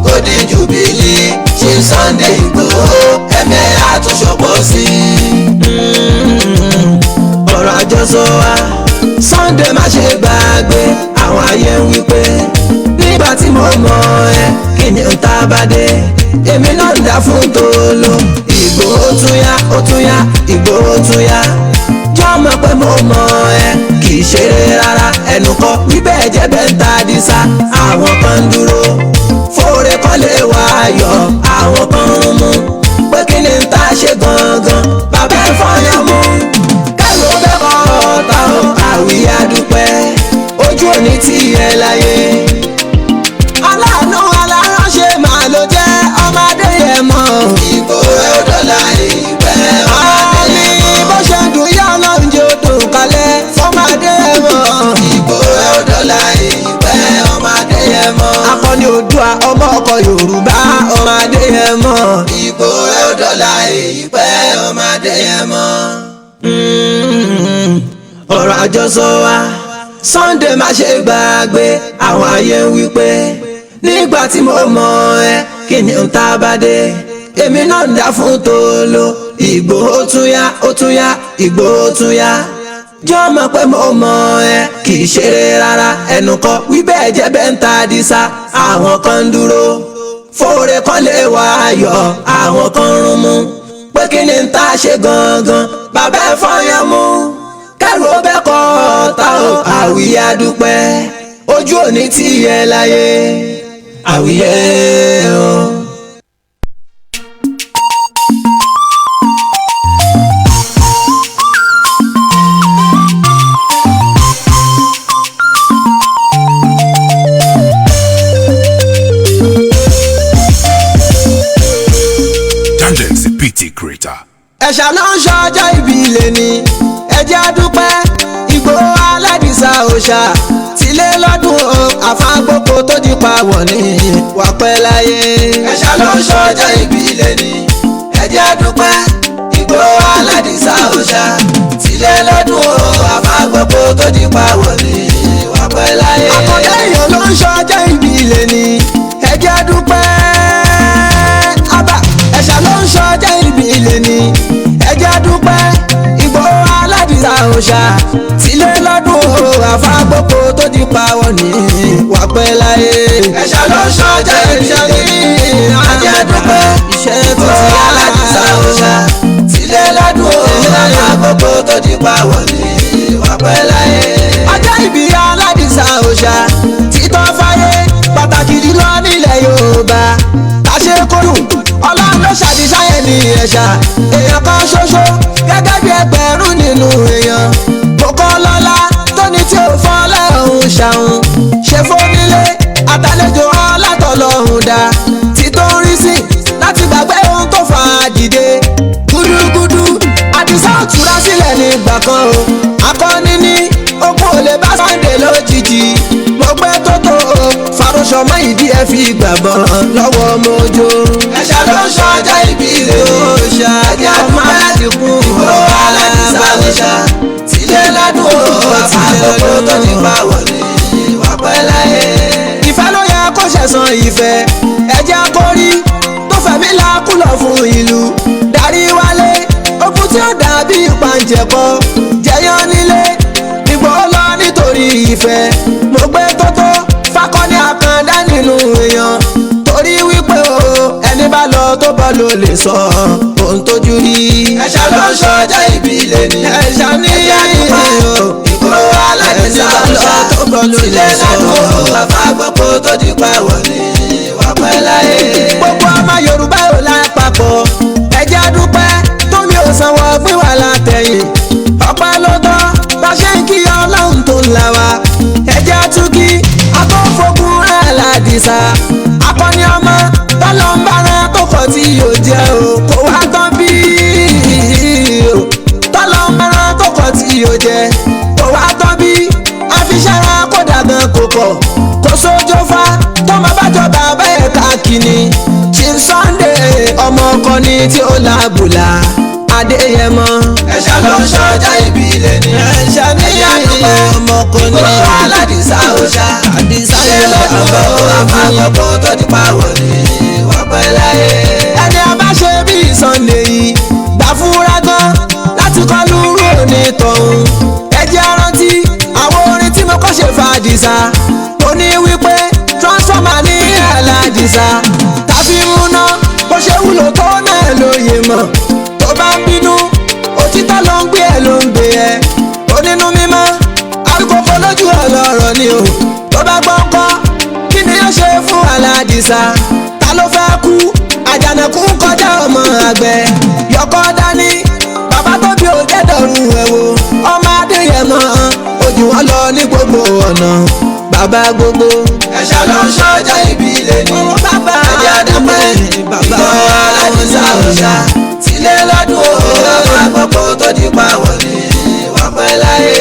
Golden Jubilee Chief Sunday Ìgbòho ẹ̀mẹ́ àtúnṣọpọ̀ sí. ọ̀rọ̀ àjọsọ wa Sunday má ṣe gbàgbé àwọn ayé ń wí pé nígbà tí mo mọ̀ ẹ́ kí ni n ta bá dé èmi náà ń dá fún tòló. Ìgbòho tún yá ó tún yá Ìgbòho tún yá jọ́ mọ̀ pé mo mọ̀ ẹ́ kí kì í ṣeré rárá ẹnu kọ́ wíbẹ̀ jẹ́ bẹ́ẹ̀ ń ta àdìsá àwọn kan ń dúró fóore kọ́ lè wá ayọ̀ àwọn kan ń mú pé kí ni ń ta ṣe gangan bàbá ẹ̀ fọyán mú kẹ́rù bẹ́ẹ̀ kọ́ ọ̀tá o àwíyá dúpẹ́ ojú òní tí ẹ láyé aláàánú aláránṣẹ́ màá ló jẹ́ ọmọdé yẹn mọ́ ìbò ẹ̀ ò dọ́là ìpẹ́ ọmọdé yẹn mọ́ bó ṣe dùn yá ọlọ́run jẹ́ odò kalẹ̀ fọmọdé yẹn mọ́ ìbò ẹ̀ ò dọ́là ìpẹ́ ọmọdé yẹn mọ́ akọni Oòduà ọmọ ọkọ Yorùbá ọmọdé yẹn mọ́ ìbò ẹ̀ ò dọ́là ìpẹ́ ọmọdé yẹn mọ́. ọ̀rọ̀ àjọsọ wa Sunday má ṣe gbàgbé àwọn ayé ń wí pé nígbà tí mo mọ̀ ẹ́ kí ni ń ta bá dé èmi náà ń dá fún Tolo Ìgbòho tún yá ó tún yá Ìgbòho tún yá jọ́ mọ̀ pé mo mọ̀ ẹ́ kì í ṣeré rárá ẹnu kọ́ wíbẹ̀ jẹ́ bẹ́ẹ̀ ń ta àdìsá àwọn kan ń dúró fóore kan lè wá ayọ̀ àwọn kan ń rún mú pé kí ni ń ta ṣe gangan bàbá ẹ̀ fọyán mú kẹ́rù bẹ́ẹ̀ kọ́ ọ̀tá o àwíyá dúpẹ́ ojú òní tí ẹ láyé àwíyé o. Tendency PT Creator. ẹ̀ṣà ló ń ṣọjọ́ ìbí ilé ni ẹjẹ́ dúpẹ́ Ìgbòho aládìsá òòṣà tílé lọ́dún o àfáàgbòkò tó di pa wọ̀ ní wàpẹ́ láyé. ẹ̀ṣà ló ń ṣọjọ́ ìbí ilé ni ẹjẹ́ dúpẹ́ Ìgbòho aládìsá òòṣà tílé lọ́dún o àfáàgbòkò tó di pa wọ̀ ní wàpẹ́ láyé. àkọ́dé èèyàn ló ń ṣọjọ́ ìbí ilé ni ẹjẹ́ dúpẹ́ ẹ̀ṣà ló ń ṣọjọ́ ìbí ilé ni ẹjẹ́ dúpẹ́ Ìgbòho aládìsá òòṣà tílé lọ́dún o àfáàgbòkò tó di pa wọ́n ní wàpẹ́ láyé. ẹ̀ṣà ló ń ṣọjọ́ ìbí ilé ni ẹjẹ́ dúpẹ́ Ìgbòho aládìsá òòṣà tílé lọ́dún o àfáàgbòkò tó di pa wọ́n ní wàpẹ́ láyé. ọjọ́ ìbí aládìsá òòṣà títọ́ fáyé pàtàkì jùlọ nílẹ̀ Yorùbá àṣẹ kọlù Ọlọ́run ló ṣàdìsá yẹn ní ẹ̀ṣà èèyàn kan ṣoṣo gẹ́gẹ́ bí ẹgbẹ̀rún nínú èèyàn mo kọ́ lọ́lá tóní tí ò fọ́ lẹ́hùn ṣàhùn ṣe fónílé àtàlejò ọlátọ̀lọ́hùn dá tí tó ń rí sí láti gbàgbé ohun tó fà á dìde gúdúgúdú àdìsá òtúrá sílẹ̀ nígbà kan o akọni ní okun ò lè bá Sunday lójijì mo gbé tótó o farosọ mọ ìdí ẹ fi gbàgbọ́ lọ́wọ́ mojo. ẹ̀ṣà ló ń ṣọjọ́ ìbí rẹ̀ òòṣà ẹ̀jẹ̀ ọmọ aládìkún Ìgbòho aládìsá òòṣà tílé ládùn o àfàgbọ́kọ́ tó ti pa wọlé wàpẹ́ láyé. ìfẹ́ ló yẹ kó ṣẹ̀san ìfẹ́ ẹ̀jẹ̀ akórí tó fẹ̀mí làákùlọ̀ fún ìlú darí wálé okùn tí ó dàbí ìpàǹjẹ̀kọ jẹyàn nílé Ìgbòho lọ nítorí ìfẹ́ mo gbé tótó fakọni àkàndá nínú èèyàn torí wípé o ẹni bá lọ tó bọ́ ló lè sọ ohun tójú rí. ẹ̀ṣà ló ń ṣọjọ́ ìbí ilé ni ẹ̀ṣà ní Ìgbòho aládìsá òòṣà tó bọ́ ló lè sọ àfàgbọ́kò tó di pa wọlé wàpẹ́ láyé. gbogbo ọmọ Yorùbá ò lápapọ̀ ẹ̀jẹ̀ dúpẹ́ tómi ò sanwó gbé wà látẹ̀yìn ọpẹ́ ló tọ́ bá ṣe ń kí Ọlọ́run tó ń là wá ẹ̀jẹ̀ túkì akọ́fọ́gun aládìsá akọni ọmọ tọ́lọ́mbára tó kọ̀ tí yóò jẹ́ o kò wá tán bí o tọ́lọ́mbára tó kọ̀ tí yóò jẹ́ kò wá tán bí àfiṣára kó dàgbọ́n kò pọ̀ kò sójó fa tọ́mọ bá jọba bẹ́ẹ̀ káàkiri ṣì ń Sunday ọmọ ọkọ ni tí ó lábùlà Adéyẹmọ. ẹ̀ṣà ló ń ṣọjọ́ ìbí ilé ni ẹ̀ṣà ní ọmọkùnrin Ìgbòho aládìsá òòṣà àdìsá yẹn lọ́dún àfàgbọ́kọ́ tó di pa wọlé wàpẹ́ láyé. ẹni a bá ṣe bí Sunday yìí gbà fúnra gan láti kọ́ lúrú òní tọ̀hún ẹjẹ́ rántí àwọn orin tí mo kọ́ ṣe fàdìsá mo ní wípé transformer ní aládìsá tàbí múná bó ṣe wúlò tó náà lóye mọ̀ tó bá ń bínú òtítọ́ ló ń gbé ẹ ló ń gbé ẹ onínú mímọ́ gbọ́ngàn kí ni ó ṣe fún Aládìsá ta ló fẹ́ kú àjànàkú kọjá ọmọ àgbẹ̀ yọkọ́ dání bàbá tó bí ó jẹ́ dọ̀rùn ẹ̀wò ọmọ Adéyẹmọ ojú wọn lọ ní gbogbo ọ̀nà bàbá gbogbo ẹ̀ṣà ló ń ṣọjọ́ ìbílẹ̀ ní bàbá àjàdàpẹ́ bàbá Aládìsá òòṣà sílé lọ́dún ó bàbá gbogbo tó di pa wọlé wọ́n pẹ́ láyé.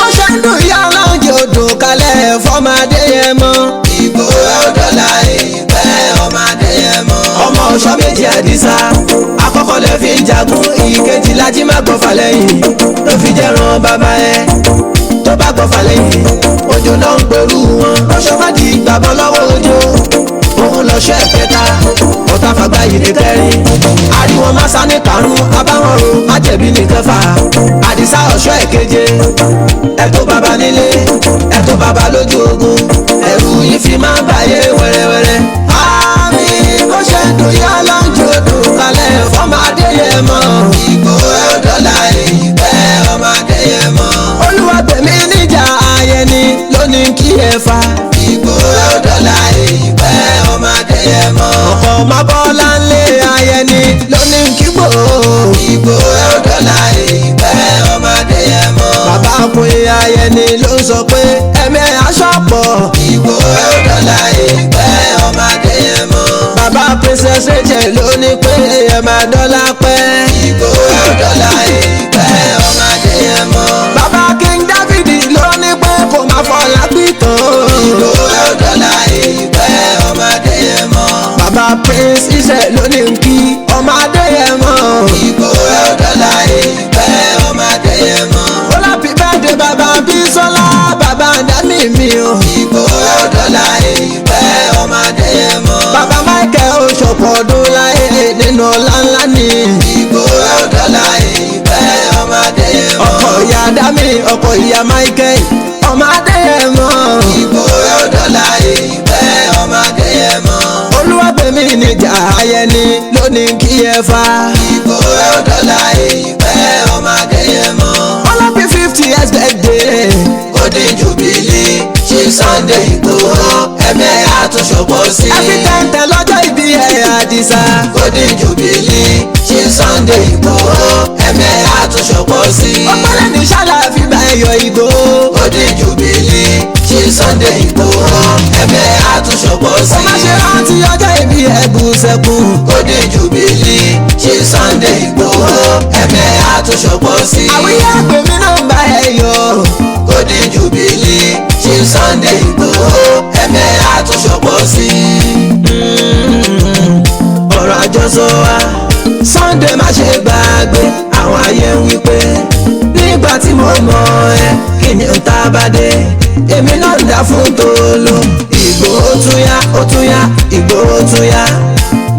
ó ṣe ń dùn ìyá ọlọ́njẹ odò kalẹ̀ fọ́mọ Adéyẹmọ Ìgbòho ọ̀dọ́là ìpẹ́ ọmọ Adéyẹmọ ọmọ ọ̀ṣọ́ méjì Àdìsá àkọ́kọ́ lẹ fi ń jagun ìkejì lájí má gbọ́fà lẹ́yìn ló fi jẹ́ ran bàbá ẹ tó bá gbọ́fà lẹ́yìn òjò náà ń pẹ̀lú wọn ọ̀ṣọ́ má di gbàbọ́ lọ́wọ́ òjò òun lọ́ṣọ́ ẹ̀kẹta ọ̀tá fàgbà yìí ní kẹrin ariwo másá ní karùn-ún abáwọn ro májẹ̀bí ní kẹfà Àdìsá ọ̀ṣọ́ ẹ̀keje ẹ̀tọ́ bàbá nílé ẹ̀tọ́ bàbá lójú ogun ẹ̀rù yìí fi máa ń báyé wẹ́rẹ́wẹ́rẹ́ àmì bó ṣe ń dùn yá lọ́njọ́ dùn kalẹ̀ fọ́mọ Adéyẹmọ Ìgbòho ọ̀dọ́là ìpẹ́ ọmọ Adéyẹmọ Olúwàgbẹ̀mí níjà ayẹni lónìí kí ẹ fa Ìgbòho ọ̀dọ́là ìpẹ́ ọmọ Adéyẹmọ ọkọ̀ mábọ́lá ńlẹ̀ ayẹni lónìí kí Ìgbòho ọ̀dọ́là ìpẹ́ ọmọ Adéyẹmọ bàbá ọkùnrin ayẹni ló ń sọ pé ẹ̀mẹ́ aṣọ́pọ̀ Ìgbòho ọ̀dọ́là ìpẹ́ ọmọ Adéyẹmọ bàbá Princess Rachel ló ní pé ẹ̀mẹ́ dọ́là pẹ́ Ìgbòho ọ̀dọ́là ìpẹ́ ọmọ Adéyẹmọ bàbá King David ló ní pé kò má fọlá pìtàn Ìgbòho ọ̀dọ́là ìpẹ́ ọmọ Adéyẹmọ bàbá Prince Israel ló ní kí ọmọ Adéyẹmọ Ìgbòho ọ̀dọ́là ìpẹ́ ọmọ Adéyẹmọ happy birthday bàbá Bísọ́lá bàbá dami mi o Ìgbòho ọ̀dọ́là ìpẹ́ ọmọ Adéyẹmọ bàbá Michael oṣọ̀pọ̀ ọdún láyé nínú ọlá ńlá ni Ìgbòho ọ̀dọ́là ìpẹ́ ọmọ Adéyẹmọ ọkọ ìyá dami ọkọ ìyá Michael ọmọ Adéyẹmọ Ìgbòho ọ̀dọ́là ìpẹ́ ọmọ Adéyẹmọ Olúwàgbẹ̀mí níjà ayẹni lónìí kí ẹ fa Ìgbòho ọ̀dọ́là ìpẹ́ ọmọ Adéyẹmọ ọlọ́bí 50 years birthday Golden Jubilee ṣe Sunday Ìgbòho ẹ̀mẹ́ àtúnṣọpọ̀ sí ẹ̀fí tẹ̀ǹtẹ̀ lọ́jọ́ ìbí ẹ̀ Àdìsá Golden Jubilee ṣe Sunday Ìgbòho ẹ̀mẹ́ àtúnṣọpọ̀ sí ọpọlẹ́ ní ṣàlàfí bá ẹ̀yọ Ìgbòho Golden Jubilee ṣe Sunday Ìgbòho ẹ̀mẹ́ àtúnṣọpọ̀ sí ọmọ ṣe rántí ọjọ́ ìbí ẹ̀bùsẹ̀kùn Golden Jubilee ṣe Sunday Ìgbòho ẹ̀mẹ́ àtúnṣọpọ̀ sí àwíyá pèmí náà bá ẹ̀yọ Golden Jubilee ṣe Sunday Ìgbòho ẹ̀mẹ́ àtúnṣọpọ̀ sí ọ̀rọ̀ àjọsọ wa Sunday má ṣe gbàgbé àwọn ayé ń wípé nígbà tí mo mọ̀ ẹ́ kí ni ó tá bá dé èmi náà ń dá fún tòló Ìgbòho tún yá ó tún yá Ìgbòho tún yá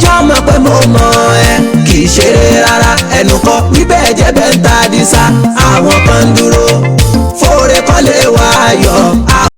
jọ́ mọ̀ pé mo mọ̀ ẹ́ kì í ṣeré rárá ẹnu kọ́ wíbẹ̀ jẹ́ bẹ́ẹ̀